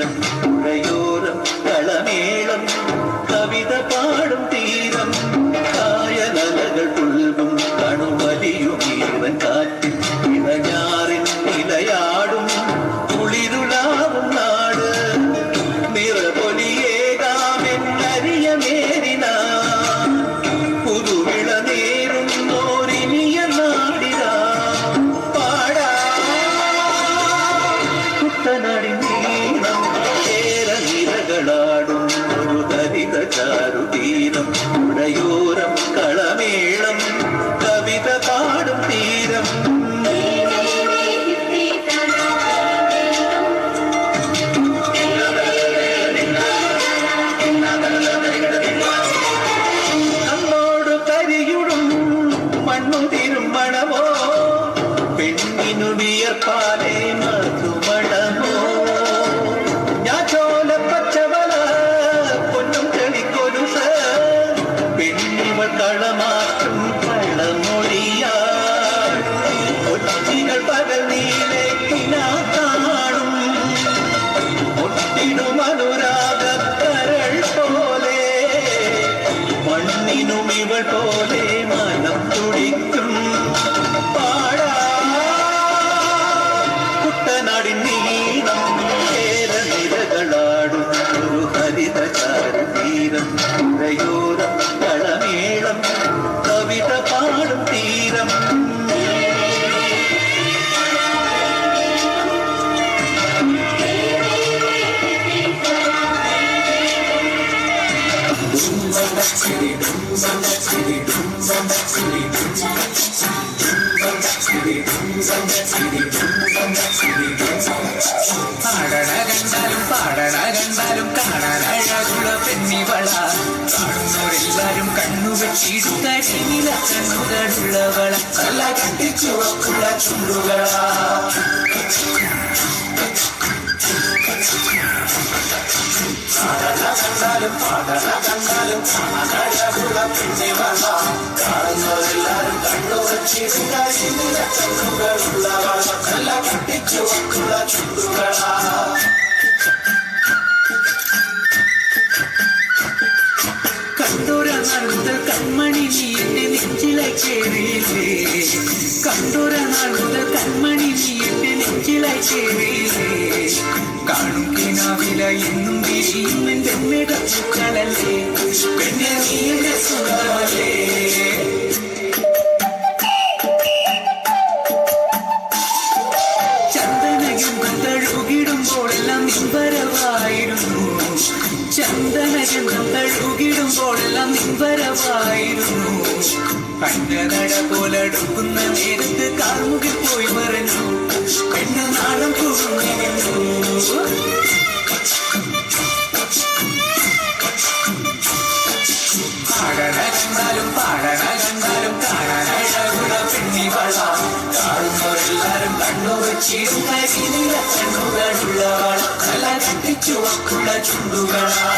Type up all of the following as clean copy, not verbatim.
തീരം പുഴയോരം കളമേളം കവിത പാടും തീരം കായലകൾ പുൽകും കണുമലിയും ഈവൻ കാറ്റിൽ ഇളഞ്ഞാറിൻ നിലയാടും കുളിരുലാവും നാട് നിറപൊലിയേകാമെന്നരിയ മേരിന പുതുവിള നേരുന്നോരിനിയ നാടിന പാടാ കുട്ടനാടിൻ നീളം ചേരനിരകളാടും ഒരു ഹരിത ചാരുതീരം പുഴയോരം കളമേളം കവിത പാടും തീരം നമ്മോട് കരിയുടും മണ്ണുതിരും മണമോ പെണ്ണിനു വിയർപ്പാലേ മധുമണമോ ഞാൻ ചോല പച്ചവല പൊന്നും ചെളിക്കൊലുസ പെണ്ണിവൾ കളമാറ്റും കളമൊഴിയാ ഒച്ചികൾ പകൽ നീലേക്കിനാ കാണും ഒട്ടിടും അനുരാഗക്കരൾ പോലെ മണ്ണിനും ഇവൾ പോലെ മനം തുടിക്കും പാടാ കുട്ടനാടിൻ നീളം ചേരനിരകളാടും ഒരു ഹരിത ചാരുതീരം പുഴയോരം കളമേളം കവിത പാടും തീരം പാടണ കണ്ടാലും കാണാൻ അഴകുള്ള പെണ്ണിവള കാണുന്നവരെല്ലാരും കണ്ണുവെച്ചിടുത്ത നീല കണ്ണുകളുള്ളവള നല്ല കട്ടിച്ചുവക്കുള്ള ചുണ്ടുകളാ കണ്ടാലും കാണാൻ അഴകുള്ള പെണ്ണിവള കാണുന്നവരെല്ലാരും കണ്ണുവെച്ചിടുത്ത നീല കണ്ണുകളുള്ളവള നല്ല കട്ടിച്ചുവക്കുള്ള ചുണ്ടുകളാ കണ്ടൊരനാൾ മുതൽ കൺമണി നീ എന്റെ നെഞ്ചിലെ കേറിയില്ലേ കണ്ടൊരനാൾ മുതൽ കൺമണി നീ എന്റെ നെഞ്ചിലെ കേറിയില്ലേ കാണും കിനാവില എന്നും വിരിയും എന്റെ മെടപ്പൂക്കളല്ലേ പെണ്ണെ നീ എന്റെ സുഖമല്ലേ ചന്ദനഗന്ധം തഴുകിടുമ്പോഴെല്ലാം നിൻവരവായിരുന്നു ചന്ദനഗന്ധം തഴുകിടുമ്പോഴെല്ലാം നിൻവരവായിരുന്നു കണ്ണനട പോലടുക്കുന്ന നേരത്ത് കാർമുകിൽ പോയി മറഞ്ഞു പെണ്ണ നാളം കുറുങ്ങിരുന്നു പാടണ കണ്ടാലും കാണാൻ അഴകുള്ള പെണ്ണിവള കാണുന്നവരെല്ലാരും കണ്ണുവെച്ചിടും കരിനില കണ്ണുകളുള്ളവള നല്ല കട്ടിച്ചുവക്കുള്ള ചുണ്ടുകളാ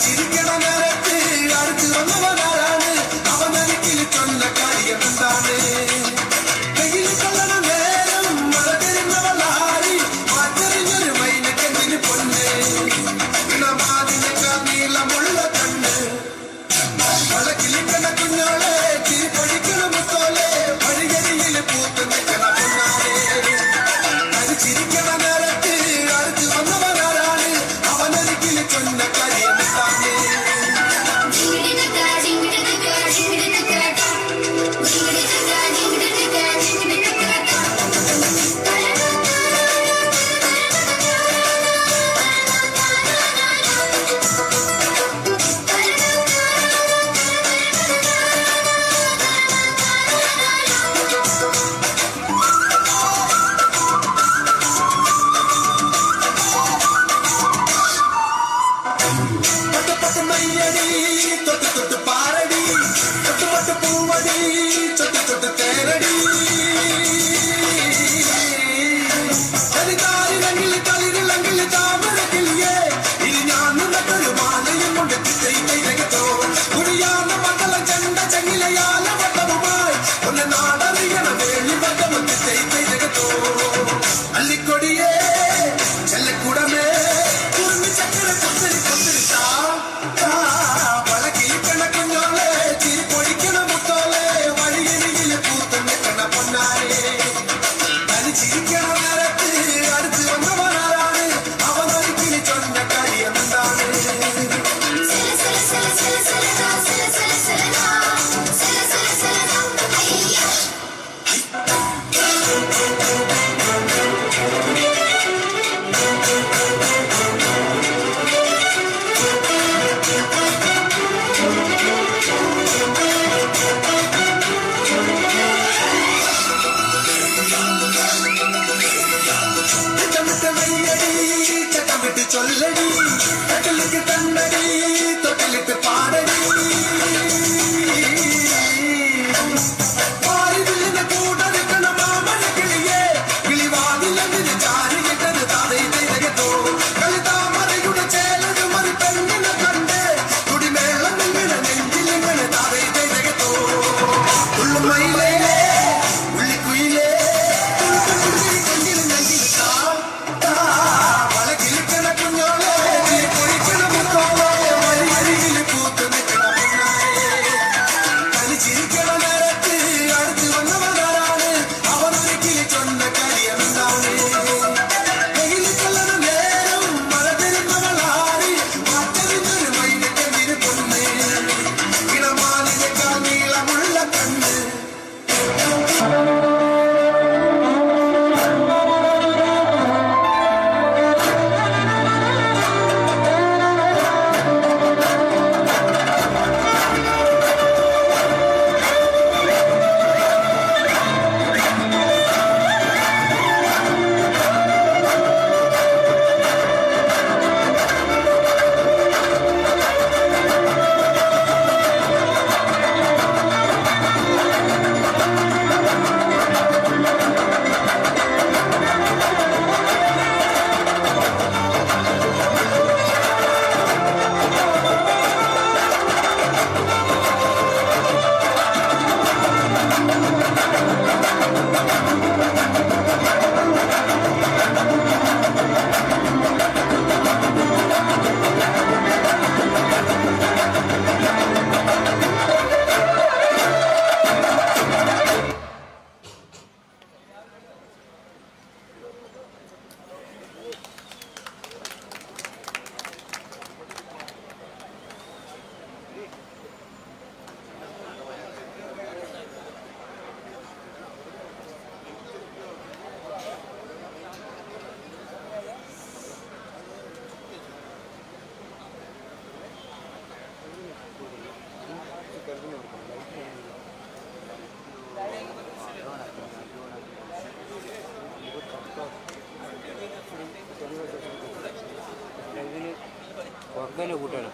ചിരിക്കണ നേരത്ത് അടുത്ത് വന്നവനാരാണ് അവൻ എനിക്ക് ചൊന്ന കാര്യം എന്താണ് വെയിൽ കൊള്ളണ നേരം മഴ തരുന്നവളാരി മാറ്ററിഞ്ഞൊരു മൈനക്കെന്തിന് പൊന്ന് ഇണമാതിനേക്കാൾ നീളമുള്ള കണ്ണ് മഴ കിളിക്കണ കുഞ്ഞോളെ ചിരി പൊഴിക്കണ മുത്തോലെ വഴികരിയിൽ പൂത്ത് നിൽക്കണ പൊന്നാരെ അത് ചിരിക്കണ നേരത്ത് അടുത്ത് വന്നവനാരാണ് അവൻ എനിക്ക് ചൊന്ന കാര്യം Uriana തന്നെ നാടറിയണ വേളി വകമൊക്കെ ചെയ്തോ അല്ലിക്കൊടിയേ ചെല്ലക്കൂടമേ കുറുമി ചക്കര കൊത്തിരി കൊത്തിരിട്ടാ വളക്കിലിക്കണ കുഞ്ഞോളെ ചിരി പൊടിക്കണ മുത്തോളെ വഴിയരികിലെ പൂത്തന്നെ കണ പൊന്നാരേ തനി ചിരിക്കണ നേരത്ത് അടുത്ത് വന്നവനാരാണ് അവനൊരിക്കലും ചൊന്ന കാര്യമെന്താണ് ചൊല്ലടി കടലിക്ക് കണ്ണടി തൊട്ടിലിട്ട് പാടടി പാരിവില്ലിന്റെ കൂടടിക്കണ മാമന കിളിയെ കിളിവാതിലതിന് ചാരി കിട്ടത് താതൈ തൈതകത്തോ കളിതാമരയുടെ ചേലത് മറി പെണ്ണിനെ കണ്ട് കുടിമേളം ഇങ്ങനെ നെഞ്ചിലിങ്ങനെ താതൈ തൈതകത്തോ ഉള്ളുമയിലേ ഉള്ളിക്കുയിലേ കൊഞ്ചിലും നെഞ്ചിൽ കൂട്ടണം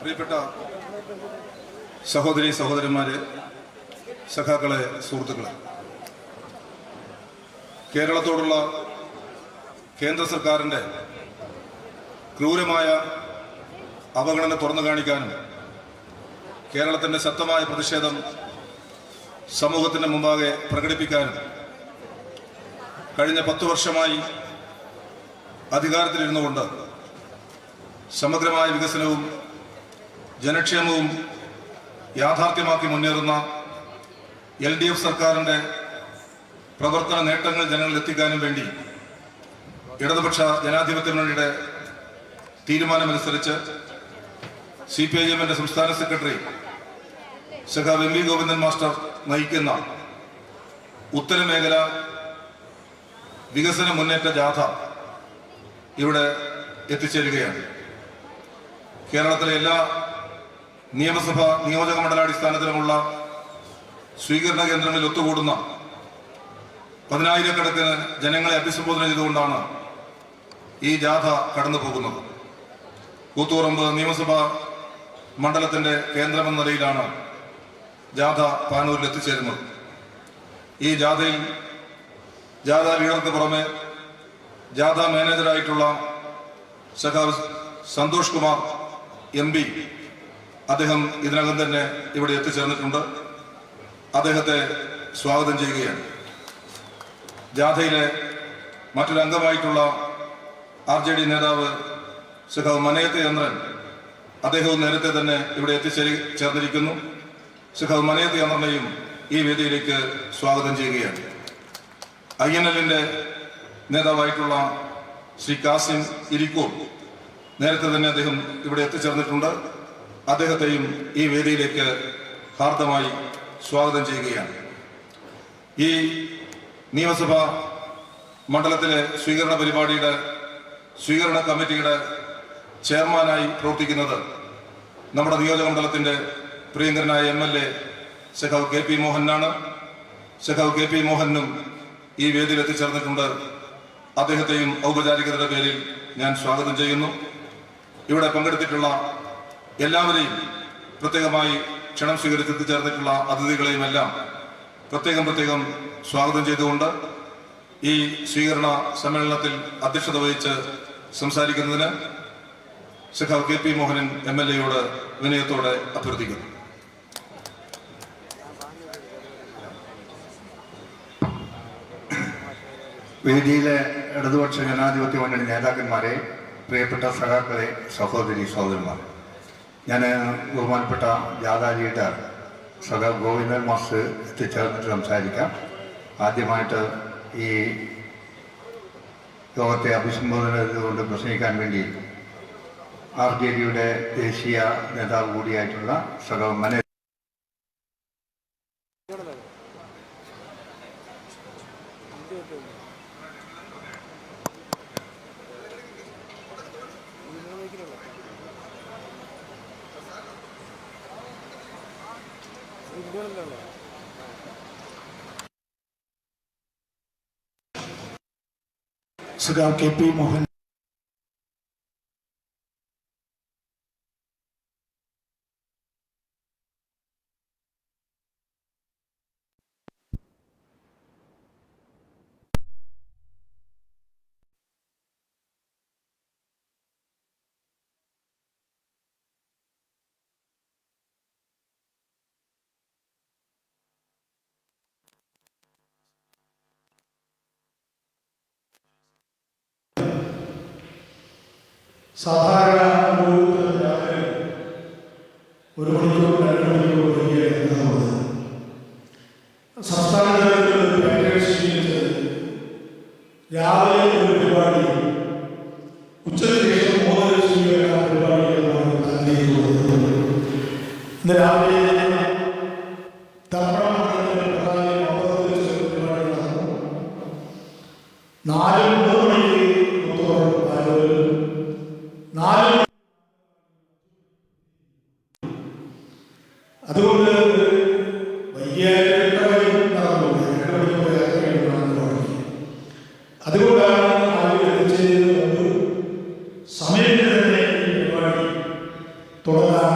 പ്രിയപ്പെട്ട സഹോദരി സഹോദരന്മാരെ, സഖാക്കളെ, സുഹൃത്തുക്കളെ, കേരളത്തോടുള്ള കേന്ദ്ര സർക്കാരിൻ്റെ ക്രൂരമായ അവഗണന തുറന്നു കാണിക്കാനും കേരളത്തിൻ്റെ ശക്തമായ പ്രതിഷേധം സമൂഹത്തിൻ്റെ മുമ്പാകെ പ്രകടിപ്പിക്കാനും കഴിഞ്ഞ 10 വർഷമായി അധികാരത്തിലിരുന്നുകൊണ്ട് സമഗ്രമായ വികസനവും ജനക്ഷേമവും യാഥാർത്ഥ്യമാക്കി മുന്നേറുന്ന LDF സർക്കാരിൻ്റെ പ്രവർത്തന നേട്ടങ്ങൾ ജനങ്ങളിൽ എത്തിക്കാനും വേണ്ടി ഇടതുപക്ഷ ജനാധിപത്യ മുന്നണിയുടെ തീരുമാനമനുസരിച്ച് CPIM-ന്റെ സംസ്ഥാന സെക്രട്ടറി സഖാവ് MV ഗോവിന്ദൻ മാസ്റ്റർ നയിക്കുന്ന ഉത്തരമേഖല വികസന മുന്നേറ്റ ജാഥ ഇവിടെ എത്തിച്ചേരുകയാണ്. കേരളത്തിലെ എല്ലാ നിയമസഭാ നിയോജക മണ്ഡലാടിസ്ഥാനത്തിലുമുള്ള സ്വീകരണ കേന്ദ്രങ്ങളിൽ ഒത്തുകൂടുന്ന 10,000-കണക്കിന് ജനങ്ങളെ അഭിസംബോധന ചെയ്തുകൊണ്ടാണ് ഈ ജാഥ കടന്നു പോകുന്നത്. കൂത്തുപറമ്പ് നിയമസഭാ മണ്ഡലത്തിന്റെ കേന്ദ്രമെന്ന നിലയിലാണ് ജാഥ പാനൂരിൽ എത്തിച്ചേരുന്നത്. ഈ ജാഥയിൽ ജാഥ ലീഡർക്ക് പുറമെ ജാഥ മാനേജറായിട്ടുള്ള സഖാവ് സന്തോഷ് കുമാർ MP അദ്ദേഹം ഇതിനകം തന്നെ ഇവിടെ എത്തിച്ചേർന്നിട്ടുണ്ട്. അദ്ദേഹത്തെ സ്വാഗതം ചെയ്യുകയാണ്. ജാഥയിലെ മറ്റൊരു അംഗമായിട്ടുള്ള RJD നേതാവ് സഖാവ് മനയത്ത് ചന്ദ്രൻ അദ്ദേഹവും നേരത്തെ തന്നെ ഇവിടെ എത്തിച്ചേർന്നിരിക്കുന്നു. സഖാവ് മനയത്ത് ചന്ദ്രനെയും ഈ വേദിയിലേക്ക് സ്വാഗതം ചെയ്യുകയാണ്. INL-ന്റെ നേതാവായിട്ടുള്ള ശ്രീ കാസിം ഇരിക്കൂർ നേരത്തെ തന്നെ അദ്ദേഹം ഇവിടെ എത്തിച്ചേർന്നിട്ടുണ്ട്. അദ്ദേഹത്തെയും ഈ വേദിയിലേക്ക് ഹാർദമായി സ്വാഗതം ചെയ്യുകയാണ്. ഈ നിയമസഭാ മണ്ഡലത്തിലെ സ്വീകരണ പരിപാടിയുടെ സ്വീകരണ കമ്മിറ്റിയുടെ ചെയർമാനായി പ്രവർത്തിക്കുന്നത് നമ്മുടെ നിയോജക മണ്ഡലത്തിന്റെ പ്രിയങ്കരനായ MLA സഖാവ് KP മോഹനാണ്. സഖാവ് KP മോഹനും ഈ വേദിയിൽ എത്തിച്ചേർന്നിട്ടുണ്ട്. അദ്ദേഹത്തെയും ഔപചാരികതയുടെ പേരിൽ ഞാൻ സ്വാഗതം ചെയ്യുന്നു. ഇവിടെ പങ്കെടുത്തിട്ടുള്ള എല്ലാവരെയും പ്രത്യേകമായി ക്ഷണം സ്വീകരിച്ചെത്തിച്ചേർന്നിട്ടുള്ള അതിഥികളെയും എല്ലാം പ്രത്യേകം സ്വാഗതം ചെയ്തുകൊണ്ട് ഈ സ്വീകരണ സമ്മേളനത്തിൽ അധ്യക്ഷത വഹിച്ച് സംസാരിക്കുന്നതിന് സഖാവ് KP മോഹനൻ MLA-യോട് വിനയത്തോടെ അഭ്യർത്ഥിക്കുന്നു. വേദിയിലെ ഇടതുപക്ഷ ജനാധിപത്യ മുന്നണി നേതാക്കന്മാരെ, പ്രിയപ്പെട്ട സഖാക്കളെ, സഹോദരി സഹോദരന്മാർ, ഞാൻ ബഹുമാനപ്പെട്ട ജാഥ ലീഡർ സഖാവ് ഗോവിന്ദൻ മാസ്റ്റർ എത്തിച്ചേർന്നിട്ട് സംസാരിക്കാം. ആദ്യമായിട്ട് ഈ യോഗത്തെ അഭിസംബോധന ചെയ്തുകൊണ്ട് പ്രസംഗിക്കാൻ വേണ്ടി RJD-യുടെ ദേശീയ നേതാവ് കൂടിയായിട്ടുള്ള സഖാവ് മനേ സഖാവ് KP മോഹൻ സാധാരണ ഒരു മണിക്കൂർ 2 മണിക്കൂർ വരികയാണ്. സംസ്ഥാന തലത്തിൽ രാവിലെ ഒരു പരിപാടി, ഉച്ചയ്ക്ക് ശേഷം 3 സ്വീകരണ പരിപാടികളാണ് നൽകിയിട്ടുള്ളത്. ഇന്ന് രാവിലെ അതുകൊണ്ട് അതുകൊണ്ടാണ് സമയത്ത് തന്നെ ഈ പരിപാടി തുടങ്ങാൻ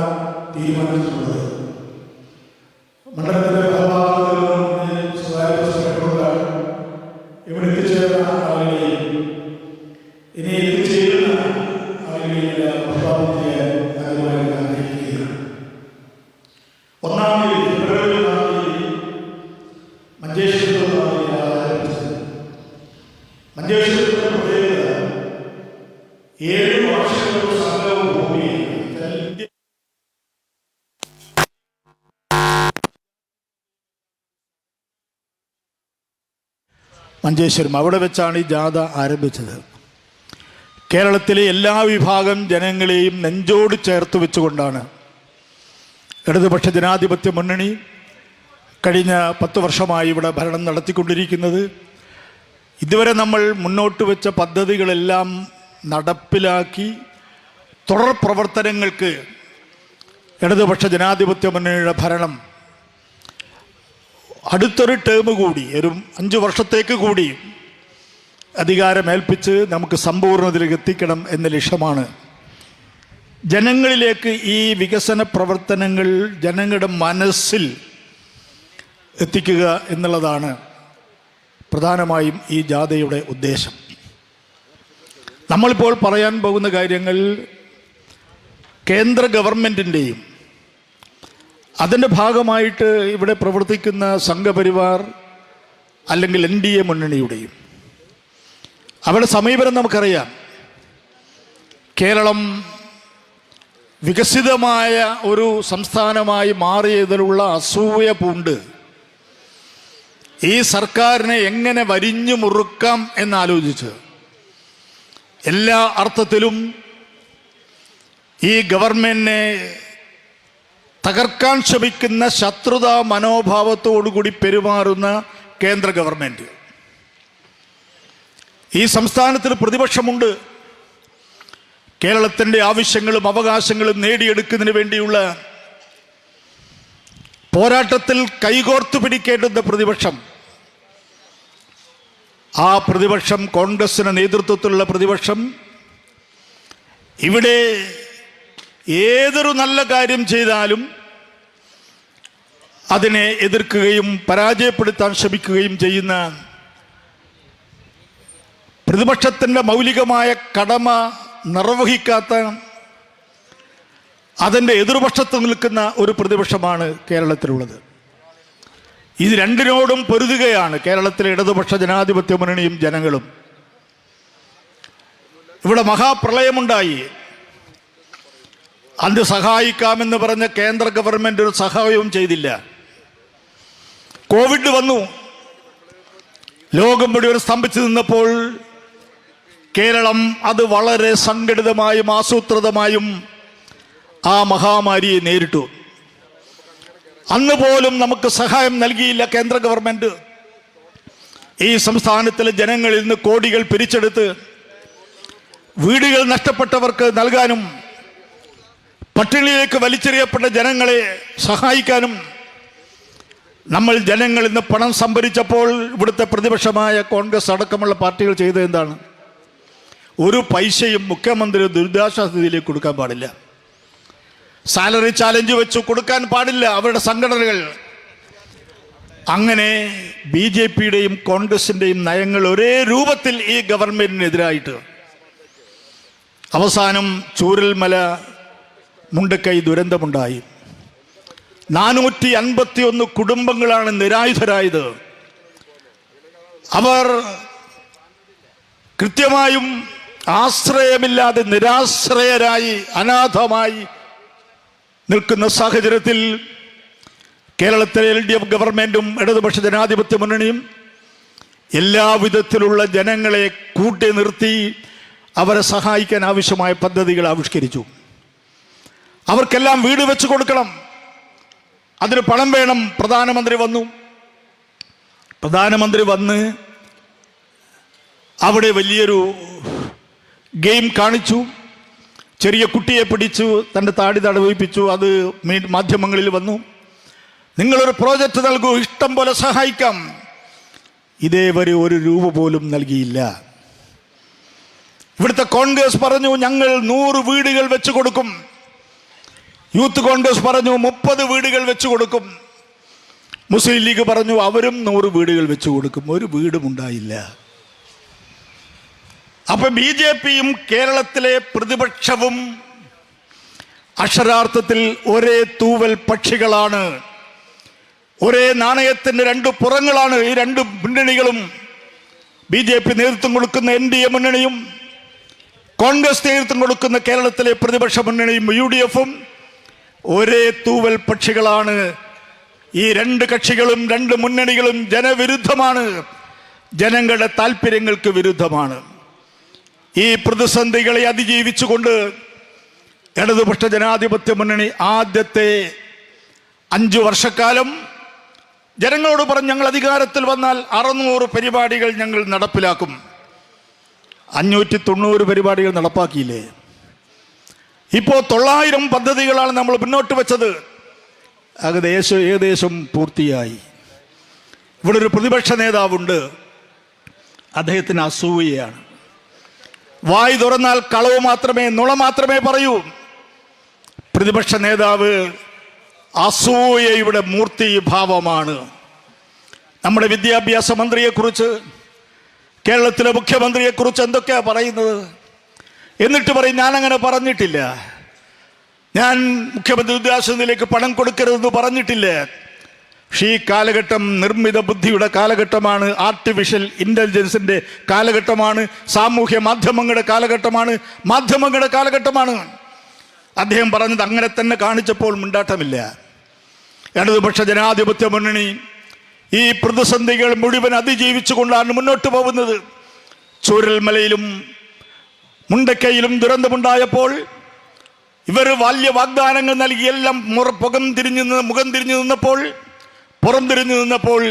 തീരുമാനിച്ചിട്ടുള്ളത്. മണ്ഡലത്തിലെ ഇവിടെ എത്തിച്ചേർന്ന ആളുകളെയും ഇനി എത്തിച്ചേരുന്ന ആളുകളെയും പ്രസ്താവന ചെയ്യാൻ ആഗ്രഹിക്കുകയാണ്. 1-ാം തീയതി ഫെബ്രുവരി 1-ാം തീയതി മഞ്ചേശ്വരം, അവിടെ വെച്ചാണ് ഈ ജാഥ ആരംഭിച്ചത്. കേരളത്തിലെ എല്ലാ വിഭാഗം ജനങ്ങളെയും നെഞ്ചോട് ചേർത്ത് വെച്ചുകൊണ്ടാണ് ഇടതുപക്ഷ ജനാധിപത്യ മുന്നണി കഴിഞ്ഞ 10 വർഷമായി ഇവിടെ ഭരണം നടത്തിക്കൊണ്ടിരിക്കുന്നത്. ഇതുവരെ നമ്മൾ മുന്നോട്ട് വെച്ച പദ്ധതികളെല്ലാം നടപ്പിലാക്കി തുടർ പ്രവർത്തനങ്ങൾക്ക് ഇടതുപക്ഷ ജനാധിപത്യ മുന്നണിയുടെ ഭരണം അടുത്തൊരു ടേം കൂടി, ഒരു 5 വർഷത്തേക്ക് കൂടി അധികാരമേൽപ്പിച്ച് നമുക്ക് സമ്പൂർണ്ണതയിലേക്ക് എത്തിക്കണം എന്ന ലക്ഷ്യമാണ്. ജനങ്ങളിലേക്ക് ഈ വികസന പ്രവർത്തനങ്ങൾ ജനങ്ങളുടെ മനസ്സിൽ എത്തിക്കുക എന്നുള്ളതാണ് പ്രധാനമായും ഈ ജാഥയുടെ ഉദ്ദേശം. നമ്മളിപ്പോൾ പറയാൻ പോകുന്ന കാര്യങ്ങൾ കേന്ദ്ര ഗവൺമെൻറ്റിൻ്റെയും അതിൻ്റെ ഭാഗമായിട്ട് ഇവിടെ പ്രവർത്തിക്കുന്ന സംഘപരിവാർ അല്ലെങ്കിൽ NDA മുന്നണിയുടെയും അവരുടെ സമീപനം നമുക്കറിയാം. കേരളം വികസിതമായ ഒരു സംസ്ഥാനമായി മാറിയതിലുള്ള അസൂയ പൂണ്ട് ഈ സർക്കാരിനെ എങ്ങനെ വരിഞ്ഞു മുറുക്കാം എന്നാലോചിച്ച് എല്ലാ അർത്ഥത്തിലും ഈ ഗവൺമെന്റിനെ തകർക്കാൻ ശ്രമിക്കുന്ന ശത്രുതാ മനോഭാവത്തോടുകൂടി പെരുമാറുന്ന കേന്ദ്ര ഗവൺമെന്റ്. ഈ സംസ്ഥാനത്തിന് പ്രതിപക്ഷമുണ്ട്. കേരളത്തിൻ്റെ ആവശ്യങ്ങളും അവകാശങ്ങളും നേടിയെടുക്കുന്നതിന് വേണ്ടിയുള്ള പോരാട്ടത്തിൽ കൈകോർത്ത് പിടിക്കേണ്ടുന്ന പ്രതിപക്ഷം, ആ പ്രതിപക്ഷം കോൺഗ്രസിന് നേതൃത്വത്തിലുള്ള പ്രതിപക്ഷം ഇവിടെ ഏതൊരു നല്ല കാര്യം ചെയ്താലും അതിനെ എതിർക്കുകയും പരാജയപ്പെടുത്താൻ ശ്രമിക്കുകയും ചെയ്യുന്ന പ്രതിപക്ഷത്തിൻ്റെ മൗലികമായ കടമ നിർവഹിക്കാത്ത, അതിൻ്റെ എതിർപക്ഷത്ത് നിൽക്കുന്ന ഒരു പ്രതിപക്ഷമാണ് കേരളത്തിലുള്ളത്. ഇത് രണ്ടിനോടും പൊരുതുകയാണ് കേരളത്തിലെ ഇടതുപക്ഷ ജനാധിപത്യ മുന്നണിയും ജനങ്ങളും. ഇവിടെ മഹാപ്രളയമുണ്ടായി. അന്ന് സഹായിക്കാമെന്ന് പറഞ്ഞ കേന്ദ്ര ഗവൺമെന്റ് ഒരു സഹായവും ചെയ്തില്ല. കോവിഡ് വന്നു, ലോകം മുഴുവൻ സ്തംഭിച്ചു നിന്നപ്പോൾ കേരളം അത് വളരെ സംഘടിതമായും ആസൂത്രിതമായും ആ മഹാമാരിയെ നേരിട്ടു. അന്ന് പോലും നമുക്ക് സഹായം നൽകിയില്ല കേന്ദ്ര ഗവൺമെന്റ്. ഈ സംസ്ഥാനത്തിലെ ജനങ്ങളിൽ നിന്ന് കോടികൾ പിരിച്ചെടുത്ത് വീടുകൾ നഷ്ടപ്പെട്ടവർക്ക് നൽകാനും പട്ടിണിയിലേക്ക് വലിച്ചെറിയപ്പെട്ട ജനങ്ങളെ സഹായിക്കാനും നമ്മൾ ജനങ്ങളിൽ നിന്ന് പണം സംഭരിച്ചപ്പോൾ ഇവിടുത്തെ പ്രതിപക്ഷമായ കോൺഗ്രസ് അടക്കമുള്ള പാർട്ടികൾ ചെയ്തത് എന്താണ്? ഒരു പൈസയും മുഖ്യമന്ത്രി ദുരിതാശ്വാസ നിധിയിലേക്ക് കൊടുക്കാൻ പാടില്ല. സാലറി ചാലഞ്ച് വെച്ച് കൊടുക്കാൻ പാടില്ല അവരുടെ സംഘടനകൾ. അങ്ങനെ BJPയുടെയും കോൺഗ്രസിൻ്റെയും നയങ്ങൾ ഒരേ രൂപത്തിൽ ഈ ഗവൺമെന്റിനെതിരായിട്ട് അവസാനം ചൂരൽമല മുണ്ടക്കൈ ദുരന്തമുണ്ടായി. 451 കുടുംബങ്ങളാണ് നിരായുധരായത്. അവർ കൃത്യമായും ആശ്രയമില്ലാതെ നിരാശ്രയരായി അനാഥമായി നിൽക്കുന്ന സാഹചര്യത്തിൽ കേരളത്തിലെ LDF ഗവൺമെന്റും ഇടതുപക്ഷ ജനാധിപത്യ മുന്നണിയും എല്ലാവിധത്തിലുള്ള ജനങ്ങളെ കൂട്ടി നിർത്തി അവരെ സഹായിക്കാൻ ആവശ്യമായ പദ്ധതികൾ ആവിഷ്കരിച്ചു. അവർക്കെല്ലാം വീട് വെച്ച് കൊടുക്കണം, അതിന് പണം വേണം. പ്രധാനമന്ത്രി വന്ന് അവിടെ വലിയൊരു ഗെയിം കാണിച്ചു. ചെറിയ കുട്ടിയെ പിടിച്ചു തൻ്റെ താടി തടവിപ്പിച്ചു. അത് മാധ്യമങ്ങളിൽ വന്നു. നിങ്ങളൊരു പ്രോജക്റ്റ് നൽകൂ, ഇഷ്ടം പോലെ സഹായിക്കാം. ഇതേവരെ ഒരു രൂപ പോലും നൽകിയില്ല. ഇവിടുത്തെ കോൺഗ്രസ് പറഞ്ഞു ഞങ്ങൾ 100 വീടുകൾ വെച്ച് കൊടുക്കും. യൂത്ത് കോൺഗ്രസ് പറഞ്ഞു 30 വീടുകൾ വെച്ച് കൊടുക്കും. മുസ്ലിം ലീഗ് പറഞ്ഞു അവരും 100 വീടുകൾ വെച്ച് കൊടുക്കും. ഒരു വീടും ഉണ്ടായില്ല. അപ്പൊ BJPയും കേരളത്തിലെ പ്രതിപക്ഷവും അക്ഷരാർത്ഥത്തിൽ ഒരേ തൂവൽ പക്ഷികളാണ്, ഒരേ നാണയത്തിന്റെ 2 പുറങ്ങളാണ് ഈ 2 മുന്നണികളും. BJP നേതൃത്വം കൊടുക്കുന്ന NDA മുന്നണിയും കോൺഗ്രസ് നേതൃത്വം കൊടുക്കുന്ന കേരളത്തിലെ പ്രതിപക്ഷ മുന്നണിയും UDFും ഒരേ തൂവൽ പക്ഷികളാണ്. ഈ 2 കക്ഷികളും 2 മുന്നണികളും ജനവിരുദ്ധമാണ്, ജനങ്ങളുടെ താല്പര്യങ്ങൾക്ക് വിരുദ്ധമാണ്. ഈ പ്രതിസന്ധികളെ അതിജീവിച്ചുകൊണ്ട് ഇടതുപക്ഷ ജനാധിപത്യ മുന്നണി ആദ്യത്തെ 5 വർഷക്കാലം ജനങ്ങളോട് പറഞ്ഞ് ഞങ്ങൾ അധികാരത്തിൽ വന്നാൽ 600 പരിപാടികൾ ഞങ്ങൾ നടപ്പിലാക്കും. 590 പരിപാടികൾ നടപ്പാക്കിയില്ലേ? ഇപ്പോൾ 900 പദ്ധതികളാണ് നമ്മൾ മുന്നോട്ട് വെച്ചത്. ഏകദേശം പൂർത്തിയായി. ഇവിടെ ഒരു പ്രതിപക്ഷ നേതാവുണ്ട്, അദ്ദേഹത്തിന് അസൂയയാണ്. വായി തുറന്നാൽ കളവ് മാത്രമേ, നുണ മാത്രമേ പറയൂ. പ്രതിപക്ഷ നേതാവ് അസൂയയുടെ മൂർത്തിഭാവമാണ്. നമ്മുടെ വിദ്യാഭ്യാസ മന്ത്രിയെക്കുറിച്ച്, കേരളത്തിലെ മുഖ്യമന്ത്രിയെക്കുറിച്ച് എന്തൊക്കെയാ പറയുന്നത്? എന്നിട്ട് പറയും ഞാനങ്ങനെ പറഞ്ഞിട്ടില്ല, ഞാൻ മുഖ്യമന്ത്രി വിദ്യാഭ്യാസത്തിലേക്ക് പണം കൊടുക്കരുതെന്ന് പറഞ്ഞിട്ടില്ല. പക്ഷേ ഈ കാലഘട്ടം നിർമ്മിത ബുദ്ധിയുടെ കാലഘട്ടമാണ്, ആർട്ടിഫിഷ്യൽ ഇൻ്റലിജൻസിൻ്റെ കാലഘട്ടമാണ്, സാമൂഹ്യ മാധ്യമങ്ങളുടെ കാലഘട്ടമാണ്, മാധ്യമങ്ങളുടെ കാലഘട്ടമാണ്. അദ്ദേഹം പറഞ്ഞത് അങ്ങനെ തന്നെ കാണിച്ചപ്പോൾ മിണ്ടാട്ടമില്ല. ഇടതുപക്ഷ ജനാധിപത്യ മുന്നണി ഈ പ്രതിസന്ധികൾ മുഴുവൻ അതിജീവിച്ചുകൊണ്ടാണ് മുന്നോട്ട് പോകുന്നത്. ചൂരൽമലയിലും മുണ്ടക്കയിലും ദുരന്തമുണ്ടായപ്പോൾ ഇവർ വലിയ വാഗ്ദാനങ്ങൾ നൽകി, എല്ലാം മുഖം തിരിഞ്ഞു നിന്നപ്പോൾ, പുറം തിരിഞ്ഞു നിന്നപ്പോൾ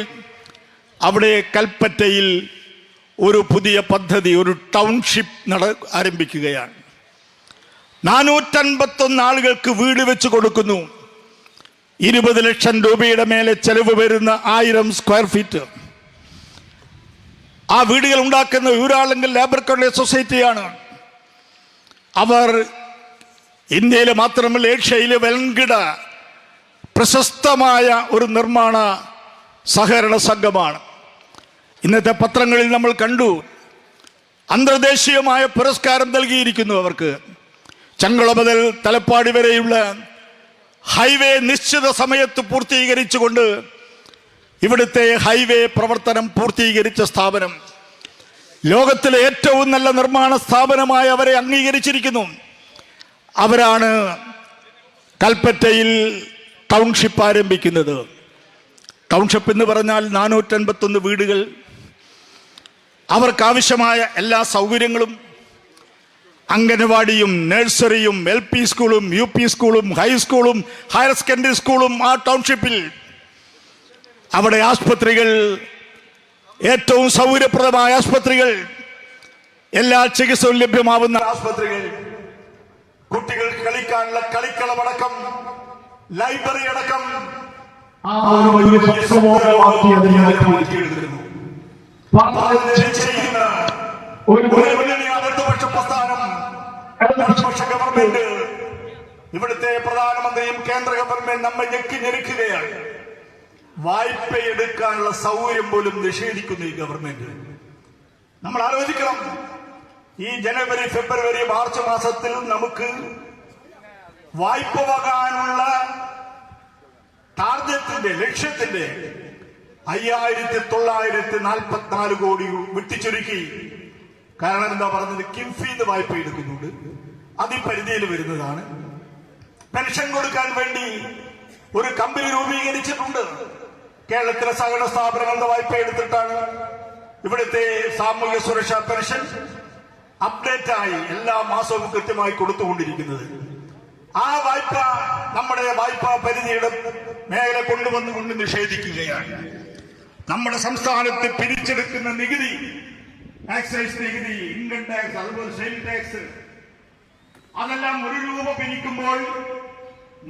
അവിടെ കൽപ്പറ്റയിൽ ഒരു പുതിയ പദ്ധതി, ഒരു ടൗൺഷിപ്പ് ആരംഭിക്കുകയാണ്. 451 ആളുകൾക്ക് വീട് വെച്ച് കൊടുക്കുന്നു. 20 ലക്ഷം രൂപയുടെ മേലെ ചെലവ് വരുന്ന 1000 സ്ക്വയർ ഫീറ്റ്. ആ വീടുകൾ ഉണ്ടാക്കുന്ന ഊരാളുങ്കൽ ലേബർ കോൺട്രാക്ട് സൊസൈറ്റിയാണ്. അവർ ഇന്ത്യയിലെ മാത്രമല്ല ഏഷ്യയിലെ വൻകിട പ്രശസ്തമായ ഒരു നിർമ്മാണ സഹകരണ സംഘമാണ്. ഇന്നത്തെ പത്രങ്ങളിൽ നമ്മൾ കണ്ടു, അന്തർദേശീയമായ പുരസ്കാരം നൽകിയിരിക്കുന്നു അവർക്ക്. ചങ്കുള മുതൽ തലപ്പാടി വരെയുള്ള ഹൈവേ നിശ്ചിത സമയത്ത് പൂർത്തീകരിച്ചുകൊണ്ട് ഇവിടുത്തെ ഹൈവേ പ്രവർത്തനം പൂർത്തീകരിച്ച സ്ഥാപനം, ലോകത്തിലെ ഏറ്റവും നല്ല നിർമ്മാണ സ്ഥാപനമായി അവരെ അംഗീകരിച്ചിരിക്കുന്നു. അവരാണ് കൽപ്പറ്റയിൽ ടൗൺഷിപ്പ് ആരംഭിക്കുന്നത്. ടൗൺഷിപ്പ് എന്ന് പറഞ്ഞാൽ 451 വീടുകൾ, അവർക്കാവശ്യമായ എല്ലാ സൗകര്യങ്ങളും, അംഗനവാടിയും നഴ്സറിയും LP സ്കൂളും UP സ്കൂളും ഹൈസ്കൂളും ഹയർ സെക്കൻഡറി സ്കൂളും ആ ടൗൺഷിപ്പിൽ. അവിടെ ആസ്പത്രികൾ, ഏറ്റവും സൗകര്യപ്രദമായ ആസ്പത്രികൾ, എല്ലാ ചികിത്സയും ലഭ്യമാവുന്ന ആസ്പത്രികൾ, കുട്ടികൾക്ക് കളിക്കാനുള്ള കളിക്കളമടക്കം, ലൈബ്രറി അടക്കം ഗവൺമെന്റ്, ഇവിടുത്തെ പ്രധാനമന്ത്രിയും കേന്ദ്ര ഗവൺമെന്റ് നമ്മെ ഞെരിക്കുകയാണ്. വായ്പയെടുക്കാനുള്ള സൗകര്യം പോലും നിഷേധിക്കുന്നു ഈ ഗവൺമെന്റ്. നമ്മൾ ആലോചിക്കണം, ഈ ജനുവരി, ഫെബ്രുവരി, മാർച്ച് മാസത്തിൽ നമുക്ക് വായ്പ വാങ്ങാനുള്ള ടാർഗറ്റിന്റെ, ലക്ഷ്യത്തിന്റെ 5944 കോടി വെട്ടിച്ചുരുക്കി. കാരണം എന്താ പറഞ്ഞത്? കിംഫിന്ന് വായ്പ എടുക്കുന്നുണ്ട്, അതിപരിധിയിൽ വരുന്നതാണ്. പെൻഷൻ കൊടുക്കാൻ വേണ്ടി ഒരു കമ്പനി രൂപീകരിച്ചിട്ടുണ്ട്. കേരളത്തിലെ സഹകരണ സ്ഥാപനങ്ങളുടെ വായ്പ എടുത്തിട്ടാണ് ഇവിടുത്തെ സാമൂഹ്യ സുരക്ഷാ പെൻഷൻ അപ്ഡേറ്റ് ആയി എല്ലാ മാസവും കൃത്യമായി കൊടുത്തുകൊണ്ടിരിക്കുന്നത്. ആ വായ്പ നമ്മുടെ വായ്പാ പരിധിയുടെ മേഖല കൊണ്ടുവന്നുകൊണ്ട് നിഷേധിക്കുകയാണ്. നമ്മുടെ സംസ്ഥാനത്ത് പിരിച്ചെടുക്കുന്ന നികുതി, എക്സൈസ് നികുതി, ഇൻകം ടാക്സ്, അതുപോലെ സെയിൽ ടാക്സ്, അതെല്ലാം 1 രൂപ പിരിക്കുമ്പോൾ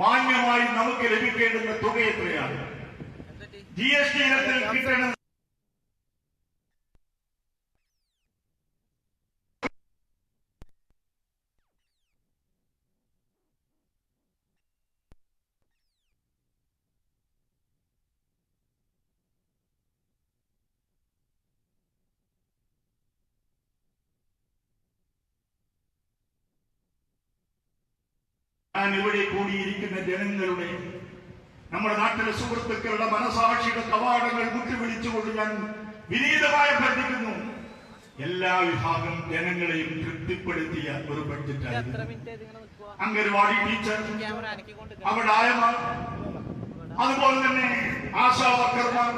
മാന്യമായി നമുക്ക് ലഭിക്കേണ്ടുന്ന തുക എത്രയാണ്? GST ഇനത്തിൽ കിട്ടേണ്ട ഇവിടെ കൂടിയിരിക്കുന്ന ജനങ്ങളുടെ, നമ്മുടെ നാട്ടിലെ സുഹൃത്തുക്കളുടെ മനസാക്ഷിയുടെ കവാടങ്ങൾ മുട്ടിവിളിച്ചുകൊണ്ട് ഞാൻ വിനീതമായി അഭ്യർത്ഥിക്കുന്നു. എല്ലാ വിഭാഗം ജനങ്ങളെയും തൃപ്തിപ്പെടുത്തിയ ഒരു ബഡ്ജറ്റായിരുന്നു. അംഗൻവാടി ടീച്ചർ, അവിടെ ആയമാർ, അതുപോലെ തന്നെ ആശാ വർക്കർമാർ,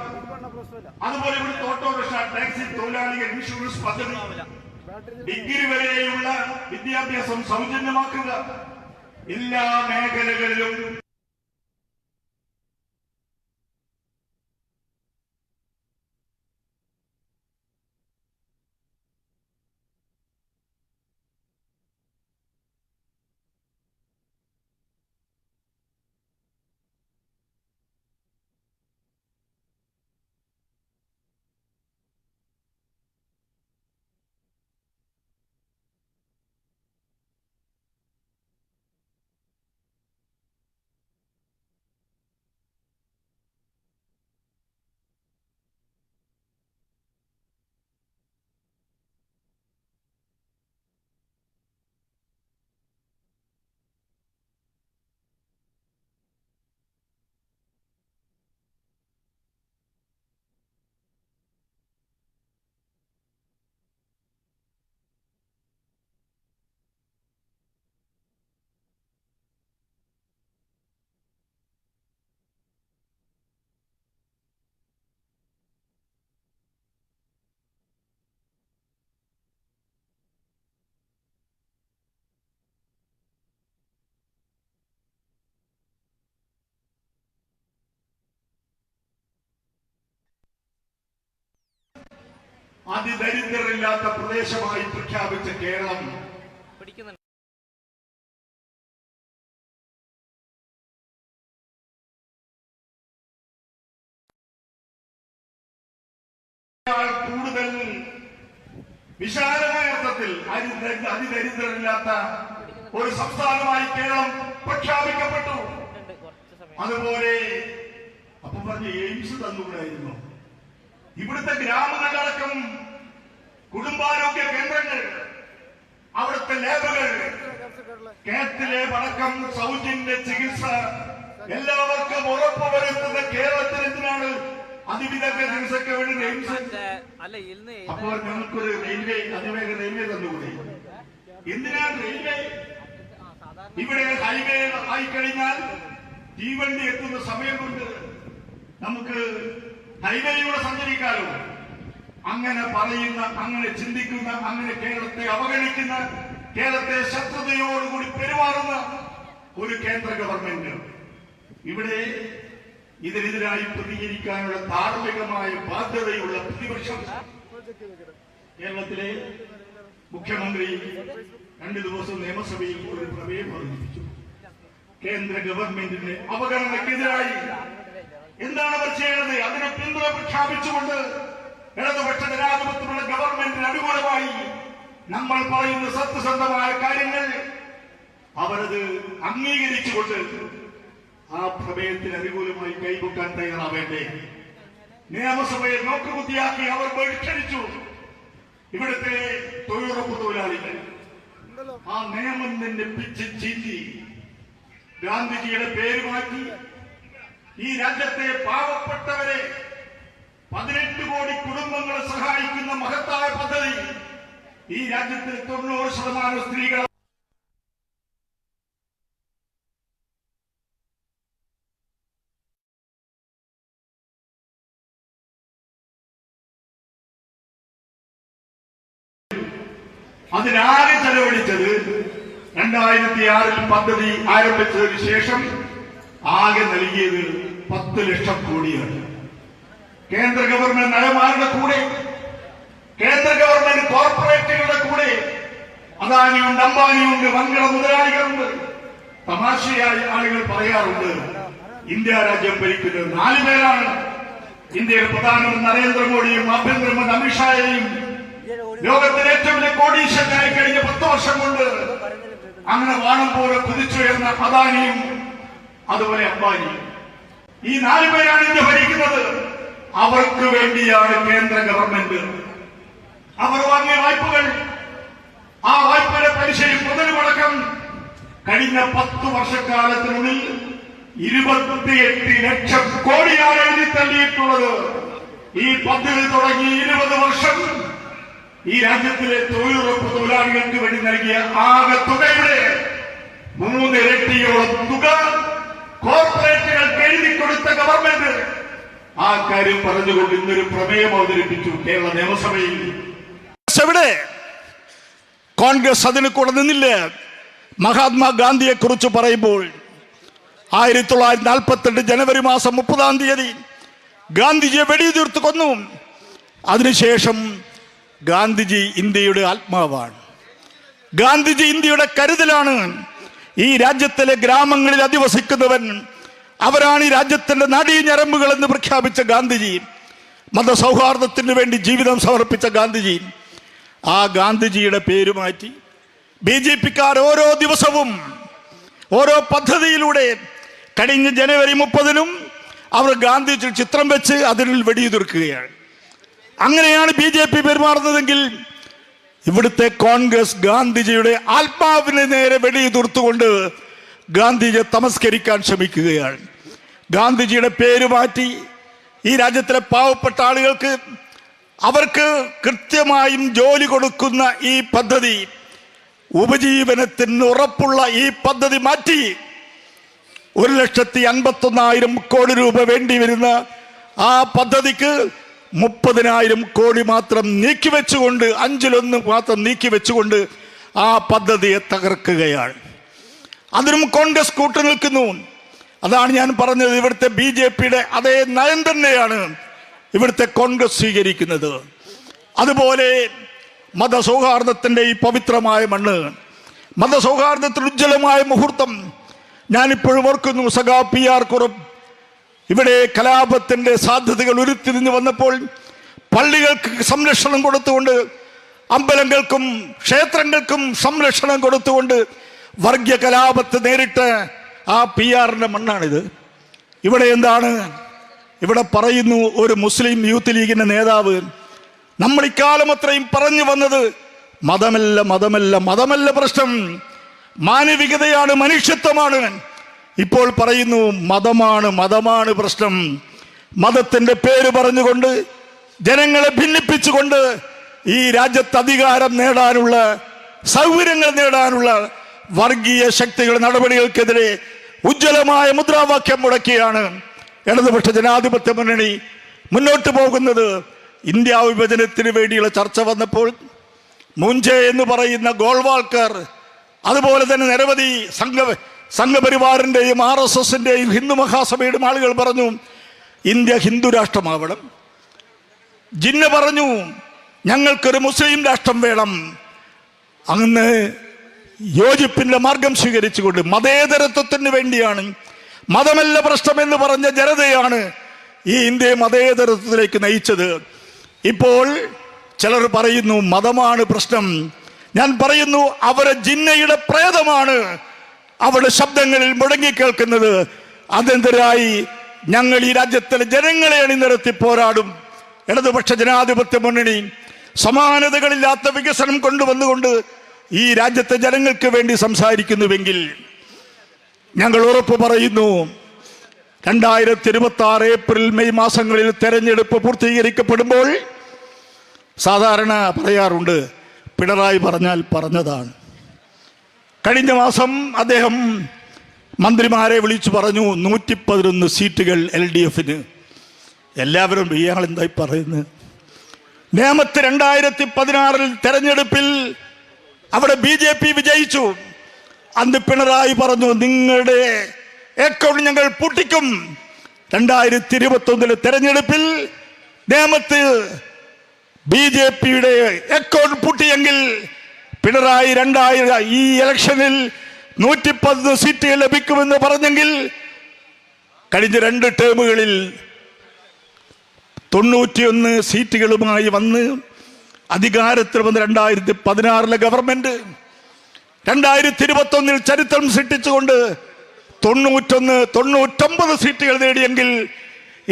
അതുപോലെ ഇവിടുത്തെ ഓട്ടോറിക്ഷ ടാക്സി തൊഴിലാളികൾ ഇൻഷുറൻസ് പദ്ധതി, ഡിഗ്രി വരെയുള്ള വിദ്യാഭ്യാസം സൗജന്യമാക്കുക, എല്ലാ മേഖലകളിലും അതിദരിദ്രരില്ലാത്ത പ്രദേശമായി പ്രഖ്യാപിച്ച കേരളം കൂടുതൽ വിശാലമായ അർത്ഥത്തിൽ അതിദരിദ്രരില്ലാത്ത ഒരു സംസ്ഥാനമായി കേരളം പ്രഖ്യാപിക്കപ്പെട്ടു. അതുപോലെ അപ്പൊ പറഞ്ഞ് എയിംസ് തന്നുകൂടായിരുന്നു. ഇവിടുത്തെ ഗ്രാമങ്ങളിലടക്കം കുടുംബാരോഗ്യ കേന്ദ്രങ്ങൾ, അവിടുത്തെ ലാബുകൾ, കേരളത്തിലെ അടക്കം സൗജന്യ ചികിത്സ എല്ലാവർക്കും ഉറപ്പുവരുത്തുന്ന കേരളത്തിൽ എന്തിനാണ് അതിവിദഗ്ധ ചികിത്സയ്ക്ക് വേണ്ടി എയിംസ്? അപ്പോൾ ഞങ്ങൾക്കൊരു റെയിൽവേ, അതിവേഗ റെയിൽവേ തന്നുകൂടി. എന്തിനാണ് റെയിൽവേ? ഇവിടെ ഹൈവേ ആയിക്കഴിഞ്ഞാൽ തീവണ്ടി എത്തുന്ന സമയം കൊണ്ട് നമുക്ക് ഹൈവേയിലൂടെ സഞ്ചരിക്കാലോ. അങ്ങനെ പറയുന്ന, അങ്ങനെ ചിന്തിക്കുന്ന, അങ്ങനെ കേരളത്തെ അവഗണിക്കുന്ന, കേരളത്തെ ശത്രുതയോടുകൂടി പെരുമാറുന്ന ഒരു കേന്ദ്ര ഗവൺമെന്റ് ഇവിടെ ഇതിനെതിരായി പ്രതികരിക്കാനുള്ള ധാർമ്മികമായ ബാധ്യതയുള്ള പ്രതിപക്ഷം. കേരളത്തിലെ മുഖ്യമന്ത്രി 2 ദിവസം നിയമസഭയിൽ ഒരു പ്രമേയം അവതരിപ്പിച്ചു. കേന്ദ്ര ഗവൺമെന്റിന്റെ അവഗണനയ്ക്കെതിരായി എന്താണ് അവർ ചെയ്യുന്നത്? അതിനെ പിന്തുണ പ്രഖ്യാപിച്ചുകൊണ്ട് ഇടതുപക്ഷ ജനാധിപത്യമുള്ള ഗവൺമെന്റിന് അനുകൂലമായി നമ്മൾ പറയുന്ന സത്യസന്ധമായ കാര്യങ്ങൾ അവരത് അംഗീകരിച്ചുകൊണ്ട് ആ പ്രമേയത്തിന് അനുകൂലമായി കൈവക്കാൻ തയ്യാറാവേണ്ടേ? നിയമസഭയെ നോക്കുകുത്തിയാക്കി അവർ ബഹിഷ്കരിച്ചു. ഇവിടുത്തെ തൊഴിലുറപ്പ് തൊഴിലാളികൾ ആ നിയമം തന്നെ പിച്ച് ചീറ്റി ഗാന്ധിജിയുടെ പേര് മാറ്റി ഈ രാജ്യത്തെ പാവപ്പെട്ടവരെ 18 കോടി കുടുംബങ്ങളെ സഹായിക്കുന്ന മഹത്തായ പദ്ധതി ഈ രാജ്യത്തെ 90% സ്ത്രീകൾ അതിനാകെ ചെലവഴിച്ചത് 2006 പദ്ധതി ആരംഭിച്ചതിന് ശേഷം ആകെ നൽകിയത് 10 ലക്ഷം കോടിയാണ്. കേന്ദ്ര ഗവൺമെന്റ് നയമാരുടെ കൂടെ, കേന്ദ്ര ഗവൺമെന്റ് കോർപ്പറേറ്റുകളുടെ കൂടെ അദാനിയുണ്ട്, അംബാനിയുണ്ട്, വൻകിട മുതലാളികളുണ്ട്. തമാശയായി ആളുകൾ പറയാറുണ്ട്, ഇന്ത്യ രാജ്യം ഭരിക്കുന്നത് 4 പേരാണ്. ഇന്ത്യയിൽ പ്രധാനമന്ത്രി നരേന്ദ്രമോദിയും ആഭ്യന്തരമന്ത്രി അമിത്ഷായെയും ലോകത്തിലെ ഏറ്റവും വലിയ കോടീശ്വരനായി കഴിഞ്ഞ 10 വർഷം കൊണ്ട് അങ്ങനെ വാണം പോലെ കുതിച്ചുയർന്ന അദാനിയും അതുപോലെ അംബാനിയും. ഈ 4 പേരാണ് ഇന്ത്യ ഭരിക്കുന്നത്. അവർക്ക് വേണ്ടിയാണ് കേന്ദ്ര ഗവൺമെന്റ്. അവർ വാങ്ങിയ വായ്പകൾ, ആ വായ്പയുടെ പലിശയും മുതലുമടക്കം കഴിഞ്ഞ 10 വർഷക്കാലത്തിനുള്ളിൽ 28 ലക്ഷം കോടിയാണ് എഴുതി തള്ളിയിട്ടുള്ളത്. ഈ പദ്ധതി തുടങ്ങി 20 വർഷം ഈ രാജ്യത്തിലെ തൊഴിലുറപ്പ് തൊഴിലാളികൾക്ക് വേണ്ടി നൽകിയ ആകെ തുകയുടെ 3 ഇരട്ടിയോളം തുക കോർപ്പറേറ്റുകൾക്ക് എഴുതി കൊടുത്ത ഗവൺമെന്റ് ആ കാര്യം പറഞ്ഞുകൊണ്ട് ഇന്നൊരു പ്രമേയം അവതരിപ്പിച്ചു കേരള നിയമസഭയിൽ. എവിടെ കോൺഗ്രസ് അതിന് കൂടെ നിന്നില്ല. മഹാത്മാഗാന്ധിയെ കുറിച്ച് പറയുമ്പോൾ 1948 ജനുവരി മാസം 30 ഗാന്ധിജിയെ വെടിയുതിർത്ത് കൊന്നു. അതിനുശേഷം ഗാന്ധിജി ഇന്ത്യയുടെ ആത്മാവാണ്. ഗാന്ധിജി ഇന്ത്യയുടെ കരുതലാണ്. ഈ രാജ്യത്തിലെ ഗ്രാമങ്ങളിൽ അധിവസിക്കുന്നവൻ അവരാണ് ഈ രാജ്യത്തിന്റെ നാഡീഞരമ്പുകൾ എന്ന് പ്രഖ്യാപിച്ച ഗാന്ധിജി, മതസൗഹാർദ്ദത്തിന് വേണ്ടി ജീവിതം സമർപ്പിച്ച ഗാന്ധിജി. ആ ഗാന്ധിജിയുടെ പേര് മാറ്റി BJP-ക്കാർ ഓരോ ദിവസവും ഓരോ പദ്ധതിയിലൂടെ കഴിഞ്ഞ ജനുവരി 30-നും അവർ ഗാന്ധിജി ചിത്രം വെച്ച് അതിൽ വെടിയുതിർക്കുകയാണ്. അങ്ങനെയാണ് BJP പെരുമാറുന്നതെങ്കിൽ ഇവിടുത്തെ കോൺഗ്രസ് ഗാന്ധിജിയുടെ ആത്മാവിന് നേരെ വെടിയുതിർത്തുകൊണ്ട് ഗാന്ധിജിയെ തമസ്കരിക്കാൻ ശ്രമിക്കുകയാണ്. ഗാന്ധിജിയുടെ പേര് മാറ്റി ഈ രാജ്യത്തിലെ പാവപ്പെട്ട ആളുകൾക്ക് അവർക്ക് കൃത്യമായും ജോലി കൊടുക്കുന്ന ഈ പദ്ധതി, ഉപജീവനത്തിന് ഉറപ്പുള്ള ഈ പദ്ധതി മാറ്റി 1,51,000 കോടി രൂപ വേണ്ടി വരുന്ന ആ പദ്ധതിക്ക് 30,000 കോടി മാത്രം നീക്കിവെച്ചുകൊണ്ട് 1/5 മാത്രം നീക്കിവെച്ചുകൊണ്ട് ആ പദ്ധതിയെ തകർക്കുകയാണ്. അതിനും കോൺഗ്രസ് കൂട്ടുനിൽക്കുന്നു. അതാണ് ഞാൻ പറഞ്ഞത്, ഇവിടുത്തെ BJP-യുടെ അതേ നയം തന്നെയാണ് ഇവിടുത്തെ കോൺഗ്രസ് സ്വീകരിക്കുന്നത്. അതുപോലെ മതസൗഹാർദ്ദത്തിൻ്റെ ഈ പവിത്രമായ മണ്ണ്, മതസൗഹാർദ്ദത്തിൽ ഉജ്ജ്വലമായ മുഹൂർത്തം ഞാനിപ്പോഴും ഓർക്കുന്നു. സഖാ PR കുറുപ്പ് ഇവിടെ കലാപത്തിന്റെ സാധ്യതകൾ ഉരുത്തിരിഞ്ഞു വന്നപ്പോൾ പള്ളികൾക്ക് സംരക്ഷണം കൊടുത്തുകൊണ്ട്, അമ്പലങ്ങൾക്കും ക്ഷേത്രങ്ങൾക്കും സംരക്ഷണം കൊടുത്തുകൊണ്ട് വർഗീയ കലാപത്തെ നേരിട്ട് ആ PR-ന്റെ മണ്ണാണിത്. ഇവിടെ എന്താണ് ഇവിടെ പറയുന്നു? ഒരു മുസ്ലിം യൂത്ത് ലീഗിന്റെ നേതാവ് നമ്മൾ ഇക്കാലം അത്രയും പറഞ്ഞു വന്നത് മതമല്ല മതമല്ല മതമല്ല പ്രശ്നം, മാനവികതയാണ്, മനുഷ്യത്വമാണ്. ഇപ്പോൾ പറയുന്നു മതമാണ് മതമാണ് പ്രശ്നം. മതത്തിന്റെ പേര് പറഞ്ഞുകൊണ്ട് ജനങ്ങളെ ഭിന്നിപ്പിച്ചുകൊണ്ട് ഈ രാജ്യത്ത് അധികാരം നേടാനുള്ള, സൗകര്യങ്ങൾ നേടാനുള്ള വർഗീയ ശക്തികളുടെ നടപടികൾക്കെതിരെ ഉജ്ജ്വലമായ മുദ്രാവാക്യം മുടക്കിയാണ് ഇടതുപക്ഷ ജനാധിപത്യ മുന്നണി മുന്നോട്ട് പോകുന്നത്. ഇന്ത്യ വിഭജനത്തിന് വേണ്ടിയുള്ള ചർച്ച വന്നപ്പോൾ മുഞ്ചെ എന്ന് പറയുന്ന ഗോൾവാൾക്കർ, അതുപോലെ തന്നെ നിരവധി സംഘപരിവാറിന്റെയും RSSന്റെയും ഹിന്ദു മഹാസഭയുടെയും ആളുകൾ പറഞ്ഞു ഇന്ത്യ ഹിന്ദു രാഷ്ട്രമാവണം. ജിന്ന പറഞ്ഞു ഞങ്ങൾക്കൊരു മുസ്ലിം രാഷ്ട്രം വേണം. അങ്ങനെ യോജിപ്പിന്റെ മാർഗം സ്വീകരിച്ചുകൊണ്ട് മതേതരത്വത്തിന് വേണ്ടിയാണ്, മതമല്ല പ്രശ്നമെന്ന് പറഞ്ഞ ജനതയാണ് ഈ ഇന്ത്യയെ മതേതരത്വത്തിലേക്ക് നയിച്ചത്. ഇപ്പോൾ ചിലർ പറയുന്നു മതമാണ് പ്രശ്നം. ഞാൻ പറയുന്നു അവരെ ജിന്നയുടെ പ്രേതമാണ് അവരുടെ ശബ്ദങ്ങളിൽ മുഴങ്ങിക്കേൾക്കുന്നത്. അതെന്തരായി ഞങ്ങൾ ഈ രാജ്യത്തിലെ ജനങ്ങളെ അണിനിരത്തി പോരാടും. ഇടതുപക്ഷ ജനാധിപത്യ മുന്നണി സമാനതകളില്ലാത്ത വികസനം കൊണ്ടുവന്നുകൊണ്ട് ഈ രാജ്യത്തെ ജനങ്ങൾക്ക് വേണ്ടി സംസാരിക്കുന്നുവെങ്കിൽ ഞങ്ങൾ ഉറപ്പ് പറയുന്നു 2026 ഏപ്രിൽ മെയ് മാസങ്ങളിൽ തെരഞ്ഞെടുപ്പ് പൂർത്തീകരിക്കപ്പെടുമ്പോൾ സാധാരണ പറയാറുണ്ട് പിണറായി പറഞ്ഞാൽ പറഞ്ഞതാണ്. കഴിഞ്ഞ മാസം അദ്ദേഹം മന്ത്രിമാരെ വിളിച്ചു പറഞ്ഞു 111 സീറ്റുകൾ LDF-ന്. എല്ലാവരും ഇയാൾ എന്തായി പറയുന്നത്? നേമത്ത് 2016 തെരഞ്ഞെടുപ്പിൽ അവിടെ BJP വിജയിച്ചു. അന്ന് പിണറായി പറഞ്ഞു നിങ്ങളുടെ അക്കൗണ്ട് ഞങ്ങൾ പൂട്ടിക്കും. 2021 തെരഞ്ഞെടുപ്പിൽ നേമത്ത് BJP-യുടെ അക്കൗണ്ട് പൂട്ടിയെങ്കിൽ പിണറായി ഈ ഇലക്ഷനിൽ 110 സീറ്റുകൾ ലഭിക്കുമെന്ന് പറഞ്ഞെങ്കിൽ കഴിഞ്ഞ 2 ടേമുകളിൽ 91 സീറ്റുകളുമായി വന്ന് അധികാരത്തിൽ വന്ന് 2016 ഗവൺമെന്റ് 2021 ചരിത്രം സൃഷ്ടിച്ചുകൊണ്ട് 99 സീറ്റുകൾ നേടിയെങ്കിൽ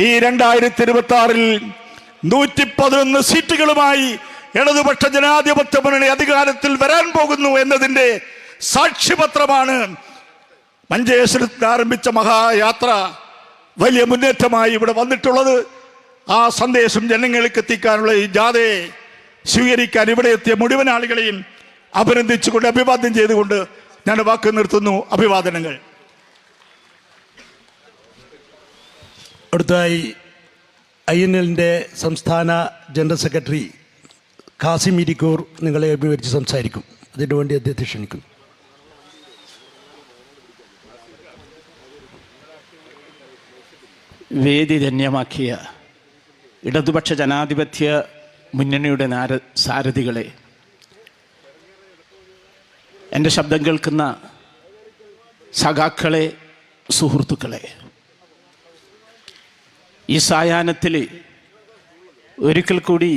ഈ 2026 111 സീറ്റുകളുമായി ഇടതുപക്ഷ ജനാധിപത്യ മുന്നണി അധികാരത്തിൽ വരാൻ പോകുന്നു എന്നതിന്റെ സാക്ഷ്യപത്രമാണ് മഞ്ചേശ്വരത്ത് ആരംഭിച്ച മഹായാത്ര വലിയ മുന്നേറ്റമായി ഇവിടെ വന്നിട്ടുള്ളത്. ആ സന്ദേശം ജനങ്ങൾക്ക് എത്തിക്കാനുള്ള ഈ ജാഥയെ സ്വീകരിക്കാൻ ഇവിടെ എത്തിയ മുഴുവൻ ആളുകളെയും അഭിനന്ദിച്ചുകൊണ്ട് അഭിവാദ്യം ചെയ്തുകൊണ്ട് ഞാൻ വാക്ക് നിർത്തുന്നു. അഭിവാദനങ്ങൾ. അടുത്തതായി INL-ന്റെ സംസ്ഥാന ജനറൽ സെക്രട്ടറി ഖാസിം ഇരിക്കൂർ നിങ്ങളെ അഭിമുഖീകരിച്ച് സംസാരിക്കും. അതിനുവേണ്ടി അദ്ദേഹത്തെ ക്ഷണിക്കുന്നു. വേദി ധന്യമാക്കിയ ഇടതുപക്ഷ ജനാധിപത്യ മുന്നണിയുടെ സാരഥികളെ, എൻ്റെ ശബ്ദം കേൾക്കുന്ന സഖാക്കളെ, സുഹൃത്തുക്കളെ, ഈ സായാഹ്നത്തിൽ ഒരിക്കൽ കൂടി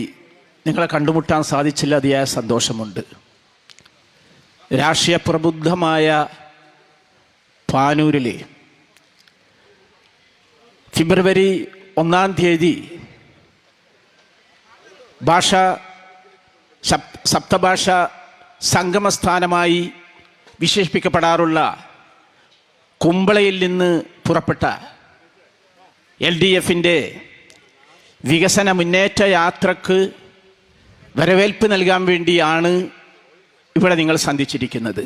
നിങ്ങളെ കണ്ടുമുട്ടാൻ സാധിച്ചില്ല. അതിയായ സന്തോഷമുണ്ട്. രാഷ്ട്രീയ പ്രബുദ്ധമായ പാനൂരിലെ ഫെബ്രുവരി 1-ാം തീയതി സപ്തഭാഷ സംഗമസ്ഥാനമായി വിശേഷിപ്പിക്കപ്പെടാറുള്ള കുമ്പളയിൽ നിന്ന് പുറപ്പെട്ട LDF-ന്റെ വികസന മുന്നേറ്റ യാത്രക്ക് വരവേൽപ്പ് നൽകാൻ വേണ്ടിയാണ് ഇവിടെ നിങ്ങൾ സന്ധിച്ചിരിക്കുന്നത്.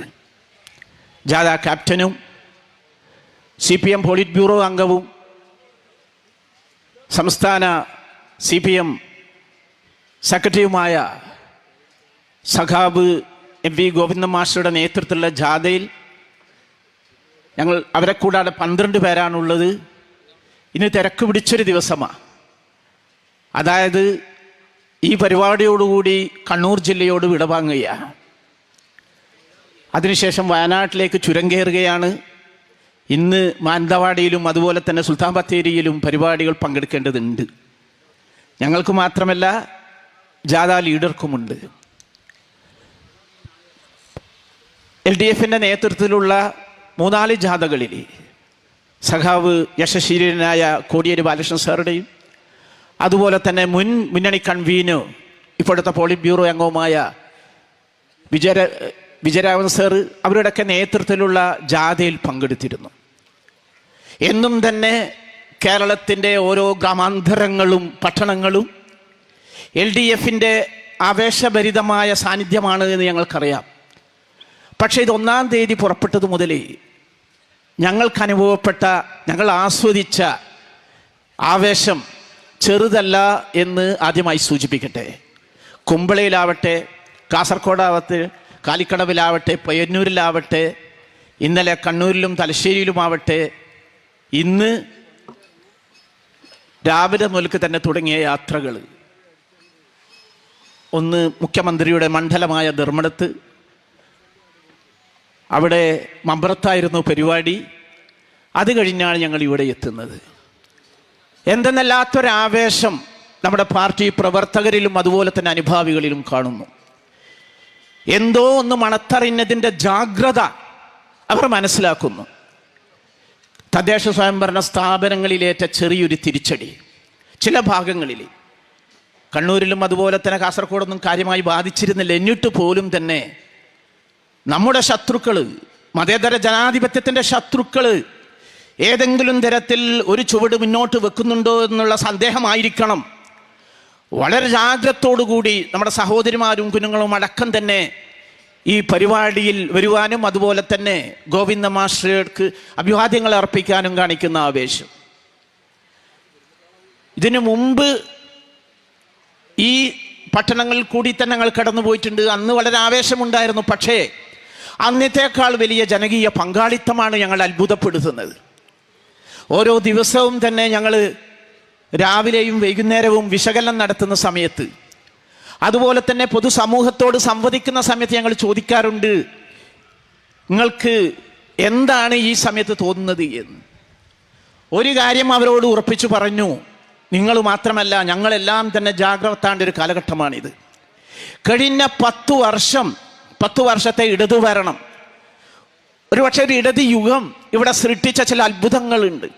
ജാഥ ക്യാപ്റ്റനും CPM പോളിറ്റ് ബ്യൂറോ അംഗവും സംസ്ഥാന CPM സെക്രട്ടറിയുമായ സഖാബ് MV ഗോവിന്ദൻ മാസ്റ്ററുടെ നേതൃത്വത്തിലുള്ള ജാഥയിൽ ഞങ്ങൾ അവരെ കൂടാതെ 12 പേരാണുള്ളത്. ഇന്ന് തിരക്ക് പിടിച്ചൊരു ദിവസമാണ്. അതായത് ഈ പരിപാടിയോടുകൂടി കണ്ണൂർ ജില്ലയോട് വിടവാങ്ങുകയാണ്. അതിനുശേഷം വയനാട്ടിലേക്ക് ചുരം കയറുകയാണ്. ഇന്ന് മാനന്തവാടിയിലും അതുപോലെ തന്നെ സുൽത്താൻ ബത്തേരിയിലും പരിപാടികൾ പങ്കെടുക്കേണ്ടതുണ്ട്. ഞങ്ങൾക്ക് മാത്രമല്ല, ജാഥ ലീഡർക്കുമുണ്ട്. LDF-ന്റെ നേതൃത്വത്തിലുള്ള 3-4 ജാഥകളിൽ സഖാവ് യശസ്വീര്യനായ കോടിയേരി ബാലകൃഷ്ണൻ സാറുടെയും അതുപോലെ തന്നെ മുന്നണി കൺവീനർ ഇപ്പോഴത്തെ പോളിറ്റ് ബ്യൂറോ അംഗവുമായ വിജയരാഘവൻ സാർ അവരുടെയൊക്കെ നേതൃത്വത്തിലുള്ള ജാഥയിൽ പങ്കെടുത്തിരുന്നു. എന്നും തന്നെ കേരളത്തിൻ്റെ ഓരോ ഗ്രാമാന്തരങ്ങളും പട്ടണങ്ങളും LDF-ന്റെ ആവേശഭരിതമായ സാന്നിധ്യമാണ് എന്ന് ഞങ്ങൾക്കറിയാം. പക്ഷേ ഇത് 1-ാം തീയതി പുറപ്പെട്ടത് മുതൽ ഞങ്ങൾക്ക് അനുഭവപ്പെട്ട, ഞങ്ങൾ ആസ്വദിച്ച ആവേശം ചെറുതല്ല എന്ന് ആദ്യമായി സൂചിപ്പിക്കട്ടെ. കുമ്പളയിലാവട്ടെ, കാസർഗോഡാവട്ടെ, കാലിക്കടവിലാവട്ടെ, പയ്യന്നൂരിലാവട്ടെ, ഇന്നലെ കണ്ണൂരിലും തലശ്ശേരിയിലുമാവട്ടെ, ഇന്ന് രാവിലെ മുതൽക്ക് തന്നെ തുടങ്ങിയ യാത്രകൾ, ഒന്ന് മുഖ്യമന്ത്രിയുടെ മണ്ഡലമായ ധർമ്മടത്ത്, അവിടെ മമ്പറത്തായിരുന്നു പരിപാടി. അത് കഴിഞ്ഞാണ് ഞങ്ങൾ ഇവിടെ എത്തുന്നത്. എന്തെന്നല്ലാത്തൊരാവേശം നമ്മുടെ പാർട്ടി പ്രവർത്തകരിലും അതുപോലെ തന്നെ അനുഭാവികളിലും കാണുന്നു. എന്തോ ഒന്ന് മണത്തറിഞ്ഞതിൻ്റെ ജാഗ്രത അവർ മനസ്സിലാക്കുന്നു. തദ്ദേശ സ്വയംഭരണ സ്ഥാപനങ്ങളിലേറ്റ ചെറിയൊരു തിരിച്ചടി ചില ഭാഗങ്ങളിൽ, കണ്ണൂരിലും അതുപോലെ തന്നെ കാസർഗോഡൊന്നും കാര്യമായി ബാധിച്ചിരുന്നില്ല. എന്നിട്ട് പോലും തന്നെ നമ്മുടെ ശത്രുക്കൾ, മതേതര ജനാധിപത്യത്തിൻ്റെ ശത്രുക്കൾ ഏതെങ്കിലും തരത്തിൽ ഒരു ചുവട് മുന്നോട്ട് വെക്കുന്നുണ്ടോ എന്നുള്ള സന്ദേഹമായിരിക്കണം വളരെ ജാഗ്രതയോടുകൂടി നമ്മുടെ സഹോദരിമാരും കുഞ്ഞുങ്ങളും അടക്കം തന്നെ ഈ പരിപാടിയിൽ വരുവാനും അതുപോലെ തന്നെ ഗോവിന്ദ മാസ്റ്റർക്ക് അഭിവാദ്യങ്ങൾ അർപ്പിക്കാനും കാണിക്കുന്ന ആവേശം. ഇതിനു മുമ്പ് ഈ പട്ടണങ്ങളിൽ കൂടി തന്നെ ഞങ്ങൾ കടന്നു പോയിട്ടുണ്ട്. അന്ന് വളരെ ആവേശമുണ്ടായിരുന്നു. പക്ഷേ അന്നത്തേക്കാൾ വലിയ ജനകീയ പങ്കാളിത്തമാണ് ഞങ്ങൾ അത്ഭുതപ്പെടുത്തുന്നത്. ഓരോ ദിവസവും തന്നെ ഞങ്ങൾ രാവിലെയും വൈകുന്നേരവും വിശകലനം നടത്തുന്ന സമയത്ത്, അതുപോലെ തന്നെ പൊതുസമൂഹത്തോട് സംവദിക്കുന്ന സമയത്ത് ഞങ്ങൾ ചോദിക്കാറുണ്ട്, നിങ്ങൾക്ക് എന്താണ് ഈ സമയത്ത് തോന്നുന്നത് എന്ന്. ഒരു കാര്യം അവരോട് ഉറപ്പിച്ചു പറഞ്ഞു, നിങ്ങൾ മാത്രമല്ല ഞങ്ങളെല്ലാം തന്നെ ജാഗ്രതാണ്ട ഒരു കാലഘട്ടമാണിത്. കഴിഞ്ഞ 10 വർഷത്തെ ഇടതുഭരണം, ഒരുപക്ഷെ ഒരു ഇടത് യുഗം ഇവിടെ സൃഷ്ടിച്ച ചില അത്ഭുതങ്ങളുണ്ട്.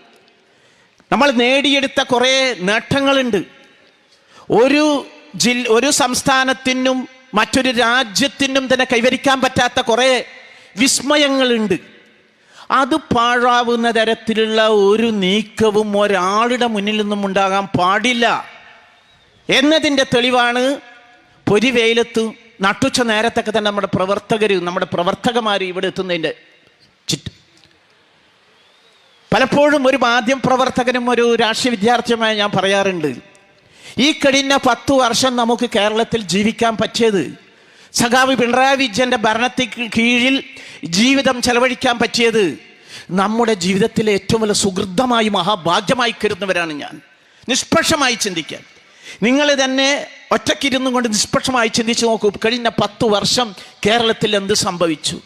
നമ്മൾ നേടിയെടുത്ത കുറേ നേട്ടങ്ങളുണ്ട്. ഒരു സംസ്ഥാനത്തിനും മറ്റൊരു രാജ്യത്തിനും തന്നെ കൈവരിക്കാൻ പറ്റാത്ത കുറേ വിസ്മയങ്ങളുണ്ട്. അത് പാഴാവുന്ന തരത്തിലുള്ള ഒരു നീക്കവും ഒരാളുടെ മുന്നിൽ നിന്നും ഉണ്ടാകാൻ പാടില്ല എന്നതിൻ്റെ തെളിവാണ് പൊരിവെയിലത്ത് നട്ടുച്ച നേരത്തൊക്കെ തന്നെ നമ്മുടെ പ്രവർത്തകന്മാർ ഇവിടെ എത്തുന്നതിൻ്റെ ചുറ്റും. പലപ്പോഴും ഒരു മാധ്യമ പ്രവർത്തകനും ഒരു രാഷ്ട്രീയ വിദ്യാർത്ഥിയുമായി ഞാൻ പറയാറുണ്ട്, ഈ കഴിഞ്ഞ 10 വർഷം നമുക്ക് കേരളത്തിൽ ജീവിക്കാൻ പറ്റിയത്, സഖാവ് പിണറായി വിജയന്റെ ഭരണത്തിന് കീഴിൽ ജീവിതം ചെലവഴിക്കാൻ പറ്റിയത് നമ്മുടെ ജീവിതത്തിലെ ഏറ്റവും വലിയ സുഹൃതമായി മഹാഭാഗ്യമായി കരുതുന്നവരാണ് ഞാൻ. നിഷ്പക്ഷമായി ചിന്തിക്കാൻ, നിങ്ങൾ തന്നെ ഒറ്റയ്ക്കിരുന്നു കൊണ്ട് നിഷ്പക്ഷമായി ചിന്തിച്ച് നോക്കൂ. കഴിഞ്ഞ 10 വർഷം കേരളത്തിൽ എന്ത് സംഭവിച്ചു?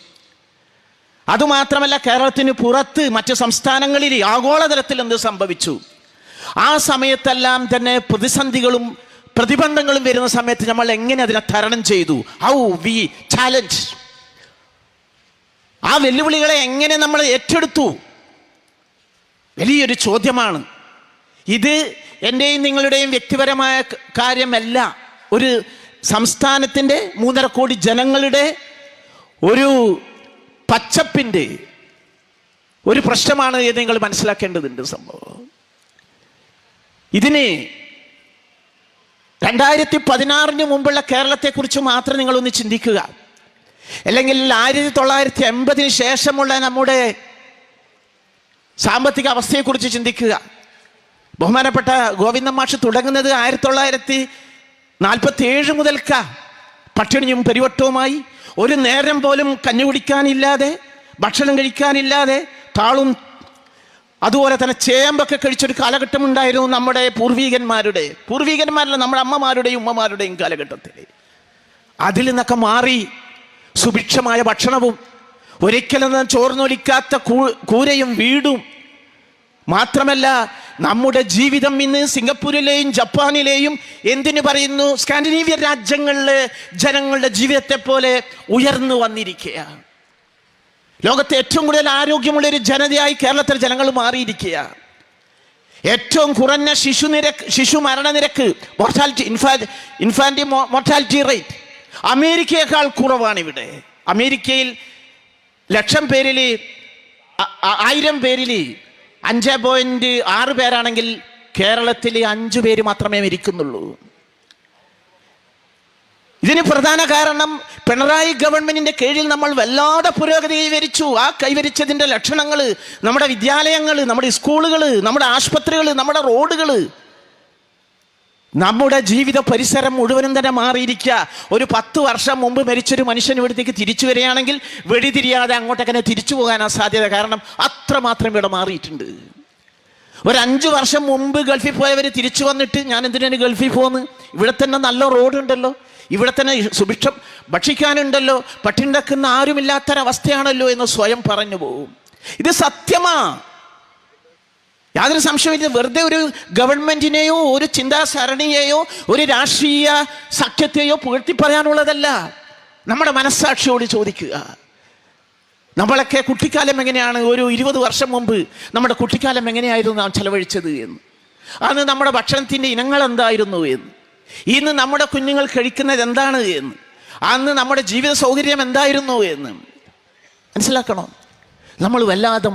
അതുമാത്രമല്ല, കേരളത്തിന് പുറത്ത് മറ്റ് സംസ്ഥാനങ്ങളിൽ ആഗോളതലത്തിൽ എന്ത് സംഭവിച്ചു? ആ സമയത്തെല്ലാം തന്നെ പ്രതിസന്ധികളും പ്രതിബന്ധങ്ങളും വരുന്ന സമയത്ത് നമ്മൾ എങ്ങനെ അതിനെ തരണം ചെയ്തു? ഹൗ വി ചാലഞ്ച്, ആ വെല്ലുവിളികളെ എങ്ങനെ നമ്മൾ ഏറ്റെടുത്തു? വലിയൊരു ചോദ്യമാണ് ഇത്. എൻ്റെയും നിങ്ങളുടെയും വ്യക്തിപരമായ കാര്യമല്ല, ഒരു സംസ്ഥാനത്തിൻ്റെ 3.5 കോടി ജനങ്ങളുടെ ഒരു പച്ചപ്പിൻ്റെ ഒരു പ്രശ്നമാണ് എന്ന് നിങ്ങൾ മനസ്സിലാക്കേണ്ടതുണ്ട്. സംഭവം ഇതിന് 2016 മുമ്പുള്ള കേരളത്തെക്കുറിച്ച് മാത്രം നിങ്ങളൊന്ന് ചിന്തിക്കുക. അല്ലെങ്കിൽ 1980 ശേഷമുള്ള നമ്മുടെ സാമ്പത്തിക അവസ്ഥയെക്കുറിച്ച് ചിന്തിക്കുക. ബഹുമാനപ്പെട്ട ഗോവിന്ദൻ മാഷ് തുടങ്ങുന്നത് 1947 മുതൽക്ക പട്ടിണിയും പരിവട്ടവുമായി, ഒരു നേരം പോലും കഞ്ഞി കുടിക്കാനില്ലാതെ, ഭക്ഷണം കഴിക്കാനില്ലാതെ, താളും അതുപോലെ തന്നെ ചേമ്പൊക്കെ കഴിച്ചൊരു കാലഘട്ടം ഉണ്ടായിരുന്നു നമ്മുടെ പൂർവീകന്മാരല്ല, നമ്മുടെ അമ്മമാരുടെയും ഉമ്മമാരുടെയും കാലഘട്ടത്തിൽ. അതിൽ നിന്നൊക്കെ മാറി സുഭിക്ഷമായ ഭക്ഷണവും ഒരിക്കലും ചോർന്നൊലിക്കാത്ത കൂരയും വീടും മാത്രമല്ല, നമ്മുടെ ജീവിതം ഇന്ന് സിംഗപ്പൂരിലെയും ജപ്പാനിലെയും എന്തിനു പറയുന്നു സ്കാൻഡിനേവിയൻ രാജ്യങ്ങളിലെ ജനങ്ങളുടെ ജീവിതത്തെ പോലെ ഉയർന്നു വന്നിരിക്കുകയാണ്. ലോകത്തെ ഏറ്റവും കൂടുതൽ ആരോഗ്യമുള്ളൊരു ജനതയായി കേരളത്തിലെ ജനങ്ങൾ മാറിയിരിക്കുകയാണ്. ഏറ്റവും കുറഞ്ഞ ശിശു മരണനിരക്ക്, മോർട്ടാലിറ്റി, ഇൻഫാൻറ്റി മോർട്ടാലിറ്റി റേറ്റ് അമേരിക്കയേക്കാൾ കുറവാണ് ഇവിടെ. അമേരിക്കയിൽ 1,00,000 പേരിൽ 1000 പേരിൽ 5.6 പേരാണെങ്കിൽ കേരളത്തിൽ 5 പേര് മാത്രമേ മരിക്കുന്നുള്ളൂ. ഇതിന് പ്രധാന കാരണം പിണറായി ഗവൺമെന്റിന്റെ കീഴിൽ നമ്മൾ വല്ലാതെ പുരോഗതി കൈവരിച്ചു. ആ കൈവരിച്ചതിന്റെ ലക്ഷണങ്ങൾ നമ്മുടെ വിദ്യാലയങ്ങൾ, നമ്മുടെ സ്കൂളുകൾ, നമ്മുടെ ആശുപത്രികൾ, നമ്മുടെ റോഡുകൾ, നമ്മുടെ ജീവിത പരിസരം മുഴുവനും തന്നെ മാറിയിരിക്കുക. ഒരു 10 വർഷം മുമ്പ് മരിച്ചൊരു മനുഷ്യൻ ഇവിടത്തേക്ക് തിരിച്ചു വരികയാണെങ്കിൽ വെടിതിരിയാതെ അങ്ങോട്ടങ്ങനെ തിരിച്ചു പോകാനാണ് സാധ്യത. കാരണം അത്രമാത്രം ഇവിടെ മാറിയിട്ടുണ്ട്. ഒരു 5 വർഷം മുമ്പ് ഗൾഫിൽ പോയവർ തിരിച്ചു വന്നിട്ട് ഞാൻ എന്തിനാണ് ഗൾഫിൽ പോകുന്നത്, ഇവിടെ തന്നെ നല്ല റോഡുണ്ടല്ലോ, ഇവിടെ തന്നെ സുഭിക്ഷം ഭക്ഷിക്കാനുണ്ടല്ലോ, പട്ടിണിടക്കുന്ന ആരുമില്ലാത്തൊരവസ്ഥയാണല്ലോ എന്ന് സ്വയം പറഞ്ഞു പോകും. ഇത് സത്യമാ, യാതൊരു സംശയമില്ല. വെറുതെ ഒരു ഗവൺമെന്റിനെയോ ഒരു ചിന്താസരണിയെയോ ഒരു രാഷ്ട്രീയ സഖ്യത്തെയോ പുകഴ്ത്തി പറയാനുള്ളതല്ല. നമ്മുടെ മനസ്സാക്ഷിയോട് ചോദിക്കുക, നമ്മളൊക്കെ കുട്ടിക്കാലം എങ്ങനെയാണ്, ഒരു 20 വർഷം മുമ്പ് നമ്മുടെ കുട്ടിക്കാലം എങ്ങനെയായിരുന്നു നാം ചെലവഴിച്ചത് എന്ന്, അന്ന് നമ്മുടെ ഭക്ഷണത്തിൻ്റെ ഇനങ്ങൾ എന്തായിരുന്നു എന്ന്, ഇന്ന് നമ്മുടെ കുഞ്ഞുങ്ങൾ കഴിക്കുന്നത് എന്താണ് എന്ന്, അന്ന് നമ്മുടെ ജീവിത സൗകര്യം എന്തായിരുന്നു എന്ന് മനസ്സിലാക്കണം. നമ്മൾ വല്ലാതെ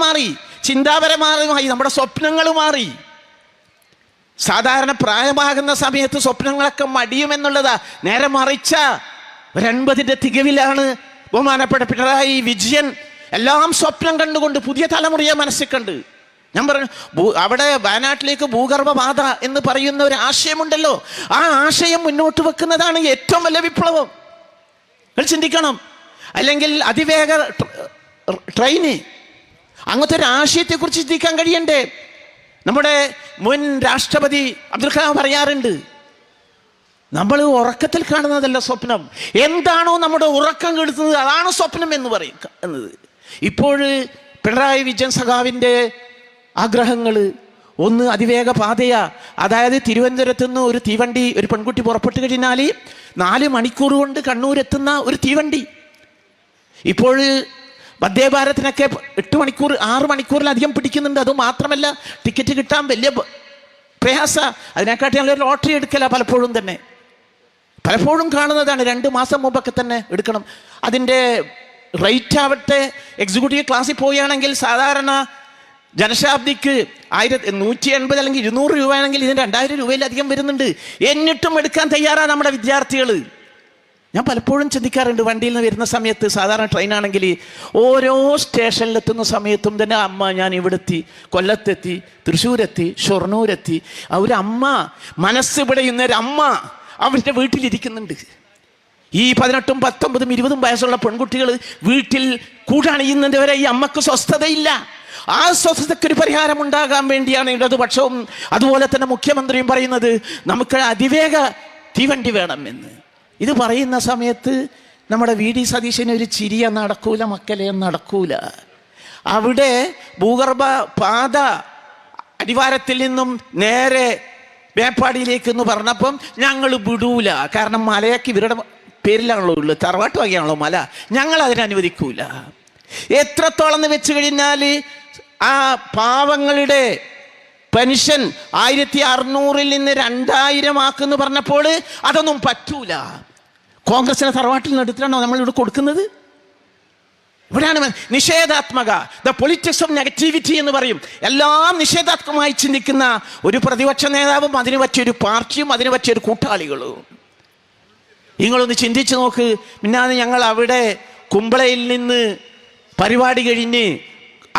മാറി, ചിന്താപരമായി നമ്മുടെ സ്വപ്നങ്ങൾ മാറി. സാധാരണ പ്രായമാകുന്ന സമയത്ത് സ്വപ്നങ്ങളൊക്കെ മടിയുമെന്നുള്ളതാ. നേരെ മറിച്ച ഒരു 80ന്റെ തികവിലാണ് ബഹുമാനപ്പെട്ട പിണറായി വിജയൻ എല്ലാം സ്വപ്നം കണ്ടുകൊണ്ട് പുതിയ തലമുറയെ മനസ്സിൽ കണ്ട്. ഞാൻ പറഞ്ഞു, അവിടെ വയനാട്ടിലേക്ക് ഭൂഗർഭപാത എന്ന് പറയുന്ന ഒരു ആശയമുണ്ടല്ലോ, ആ ആശയം മുന്നോട്ട് വെക്കുന്നതാണ് ഏറ്റവും വലിയ വിപ്ലവം. ചിന്തിക്കണം. അല്ലെങ്കിൽ അതിവേഗ ട്രെയിന്, അങ്ങനത്തെ ഒരു ആശയത്തെക്കുറിച്ച് ചിന്തിക്കാൻ കഴിയണ്ടേ? നമ്മുടെ മുൻ രാഷ്ട്രപതി അബ്ദുൽ കലാം പറയാറുണ്ട്, നമ്മൾ ഉറക്കത്തിൽ കാണുന്നതല്ല സ്വപ്നം, എന്താണോ നമ്മുടെ ഉറക്കം കെടുത്തുന്നത് അതാണ് സ്വപ്നം എന്ന് പറയും എന്നത്. ഇപ്പോൾ പിണറായി വിജയൻ സഖാവിൻ്റെ ആഗ്രഹങ്ങൾ ഒന്ന് അതിവേഗ പാതയാ. അതായത് തിരുവനന്തപുരത്ത് നിന്ന് ഒരു തീവണ്ടി, ഒരു പെൺകുട്ടി പുറപ്പെട്ടു കഴിഞ്ഞാൽ 4 മണിക്കൂർ കൊണ്ട് കണ്ണൂരെത്തുന്ന ഒരു തീവണ്ടി. ഇപ്പോൾ വന്ദേ ഭാരതിനൊക്കെ 8 മണിക്കൂർ 6 മണിക്കൂറിലധികം പിടിക്കുന്നുണ്ട്. അതുമാത്രമല്ല ടിക്കറ്റ് കിട്ടാൻ വലിയ പ്രയാസ. അതിനെക്കാട്ടി നല്ലൊരു ലോട്ടറി എടുക്കല പലപ്പോഴും കാണുന്നതാണ്. 2 മാസം മുമ്പൊക്കെ തന്നെ എടുക്കണം. അതിൻ്റെ റേറ്റ് ആവട്ടെ, എക്സിക്യൂട്ടീവ് ക്ലാസ്സിൽ പോവുകയാണെങ്കിൽ സാധാരണ ജനശാബ്ദിക്ക് 180 അല്ലെങ്കിൽ 200 രൂപയാണെങ്കിൽ ഇതിന് 2000 രൂപയിലധികം വരുന്നുണ്ട്. എന്നിട്ടും എടുക്കാൻ തയ്യാറാണ് നമ്മുടെ വിദ്യാർത്ഥികൾ. ഞാൻ പലപ്പോഴും ചിന്തിക്കാറുണ്ട്, വണ്ടിയിൽ നിന്ന് വരുന്ന സമയത്ത്, സാധാരണ ട്രെയിനാണെങ്കിൽ ഓരോ സ്റ്റേഷനിലെത്തുന്ന സമയത്തും തന്നെ അമ്മ ഞാൻ ഇവിടെത്തി, കൊല്ലത്തെത്തി, തൃശ്ശൂരെത്തി, ഷൊർണൂരെത്തി. ഒരു അമ്മ, മനസ്സ് പിടയുന്നൊരു അമ്മ അവരുടെ വീട്ടിലിരിക്കുന്നുണ്ട്. ഈ 18, 19, 20 വയസ്സുള്ള പെൺകുട്ടികൾ വീട്ടിൽ കൂടണിയുന്നതിന് വരെ ഈ അമ്മക്ക് സ്വസ്ഥതയില്ല. ആ സ്വസ്ഥതയ്ക്കൊരു പരിഹാരം ഉണ്ടാകാൻ വേണ്ടിയാണ് ഇടതുപക്ഷവും അതുപോലെ തന്നെ മുഖ്യമന്ത്രിയും പറയുന്നത് നമുക്ക് അതിവേഗ തീവണ്ടി വേണമെന്ന്. ഇത് പറയുന്ന സമയത്ത് നമ്മുടെ VD സതീശന് ഒരു ചിരിയ നടക്കൂല മക്കളെ, നടക്കൂല. അവിടെ ഭൂഗർഭ പാത അടിവാരത്തിൽ നിന്നും നേരെ മേപ്പാടിയിലേക്ക് എന്ന് പറഞ്ഞപ്പം ഞങ്ങൾ വിടൂല, കാരണം മലയൊക്കെ ഇവരുടെ പേരിലാണല്ലോ ഉള്ളത്, തറവാട്ട് വകയാണല്ലോ മല, ഞങ്ങൾ അതിനെ അനുവദിക്കൂല. എത്രത്തോളം എന്ന് വെച്ച് കഴിഞ്ഞാൽ ആ പാവങ്ങളുടെ പെൻഷൻ 1600 നിന്ന് 2000 ആക്കെന്ന് പറഞ്ഞപ്പോൾ അതൊന്നും പറ്റൂല. കോൺഗ്രസിനെ തറവാട്ടിൽ നിന്ന് എടുത്തിട്ടാണോ നമ്മളിവിടെ കൊടുക്കുന്നത്? ഇവിടെയാണ് നിഷേധാത്മക, ദ പൊളിറ്റിക്സ് ഓഫ് നെഗറ്റിവിറ്റി എന്ന് പറയും. എല്ലാം നിഷേധാത്മകമായി ചിന്തിക്കുന്ന ഒരു പ്രതിപക്ഷ നേതാവും അതിന് പറ്റിയൊരു പാർട്ടിയും അതിന് പറ്റിയൊരു കൂട്ടാളികളും. നിങ്ങളൊന്ന് ചിന്തിച്ച് നോക്ക്. പിന്നാണ് ഞങ്ങൾ അവിടെ കുമ്പളയിൽ നിന്ന് പരിപാടി കഴിഞ്ഞ്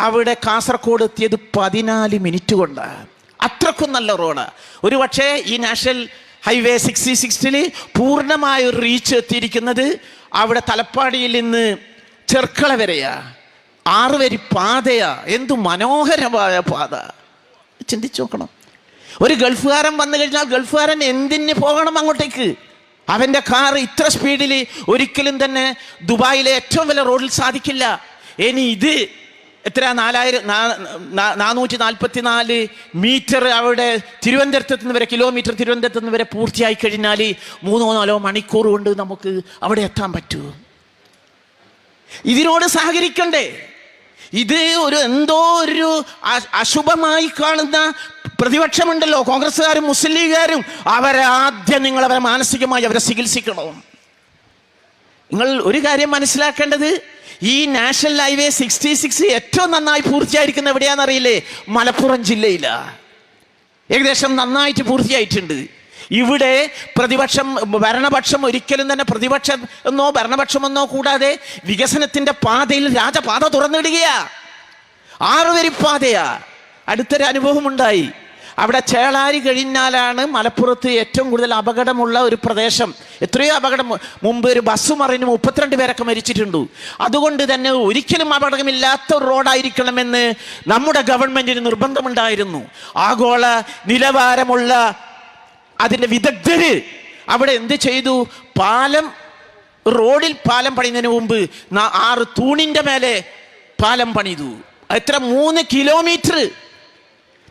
അവിടെ കാസർഗോഡ് എത്തിയത് 14 മിനിറ്റ് കൊണ്ടാണ്. അത്രക്കും നല്ല റോഡ്. ഒരു പക്ഷേ ഈ നാഷണൽ ഹൈവേ 66-ൽ പൂർണ്ണമായ ഒരു റീച്ച് എത്തിയിരിക്കുന്നത് അവിടെ തലപ്പാടിയിൽ നിന്ന് ചെർക്കള വരെയാ. 6 വരി പാതയാ. എന്തു മനോഹരമായ പാത, ചിന്തിച്ചു നോക്കണം. ഒരു ഗൾഫുകാരൻ വന്നു കഴിഞ്ഞാൽ ഗൾഫുകാരൻ എന്തിന് പോകണം അങ്ങോട്ടേക്ക്? അവൻ്റെ കാർ ഇത്ര സ്പീഡിൽ ഒരിക്കലും തന്നെ ദുബായിലെ ഏറ്റവും വലിയ റോഡിൽ സാധിക്കില്ല. ഇനി ഇത് എത്ര 444 മീറ്റർ അവിടെ തിരുവനന്തപുരത്ത് നിന്ന് വരെ, കിലോമീറ്റർ തിരുവനന്തപുരത്ത് നിന്ന് വരെ പൂർത്തിയായി കഴിഞ്ഞാൽ 3-4 മണിക്കൂർ കൊണ്ട് നമുക്ക് അവിടെ എത്താൻ പറ്റൂ. ഇതിനോട് സഹകരിക്കണ്ടേ? ഇത് ഒരു എന്തോ ഒരു അശുഭമായി കാണുന്ന പ്രതിപക്ഷമുണ്ടല്ലോ, കോൺഗ്രസ്സുകാരും മുസ്ലിം ലീഗുകാരും. അവരെ ആദ്യം നിങ്ങൾ അവരെ മാനസികമായി അവരെ ചികിത്സിക്കണം. നിങ്ങൾ ഒരു കാര്യം മനസ്സിലാക്കേണ്ടത്, ഈ നാഷണൽ ഹൈവേ 66 ഏറ്റവും നന്നായി പൂർത്തിയായിരിക്കുന്ന എവിടെയാണെന്നറിയില്ലേ? മലപ്പുറം ജില്ലയിലാണ്. ഏകദേശം നന്നായിട്ട് പൂർത്തിയായിട്ടുണ്ട്. ഇവിടെ പ്രതിപക്ഷം, ഭരണപക്ഷം ഒരിക്കലും തന്നെ പ്രതിപക്ഷം എന്നോ ഭരണപക്ഷമെന്നോ കൂടാതെ വികസനത്തിന്റെ പാതയിൽ രാജപാത തുറന്നിടുകയാ. 6 വരി പാതയാ. അടുത്തൊരു അനുഭവം ഉണ്ടായി. അവിടെ ചേളാരി കഴിഞ്ഞാലാണ് മലപ്പുറത്ത് ഏറ്റവും കൂടുതൽ അപകടമുള്ള ഒരു പ്രദേശം. എത്രയോ അപകടം, മുമ്പ് ഒരു ബസ് മറിഞ്ഞ് 32 പേരൊക്കെ മരിച്ചിട്ടുണ്ട്. അതുകൊണ്ട് തന്നെ ഒരിക്കലും അപകടമില്ലാത്ത ഒരു റോഡായിരിക്കണമെന്ന് നമ്മുടെ ഗവൺമെന്റിന് നിർബന്ധമുണ്ടായിരുന്നു. ആഗോള നിലവാരമുള്ള അതിൻ്റെ വിദഗ്ധര് അവിടെ എന്ത് ചെയ്തു? റോഡിൽ പാലം പണിയുന്നതിന് മുമ്പ് 6 തൂണിൻ്റെ മേലെ പാലം പണിതു. എത്ര 3 കിലോമീറ്റർ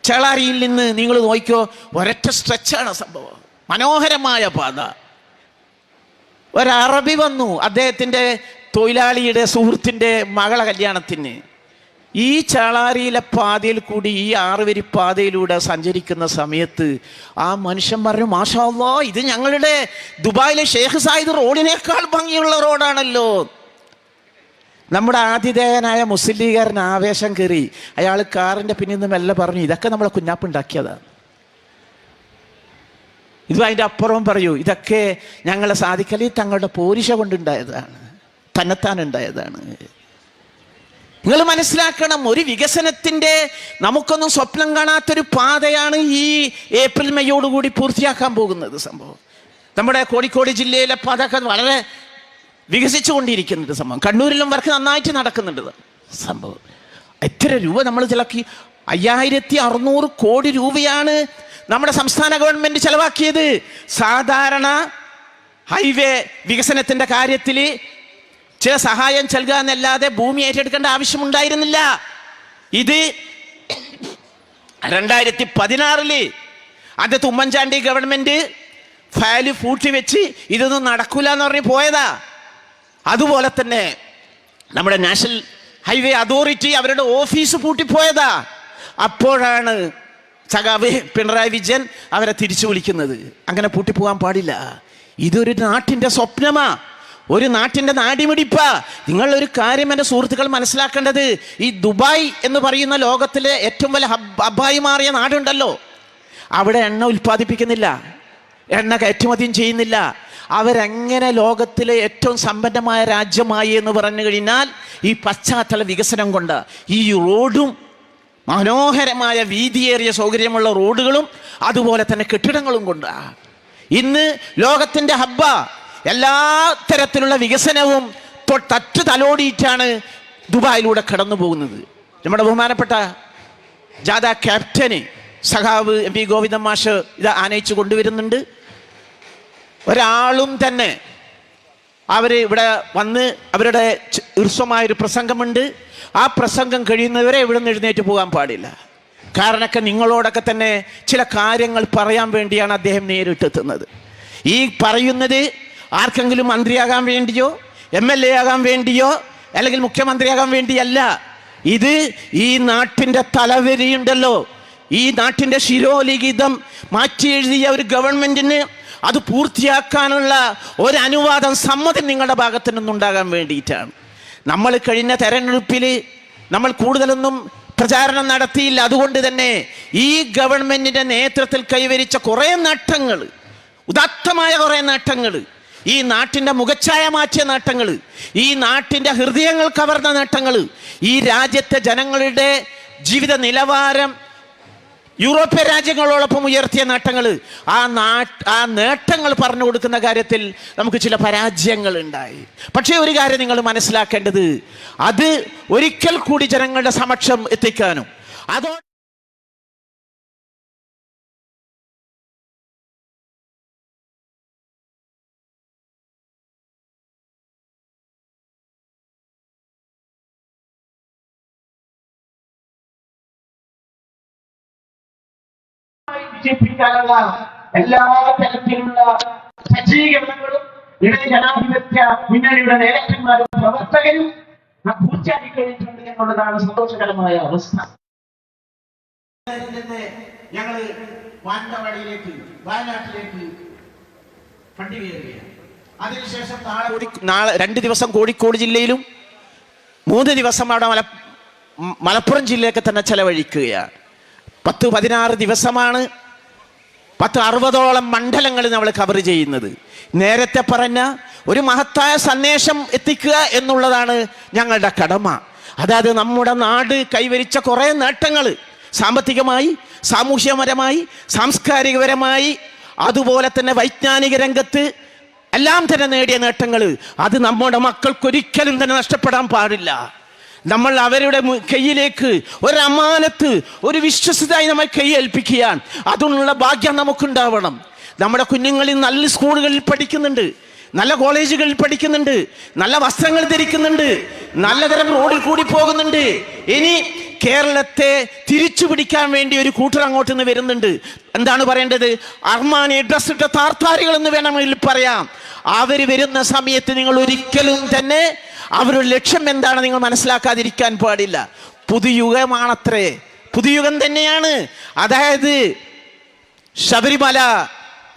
ചേളാരിയിൽ നിന്ന് നിങ്ങൾ നോക്കിക്കോ, ഒരൊറ്റ സ്ട്രെച്ചാണ് സംഭവം. മനോഹരമായ പാത. ഒരറബി വന്നു അദ്ദേഹത്തിൻ്റെ തൊഴിലാളിയുടെ സുഹൃത്തിൻ്റെ മകളെ കല്യാണത്തിന്. ഈ ചേളാരിയിലെ പാതയിൽ കൂടി, ഈ 6 വരി പാതയിലൂടെ സഞ്ചരിക്കുന്ന സമയത്ത് ആ മനുഷ്യൻ പറഞ്ഞു, മാഷാ അല്ലാഹ്, ഇത് ഞങ്ങളുടെ ദുബായിലെ ഷേഖ് സായിദ് റോഡിനേക്കാൾ ഭംഗിയുള്ള റോഡാണല്ലോ. നമ്മുടെ ആതിഥേയനായ മുസ്ലിം ലീഗുകാരൻ ആവേശം കയറി. അയാൾ കാറിൻ്റെ പിന്നിൽ നിന്ന് മെല്ലെ പറഞ്ഞു, ഇതൊക്കെ നമ്മളെ കുഞ്ഞാപ്പുണ്ടാക്കിയതാണ്. ഇത് അതിൻ്റെ അപ്പുറം പറയൂ, ഇതൊക്കെ ഞങ്ങളെ സാധിക്കലി തങ്ങളുടെ പോരിശ കൊണ്ടുണ്ടായതാണ്, തന്നെത്താൻ ഉണ്ടായതാണ്. നിങ്ങൾ മനസ്സിലാക്കണം, ഒരു വികസനത്തിൻ്റെ നമുക്കൊന്നും സ്വപ്നം കാണാത്തൊരു പാതയാണ് ഈ ഏപ്രിൽ മെയ്യോടുകൂടി പൂർത്തിയാക്കാൻ പോകുന്നത് സംഭവം. നമ്മുടെ കോഴിക്കോട് ജില്ലയിലെ പാതയൊക്കെ വളരെ വികസിച്ചു കൊണ്ടിരിക്കുന്നുണ്ട് സംഭവം. കണ്ണൂരിലും വർക്ക് നന്നായിട്ട് നടക്കുന്നുണ്ട് സംഭവം. എത്ര രൂപ നമ്മൾ ചിലക്കി? 5600 കോടി രൂപയാണ് നമ്മുടെ സംസ്ഥാന ഗവൺമെന്റ് ചെലവാക്കിയത്. സാധാരണ ഹൈവേ വികസനത്തിന്റെ കാര്യത്തിൽ ചില സഹായം നൽകുക എന്നല്ലാതെ ഭൂമി ഏറ്റെടുക്കേണ്ട ആവശ്യമുണ്ടായിരുന്നില്ല. ഇത് 2016 അന്നത്തെ ഉമ്മൻചാണ്ടി ഗവൺമെന്റ് ഫയല് പൂട്ടിവെച്ച് ഇതൊന്നും നടക്കൂല എന്ന് പറഞ്ഞ് പോയതാ. അതുപോലെ തന്നെ നമ്മുടെ നാഷണൽ ഹൈവേ അതോറിറ്റി അവരുടെ ഓഫീസ് പൂട്ടിപ്പോയതാ. അപ്പോഴാണ് സഖാവ് പിണറായി വിജയൻ അവരെ തിരിച്ചു വിളിക്കുന്നത്. അങ്ങനെ പൂട്ടിപ്പോകാൻ പാടില്ല. ഇതൊരു നാട്ടിൻ്റെ സ്വപ്നമാ, ഒരു നാട്ടിൻ്റെ നാടിമിടിപ്പാ. നിങ്ങളൊരു കാര്യം എൻ്റെ സുഹൃത്തുക്കൾ മനസ്സിലാക്കേണ്ടത്, ഈ ദുബായ് എന്ന് പറയുന്ന ലോകത്തിലെ ഏറ്റവും വലിയ ഹബ്ബായി മാറിയ നാടുണ്ടല്ലോ, അവിടെ എണ്ണ ഉൽപ്പാദിപ്പിക്കുന്നില്ല, എണ്ണ കയറ്റുമതിയും ചെയ്യുന്നില്ല. അവരെങ്ങനെ ലോകത്തിലെ ഏറ്റവും സമ്പന്നമായ രാജ്യമായി എന്ന് പറഞ്ഞു കഴിഞ്ഞാൽ ഈ പശ്ചാത്തല വികസനം കൊണ്ട്, ഈ റോഡും മനോഹരമായ വീതിയേറിയ സൗകര്യമുള്ള റോഡുകളും അതുപോലെ തന്നെ കെട്ടിടങ്ങളും കൊണ്ട് ഇന്ന് ലോകത്തിൻ്റെ ഹബ്ബ. എല്ലാ തരത്തിലുള്ള വികസനവും തട്ട് തലോടിയിട്ടാണ് ദുബായിലൂടെ കടന്നു പോകുന്നത്. നമ്മുടെ ബഹുമാനപ്പെട്ട ജാഥ ക്യാപ്റ്റന് സഖാവ് MP ഗോവിന്ദൻ മാഷ് ഇത് ആനയിച്ചു കൊണ്ടുവരുന്നുണ്ട്. ഒരാളും തന്നെ അവർ ഇവിടെ വന്ന് അവരുടെ ഹ്രസ്വമായൊരു പ്രസംഗമുണ്ട്. ആ പ്രസംഗം കഴിയുന്നവരെ ഇവിടെ നിന്ന് എഴുന്നേറ്റ് പോകാൻ പാടില്ല. കാരണമൊക്കെ നിങ്ങളോടൊക്കെ തന്നെ ചില കാര്യങ്ങൾ പറയാൻ വേണ്ടിയാണ് അദ്ദേഹം നേരിട്ടെത്തുന്നത്. ഈ പറയുന്നത് ആർക്കെങ്കിലും മന്ത്രിയാകാൻ വേണ്ടിയോ MLA ആകാൻ വേണ്ടിയോ അല്ലെങ്കിൽ മുഖ്യമന്ത്രിയാകാൻ വേണ്ടിയല്ല. ഇത് ഈ നാട്ടിൻ്റെ തലവരിയുണ്ടല്ലോ, ഈ നാട്ടിൻ്റെ ശിരോലിഖിതം മാറ്റി എഴുതിയ ഒരു ഗവൺമെൻറ്റിന് അത് പൂർത്തിയാക്കാനുള്ള ഒരു അനുവാദം, സമ്മതം നിങ്ങളുടെ ഭാഗത്തു നിന്നുണ്ടാകാൻ വേണ്ടിയിട്ടാണ്. നമ്മൾ കഴിഞ്ഞ തെരഞ്ഞെടുപ്പിൽ നമ്മൾ കൂടുതലൊന്നും പ്രചാരണം നടത്തിയില്ല. അതുകൊണ്ട് തന്നെ ഈ ഗവൺമെൻറ്റിൻ്റെ നേതൃത്വത്തിൽ കൈവരിച്ച കുറേ നേട്ടങ്ങൾ, ഉദാത്തമായ കുറേ നേട്ടങ്ങൾ, ഈ നാട്ടിൻ്റെ മുഖച്ഛായ മാറ്റിയ നേട്ടങ്ങൾ, ഈ നാട്ടിൻ്റെ ഹൃദയങ്ങൾ കവർന്ന നേട്ടങ്ങൾ, ഈ രാജ്യത്തെ ജനങ്ങളുടെ ജീവിത നിലവാരം യൂറോപ്യൻ രാജ്യങ്ങളോടൊപ്പം ഉയർത്തിയ നേട്ടങ്ങൾ, ആ നേട്ടങ്ങൾ പറഞ്ഞു കൊടുക്കുന്ന കാര്യത്തിൽ നമുക്ക് ചില പരാജയങ്ങൾ ഉണ്ടായി. പക്ഷേ ഒരു കാര്യം നിങ്ങൾ മനസ്സിലാക്കേണ്ടത്, അത് ഒരിക്കൽ കൂടി ജനങ്ങളുടെ സമക്ഷം എത്തിക്കാനും അതോ വിജയിപ്പിക്കാനുള്ള എല്ലാ തരത്തിലുള്ള സജ്ജീകരണങ്ങളും ജനാധിപത്യ മുന്നണിയുടെ നേതാക്കന്മാരും പ്രവർത്തകരും പൂർത്തിയാക്കി കഴിഞ്ഞിട്ടുണ്ട് എന്നുള്ളതാണ് സന്തോഷകരമായ അവസ്ഥ. ഞങ്ങൾ മാനന്തവാടിയിലേക്ക്, വയനാട്ടിലേക്ക് വണ്ടി കയറുകയാണ്. അതിനുശേഷം നാളെ 2 ദിവസം കോഴിക്കോട് ജില്ലയിലും 3 ദിവസം അവിടെ മലപ്പുറം ജില്ലയൊക്കെ തന്നെ ചെലവഴിക്കുകയാണ്. 10-16 ദിവസമാണ് 10-60ഓളം മണ്ഡലങ്ങൾ നമ്മൾ കവർ ചെയ്യുന്നത്. നേരത്തെ പറഞ്ഞ ഒരു മഹത്തായ സന്ദേശം എത്തിക്കുക എന്നുള്ളതാണ് ഞങ്ങളുടെ കടമ. അതായത് നമ്മുടെ നാട് കൈവരിച്ച കുറേ നേട്ടങ്ങൾ, സാമ്പത്തികമായി, സാമൂഹ്യപരമായി, സാംസ്കാരികപരമായി, അതുപോലെ തന്നെ വൈജ്ഞാനിക രംഗത്ത് എല്ലാം തന്നെ നേടിയ നേട്ടങ്ങൾ, അത് നമ്മുടെ മക്കൾക്കൊരിക്കലും തന്നെ നഷ്ടപ്പെടാൻ പാടില്ല. നമ്മൾ അവരുടെ കയ്യിലേക്ക് ഒരു അമാനത്ത്, ഒരു വിശ്വസ്തതായി നമ്മൾ കൈയേൽപ്പിക്കുകയാണ്. അതിനുള്ള ഭാഗ്യം നമുക്കുണ്ടാവണം. നമ്മുടെ കുഞ്ഞുങ്ങളിൽ നല്ല സ്കൂളുകളിൽ പഠിക്കുന്നുണ്ട്, നല്ല കോളേജുകളിൽ പഠിക്കുന്നുണ്ട്, നല്ല വസ്ത്രങ്ങൾ ധരിക്കുന്നുണ്ട്, നല്ലതരം റോഡിൽ കൂടി പോകുന്നുണ്ട്. ഇനി കേരളത്തെ തിരിച്ചു പിടിക്കാൻ വേണ്ടി ഒരു കൂട്ടർ അങ്ങോട്ട് നിന്ന് വരുന്നുണ്ട്. എന്താണ് പറയേണ്ടത്? അർമാനി ഡ്രസ് ഇട്ട താർത്താരികൾ എന്ന് വേണമെങ്കിൽ പറയാം. അവർ വരുന്ന സമയത്ത് നിങ്ങൾ ഒരിക്കലും തന്നെ അവരുടെ ലക്ഷ്യം എന്താണ് നിങ്ങൾ മനസ്സിലാക്കാതിരിക്കാൻ പാടില്ല. പുതുയുഗമാണത്രേ, പുതുയുഗം തന്നെയാണ്. അതായത് ശബരിമല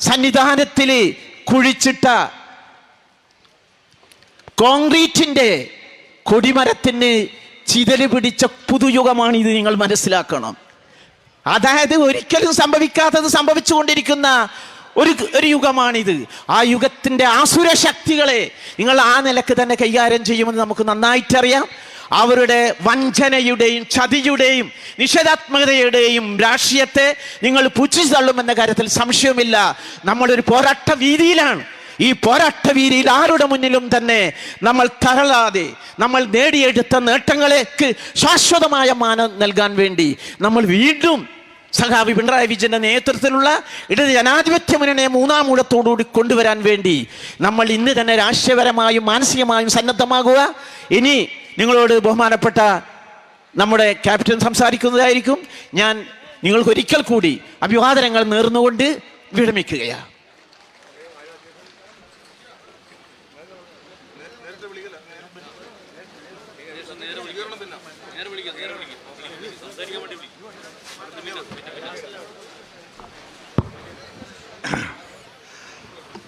സന്നിധാനത്തിൽ കുഴിച്ചിട്ട കോൺക്രീറ്റിന്റെ കൊടിമരത്തിന് ചിതല് പിടിച്ച പുതുയുഗമാണ് ഇത്, നിങ്ങൾ മനസ്സിലാക്കണം. അതായത് ഒരിക്കലും സംഭവിക്കാത്തത് സംഭവിച്ചുകൊണ്ടിരിക്കുന്ന ഒരു യുഗമാണിത്. ആ യുഗത്തിൻ്റെ ആസുര ശക്തികളെ നിങ്ങൾ ആ നിലക്ക് തന്നെ കൈകാര്യം ചെയ്യുമെന്ന് നമുക്ക് നന്നായിട്ടറിയാം. അവരുടെ വഞ്ചനയുടെയും ചതിയുടെയും നിഷേധാത്മകതയുടെയും രാഷ്ട്രീയത്തെ നിങ്ങൾ പുച്ഛിച്ചു തള്ളുമെന്ന കാര്യത്തിൽ സംശയമില്ല. നമ്മളൊരു പോരാട്ട വീതിയിലാണ്. ഈ പോരാട്ട വീതിയിൽ ആരുടെ മുന്നിലും തന്നെ നമ്മൾ തളരാതെ നമ്മൾ നേടിയെടുത്ത നേട്ടങ്ങളേക്ക് ശാശ്വതമായ മാനം നൽകാൻ വേണ്ടി നമ്മൾ വീണ്ടും സഖാവ് പിണറായി വിജയന്റെ നേതൃത്വത്തിലുള്ള ഇടത് ജനാധിപത്യ മുന്നണിയെ 3-ാം ഊഴത്തോടുകൂടി കൊണ്ടുവരാൻ വേണ്ടി നമ്മൾ ഇന്ന് തന്നെ രാഷ്ട്രീയപരമായും മാനസികമായും സന്നദ്ധമാകുക. ഇനി നിങ്ങളോട് ബഹുമാനപ്പെട്ട നമ്മുടെ ക്യാപ്റ്റൻ സംസാരിക്കുന്നതായിരിക്കും. ഞാൻ നിങ്ങൾക്ക് ഒരിക്കൽ കൂടി അഭിവാദനങ്ങൾ നേർന്നുകൊണ്ട് വിരമിക്കുകയാണ്.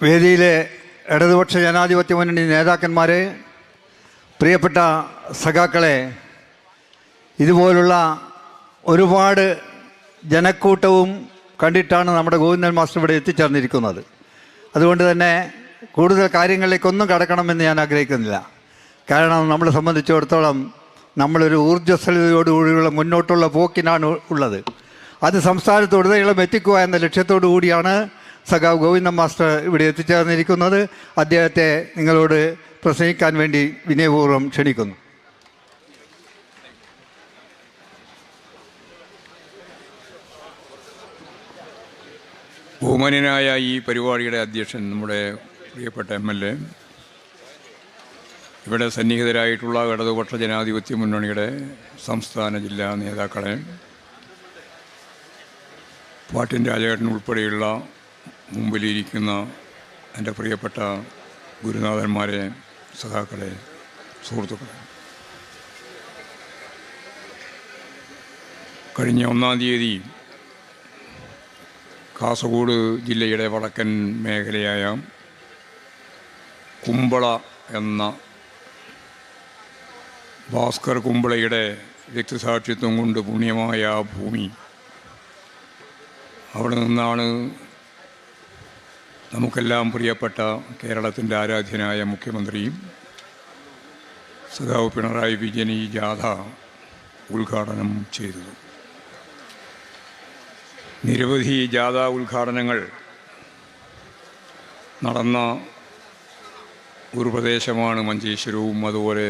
വേദിയിലെ ഇടതുപക്ഷ ജനാധിപത്യ മുന്നണി നേതാക്കന്മാരെ, പ്രിയപ്പെട്ട സഖാക്കളെ, ഇതുപോലുള്ള ഒരുപാട് ജനക്കൂട്ടവും കണ്ടിട്ടാണ് നമ്മുടെ ഗോവിന്ദൻ മാസ്റ്റർ ഇവിടെ എത്തിച്ചേർന്നിരിക്കുന്നത്. അതുകൊണ്ട് തന്നെ കൂടുതൽ കാര്യങ്ങളിലേക്കൊന്നും കടക്കണമെന്ന് ഞാൻ ആഗ്രഹിക്കുന്നില്ല. കാരണം നമ്മളെ സംബന്ധിച്ചിടത്തോളം നമ്മളൊരു ഊർജ്ജസ്വലതയോടുകൂടിയുള്ള മുന്നോട്ടുള്ള പോക്കിനാണ് ഉള്ളത്. അത് സംസ്ഥാനത്തുടനീളം എത്തിക്കുക എന്ന ലക്ഷ്യത്തോടു കൂടിയാണ് സഖാവ് ഗോവിന്ദൻ മാസ്റ്റർ ഇവിടെ എത്തിച്ചേർന്നിരിക്കുന്നത്. അദ്ദേഹത്തെ നിങ്ങളോട് പ്രസംഗിക്കാൻ വേണ്ടി വിനയപൂർവ്വം ക്ഷണിക്കുന്നു. ബഹുമാന്യനായ ഈ പരിപാടിയുടെ അധ്യക്ഷൻ, നമ്മുടെ പ്രിയപ്പെട്ട MLA, ഇവിടെ സന്നിഹിതരായിട്ടുള്ള ഇടതുപക്ഷ ജനാധിപത്യ മുന്നണിയുടെ സംസ്ഥാന ജില്ലാ നേതാക്കളെ, പാട്ടിൻ രാജേട്ടൻ ഉൾപ്പെടെയുള്ള മുമ്പിലിരിക്കുന്ന എൻ്റെ പ്രിയപ്പെട്ട ഗുരുനാഥന്മാരെ, സഖാക്കളെ, സുഹൃത്തുക്കളെ, കഴിഞ്ഞ 1-ാം തീയതി കാസർഗോഡ് ജില്ലയുടെ വടക്കൻ മേഖലയായ കുമ്പള എന്ന ഭാസ്കർ കുമ്പളയുടെ രക്തസാക്ഷിത്വം കൊണ്ട് പുണ്യമായ ആ ഭൂമി, അവിടെ നിന്നാണ് നമുക്കെല്ലാം പ്രിയപ്പെട്ട കേരളത്തിൻ്റെ ആരാധ്യനായ മുഖ്യമന്ത്രിയും സഖാവ് പിണറായി വിജയൻ ഈ ജാഥ ഉദ്ഘാടനം ചെയ്തത്. നിരവധി ജാഥ ഉദ്ഘാടനങ്ങൾ നടന്ന ഒരു പ്രദേശമാണ് മഞ്ചേശ്വരവും അതുപോലെ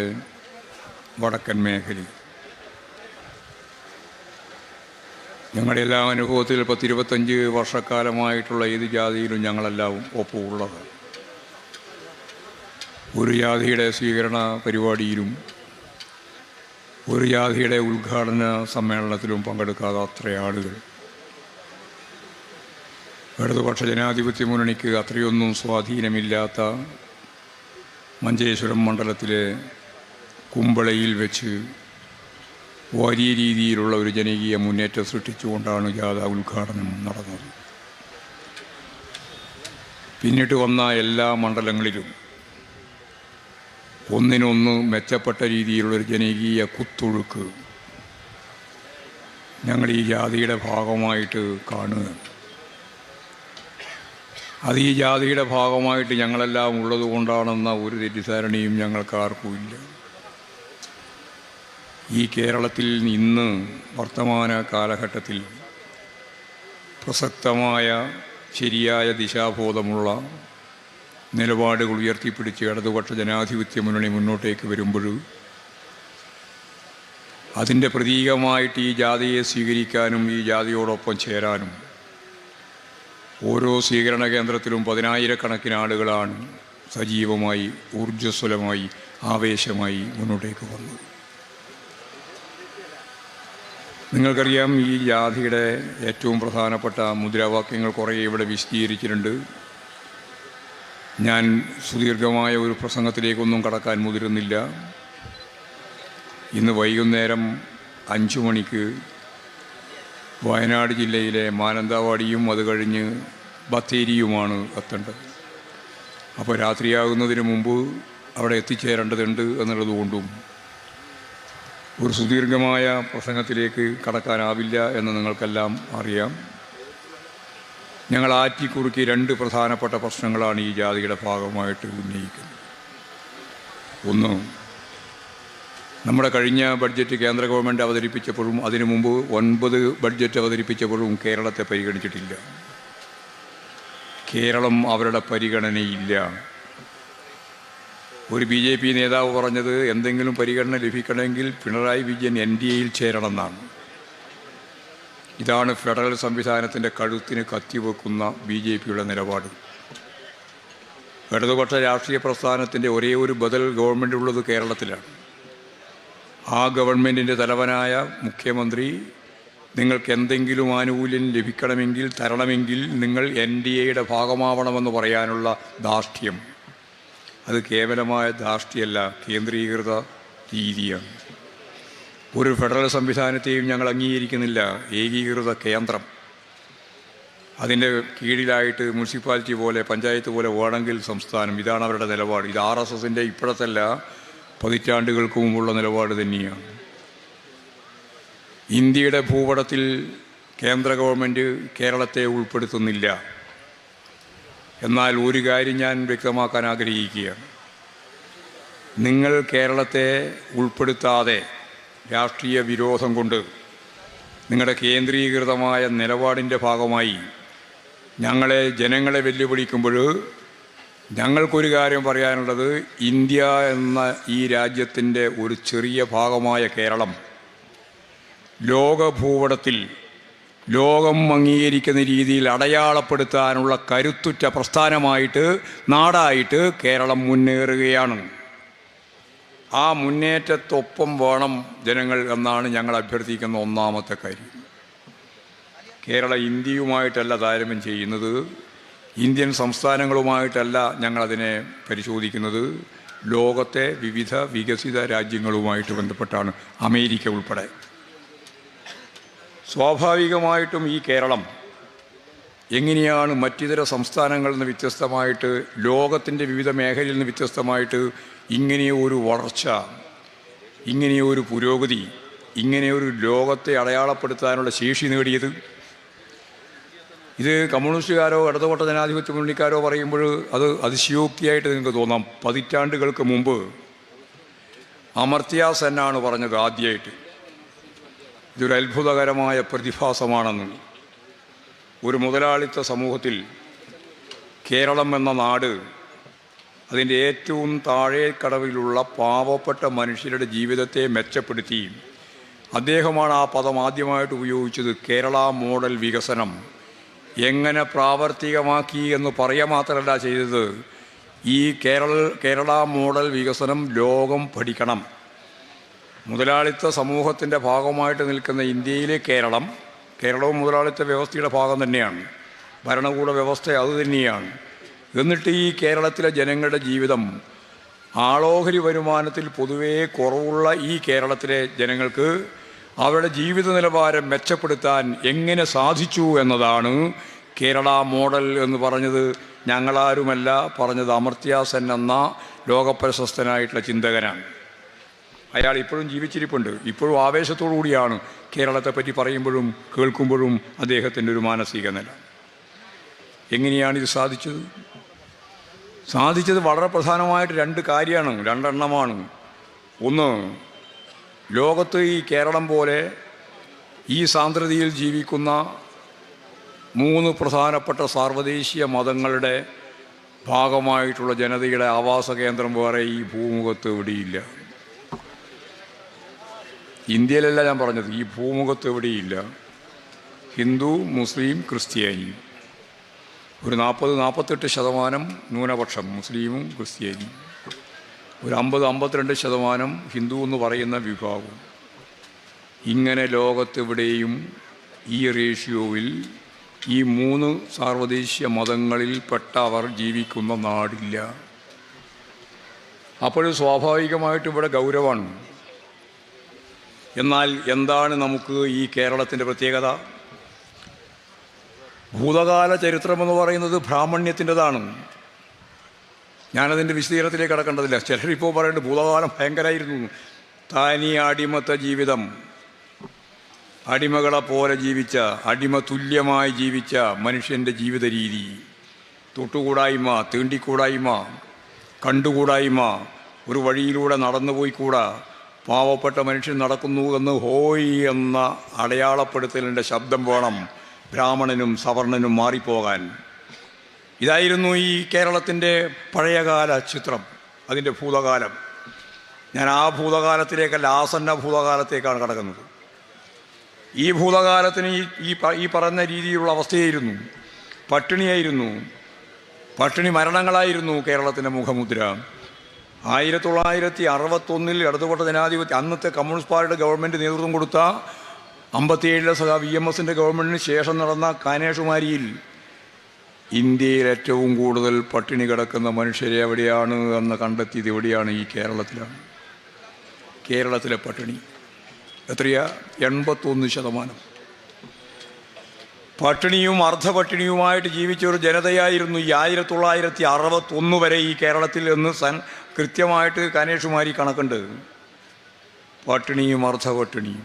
വടക്കൻ മേഖലയും. ഞങ്ങളുടെ എല്ലാ അനുഭവത്തിൽ 10-25 വർഷക്കാലമായിട്ടുള്ള ഏത് ജാതിയിലും ഞങ്ങളെല്ലാം ഒപ്പമുള്ളത്. ഒരു ജാതിയുടെ സ്വീകരണ പരിപാടിയിലും ഒരു ജാതിയുടെ ഉദ്ഘാടന സമ്മേളനത്തിലും പങ്കെടുക്കാതെ അത്ര ആളുകൾ. ഇടതുപക്ഷ ജനാധിപത്യ മുന്നണിക്ക് അത്രയൊന്നും സ്വാധീനമില്ലാത്ത മഞ്ചേശ്വരം മണ്ഡലത്തിലെ കുമ്പളയിൽ വെച്ച് വലിയ രീതിയിലുള്ള ഒരു ജനകീയ മുന്നേറ്റം സൃഷ്ടിച്ചുകൊണ്ടാണ് ജാഥ ഉദ്ഘാടനം നടന്നത്. പിന്നിട്ട് വന്ന എല്ലാ മണ്ഡലങ്ങളിലും ഒന്നിനൊന്ന് മെച്ചപ്പെട്ട രീതിയിലുള്ളൊരു ജനകീയ കുത്തൊഴുക്ക് ഞങ്ങൾ ഈ ജാതിയുടെ ഭാഗമായിട്ട് കാണുക. അത് ഈ ജാതിയുടെ ഭാഗമായിട്ട് ഞങ്ങളെല്ലാം ഉള്ളത് കൊണ്ടാണെന്ന ഒരു തെറ്റിദ്ധാരണയും ഞങ്ങൾക്കാർക്കും ഇല്ല. ഈ കേരളത്തിൽ ഇന്ന് വർത്തമാന കാലഘട്ടത്തിൽ പ്രസക്തമായ ശരിയായ ദിശാബോധമുള്ള നിലപാടുകൾ ഉയർത്തിപ്പിടിച്ച് ഇടതുപക്ഷ ജനാധിപത്യ മുന്നണി മുന്നോട്ടേക്ക് വരുമ്പോൾ അതിൻ്റെ പ്രതീകമായിട്ട് ഈ ജാതിയെ സ്വീകരിക്കാനും ഈ ജാതിയോടൊപ്പം ചേരാനും ഓരോ സ്വീകരണ കേന്ദ്രത്തിലും 10,000-കണക്കിന് ആളുകളാണ് സജീവമായി, ഊർജ്ജസ്വലമായി, ആവേശമായി മുന്നോട്ടേക്ക് വന്നത്. നിങ്ങൾക്കറിയാം, ഈ ജാതിയുടെ ഏറ്റവും പ്രധാനപ്പെട്ട മുദ്രാവാക്യങ്ങൾ കുറേ ഇവിടെ വിശദീകരിച്ചിട്ടുണ്ട്. ഞാൻ സുദീർഘമായ ഒരു പ്രസംഗത്തിലേക്കൊന്നും കടക്കാൻ മുതിരുന്നില്ല. ഇന്ന് വൈകുന്നേരം 5 മണിക്ക് വയനാട് ജില്ലയിലെ മാനന്തവാടിയും അത് കഴിഞ്ഞ് ബത്തേരിയുമാണ് എത്തേണ്ടത്. അപ്പോൾ രാത്രിയാകുന്നതിന് മുമ്പ് അവിടെ എത്തിച്ചേരേണ്ടതുണ്ട് എന്നുള്ളതുകൊണ്ടും ഒരു സുദീർഘമായ പ്രസംഗത്തിലേക്ക് കടക്കാനാവില്ല എന്ന് നിങ്ങൾക്കെല്ലാം അറിയാം. ഞങ്ങൾ ആറ്റിക്കുറുക്കി 2 പ്രധാനപ്പെട്ട പ്രശ്നങ്ങളാണ് ഈ ജാതിയുടെ ഭാഗമായിട്ട് ഉന്നയിക്കുന്നത്. ഒന്ന്, നമ്മുടെ കഴിഞ്ഞ ബഡ്ജറ്റ് കേന്ദ്ര ഗവൺമെൻറ് അവതരിപ്പിച്ചപ്പോഴും അതിനു മുമ്പ് 9 ബഡ്ജറ്റ് അവതരിപ്പിച്ചപ്പോഴും കേരളത്തെ പരിഗണിച്ചിട്ടില്ല. കേരളം അവരുടെ പരിഗണനയില്ല. ഒരു BJP നേതാവ് പറഞ്ഞത് എന്തെങ്കിലും പരിഗണന ലഭിക്കണമെങ്കിൽ പിണറായി വിജയൻ NDAയിൽ ചേരണമെന്നാണ്. ഇതാണ് ഫെഡറൽ സംവിധാനത്തിൻ്റെ കഴുത്തിന് കത്തിവെക്കുന്ന BJPയുടെ നിലപാട്. ഇടതുപക്ഷ രാഷ്ട്രീയ പ്രസ്ഥാനത്തിൻ്റെ ഒരേ ഒരു ബദൽ ഗവൺമെൻറ് ഉള്ളത് കേരളത്തിലാണ്. ആ ഗവൺമെൻറ്റിൻ്റെ തലവനായ മുഖ്യമന്ത്രി നിങ്ങൾക്ക് എന്തെങ്കിലും ആനുകൂല്യം ലഭിക്കണമെങ്കിൽ, തരണമെങ്കിൽ നിങ്ങൾ NDAയുടെ ഭാഗമാവണമെന്ന് പറയാനുള്ള ധാർഷ്ട്യം, അത് കേവലമായ ധാർഷ്ട്യമല്ല, കേന്ദ്രീകൃത രീതിയാണ്. ഒരു ഫെഡറൽ സംവിധാനത്തെയും ഞങ്ങൾ അംഗീകരിക്കുന്നില്ല. ഏകീകൃത കേന്ദ്രം, അതിൻ്റെ കീഴിലായിട്ട് മുനിസിപ്പാലിറ്റി പോലെ, പഞ്ചായത്ത് പോലെ വേണമെങ്കിൽ സംസ്ഥാനം. ഇതാണ് അവരുടെ നിലപാട്. ഇത് RSSൻ്റെ ഇപ്പോഴത്തല്ല, പതിറ്റാണ്ടുകൾക്ക് മുമ്പുള്ള നിലപാട് തന്നെയാണ്. ഇന്ത്യയുടെ ഭൂപടത്തിൽ കേന്ദ്ര ഗവൺമെൻറ് കേരളത്തെ ഉൾപ്പെടുത്തുന്നില്ല. എന്നാൽ ഒരു കാര്യം ഞാൻ വ്യക്തമാക്കാൻ ആഗ്രഹിക്കുകയാണ്. നിങ്ങൾ കേരളത്തെ ഉൾപ്പെടുത്താതെ രാഷ്ട്രീയ വിരോധം കൊണ്ട് നിങ്ങളുടെ കേന്ദ്രീകൃതമായ നിലപാടിൻ്റെ ഭാഗമായി ജനങ്ങളെ വെല്ലുവിളിക്കുമ്പോൾ ഞങ്ങൾക്കൊരു കാര്യം പറയാനുള്ളത്, ഇന്ത്യ എന്ന ഈ രാജ്യത്തിൻ്റെ ഒരു ചെറിയ ഭാഗമായ കേരളം ലോകഭൂപടത്തിൽ ലോകം അംഗീകരിക്കുന്ന രീതിയിൽ അടയാളപ്പെടുത്താനുള്ള കരുത്തുറ്റ പ്രസ്ഥാനമായിട്ട്, നാടായിട്ട് കേരളം മുന്നേറുകയാണ്. ആ മുന്നേറ്റത്തൊപ്പം വേണം ജനങ്ങൾ എന്നാണ് ഞങ്ങൾ അഭ്യർത്ഥിക്കുന്ന ഒന്നാമത്തെ കാര്യം. കേരള ഇന്ത്യയുമായിട്ടല്ല താരതമ്യം ചെയ്യുന്നത്, ഇന്ത്യൻ സംസ്ഥാനങ്ങളുമായിട്ടല്ല ഞങ്ങളതിനെ പരിശോധിക്കുന്നത്, ലോകത്തെ വിവിധ വികസിത രാജ്യങ്ങളുമായിട്ട് ബന്ധപ്പെട്ടാണ്, അമേരിക്ക ഉൾപ്പെടെ. സ്വാഭാവികമായിട്ടും ഈ കേരളം എങ്ങനെയാണ് മറ്റിതര സംസ്ഥാനങ്ങളിൽ നിന്ന് വ്യത്യസ്തമായിട്ട്, ലോകത്തിൻ്റെ വിവിധ മേഖലയിൽ നിന്ന് വ്യത്യസ്തമായിട്ട് ഇങ്ങനെയൊരു വളർച്ച, ഇങ്ങനെയൊരു പുരോഗതി, ഇങ്ങനെയൊരു ലോകത്തെ അടയാളപ്പെടുത്താനുള്ള ശേഷി നേടിയത്? ഇത് കമ്മ്യൂണിസ്റ്റുകാരോ ഇടതുപക്ഷ ജനാധിപത്യ മുന്നണിക്കാരോ പറയുമ്പോൾ അത് അതിശയോക്തിയായിട്ട് നിങ്ങൾക്ക് തോന്നാം. പതിറ്റാണ്ടുകൾക്ക് മുമ്പ് അമർത്യ സെന്നാണ് പറഞ്ഞത് ആദ്യമായിട്ട്, ഇതൊരു അത്ഭുതകരമായ പ്രതിഭാസമാണെന്ന്. ഒരു മുതലാളിത്ത സമൂഹത്തിൽ കേരളം എന്ന നാട് അതിൻ്റെ ഏറ്റവും താഴേക്കടവിലുള്ള പാവപ്പെട്ട മനുഷ്യരുടെ ജീവിതത്തെ മെച്ചപ്പെടുത്തി. അദ്ദേഹമാണ് ആ പദം ആദ്യമായിട്ട് ഉപയോഗിച്ചത്. കേരള മോഡൽ വികസനം എങ്ങനെ പ്രാവർത്തികമാക്കി എന്ന് പറയുക മാത്രമല്ല ചെയ്തത്, ഈ കേരള മോഡൽ വികസനം ലോകം പഠിക്കണം. മുതലാളിത്ത സമൂഹത്തിൻ്റെ ഭാഗമായിട്ട് നിൽക്കുന്ന ഇന്ത്യയിലെ കേരളവും മുതലാളിത്ത വ്യവസ്ഥയുടെ ഭാഗം തന്നെയാണ്, ഭരണകൂട വ്യവസ്ഥ അതുതന്നെയാണ്. എന്നിട്ട് ഈ കേരളത്തിലെ ജനങ്ങളുടെ ജീവിതം, ആളോഹരി വരുമാനത്തിൽ പൊതുവേ കുറവുള്ള ഈ കേരളത്തിലെ ജനങ്ങൾക്ക് അവരുടെ ജീവിത നിലവാരം മെച്ചപ്പെടുത്താൻ എങ്ങനെ സാധിച്ചു എന്നതാണ് കേരള മോഡൽ എന്ന് പറഞ്ഞത്. ഞങ്ങളാരുമല്ല പറഞ്ഞത്, അമർത്യ സെൻ എന്ന ലോകപ്രശസ്തനായിട്ടുള്ള ചിന്തകനാണ്. അയാൾ ഇപ്പോഴും ജീവിച്ചിരിപ്പുണ്ട്. ഇപ്പോഴും ആവേശത്തോടു കൂടിയാണ് കേരളത്തെപ്പറ്റി പറയുമ്പോഴും കേൾക്കുമ്പോഴും അദ്ദേഹത്തിൻ്റെ ഒരു മാനസിക നില. എങ്ങനെയാണിത് സാധിച്ചത്? വളരെ പ്രധാനമായിട്ട് രണ്ടെണ്ണമാണ്. ഒന്ന്, ലോകത്ത് ഈ കേരളം പോലെ ഈ സാന്ദ്രതയിൽ ജീവിക്കുന്ന 3 പ്രധാനപ്പെട്ട സാർവദേശീയ മതങ്ങളുടെ ഭാഗമായിട്ടുള്ള ജനതയുടെ ആവാസ കേന്ദ്രം വേറെ ഈ ഭൂമുഖത്ത് എവിടെയില്ല. ഇന്ത്യയിലല്ല ഞാൻ പറഞ്ഞത്, ഈ ഭൂമുഖത്ത് എവിടെയില്ല. ഹിന്ദു, മുസ്ലിം, ക്രിസ്ത്യാനി, ഒരു 40-48% ന്യൂനപക്ഷം മുസ്ലിമും ക്രിസ്ത്യാനിയും, ഒരു 50-52% ഹിന്ദു എന്ന് പറയുന്ന വിഭാഗവും. ഇങ്ങനെ ലോകത്തെവിടെയും ഈ റേഷ്യോയിൽ ഈ 3 സാർവദേശീയ മതങ്ങളിൽപ്പെട്ടവർ ജീവിക്കുന്ന നാടില്ല. അപ്പോൾ സ്വാഭാവികമായിട്ടും ഇവിടെ ഗൗരവമാണ്. എന്നാൽ എന്താണ് നമുക്ക് ഈ കേരളത്തിൻ്റെ പ്രത്യേകത? ഭൂതകാല ചരിത്രമെന്ന് പറയുന്നത് ബ്രാഹ്മണ്യത്തിൻ്റെതാണ്. ഞാനതിൻ്റെ വിശദീകരണത്തിലേക്ക് കടക്കേണ്ടതില്ല. ചിലരിപ്പോൾ പറയുന്നത് ഭൂതകാലം ഭയങ്കരമായിരുന്നു. താനി അടിമത്ത ജീവിതം, അടിമകളെ പോലെ ജീവിച്ച, അടിമ തുല്യമായി ജീവിച്ച മനുഷ്യൻ്റെ ജീവിത രീതി, തൊട്ടുകൂടായ്മ, തീണ്ടിക്കൂടായ്മ, കണ്ടുകൂടായ്മ, ഒരു വഴിയിലൂടെ നടന്നു പോയിക്കൂടാ, പാവപ്പെട്ട മനുഷ്യൻ നടക്കുന്നു എന്ന് ഹോയ് എന്ന അടയാളപ്പെടുത്തലിൻ്റെ ശബ്ദം വേണം ബ്രാഹ്മണനും സവർണനും മാറിപ്പോകാൻ. ഇതായിരുന്നു ഈ കേരളത്തിൻ്റെ പഴയകാല ചിത്രം, അതിൻ്റെ ഭൂതകാലം. ഞാൻ ആ ഭൂതകാലത്തിലേക്കല്ല, ആസന്ന ഭൂതകാലത്തേക്കാണ് കടക്കുന്നത്. ഈ ഭൂതകാലത്തിന് ഈ പറഞ്ഞ രീതിയിലുള്ള അവസ്ഥയായിരുന്നു. പട്ടിണി മരണങ്ങളായിരുന്നു കേരളത്തിൻ്റെ മുഖമുദ്ര. 1961 ഇടതുപക്ഷ ജനാധിപത്യ അന്നത്തെ കമ്മ്യൂണിസ്റ്റ് പാർട്ടിയുടെ ഗവൺമെൻറ് നേതൃത്വം കൊടുത്ത 57 VMSൻ്റെ ഗവൺമെൻറ്റിന് ശേഷം നടന്ന കാനേഷുമാരിയിൽ ഇന്ത്യയിൽ ഏറ്റവും കൂടുതൽ പട്ടിണി കിടക്കുന്ന മനുഷ്യരെ എവിടെയാണ് എന്ന് കണ്ടെത്തിയത് എവിടെയാണ്? ഈ കേരളത്തിലാണ്. കേരളത്തിലെ പട്ടിണി എത്രയാ? 81%. പട്ടിണിയും അർദ്ധപട്ടിണിയുമായിട്ട് ജീവിച്ച ഒരു ജനതയായിരുന്നു ഈ 1961 വരെ ഈ കേരളത്തിൽ എന്ന് കൃത്യമായിട്ട് കാനേഷുമാരി കണക്കുണ്ട്. പട്ടിണിയും അർദ്ധപട്ടിണിയും.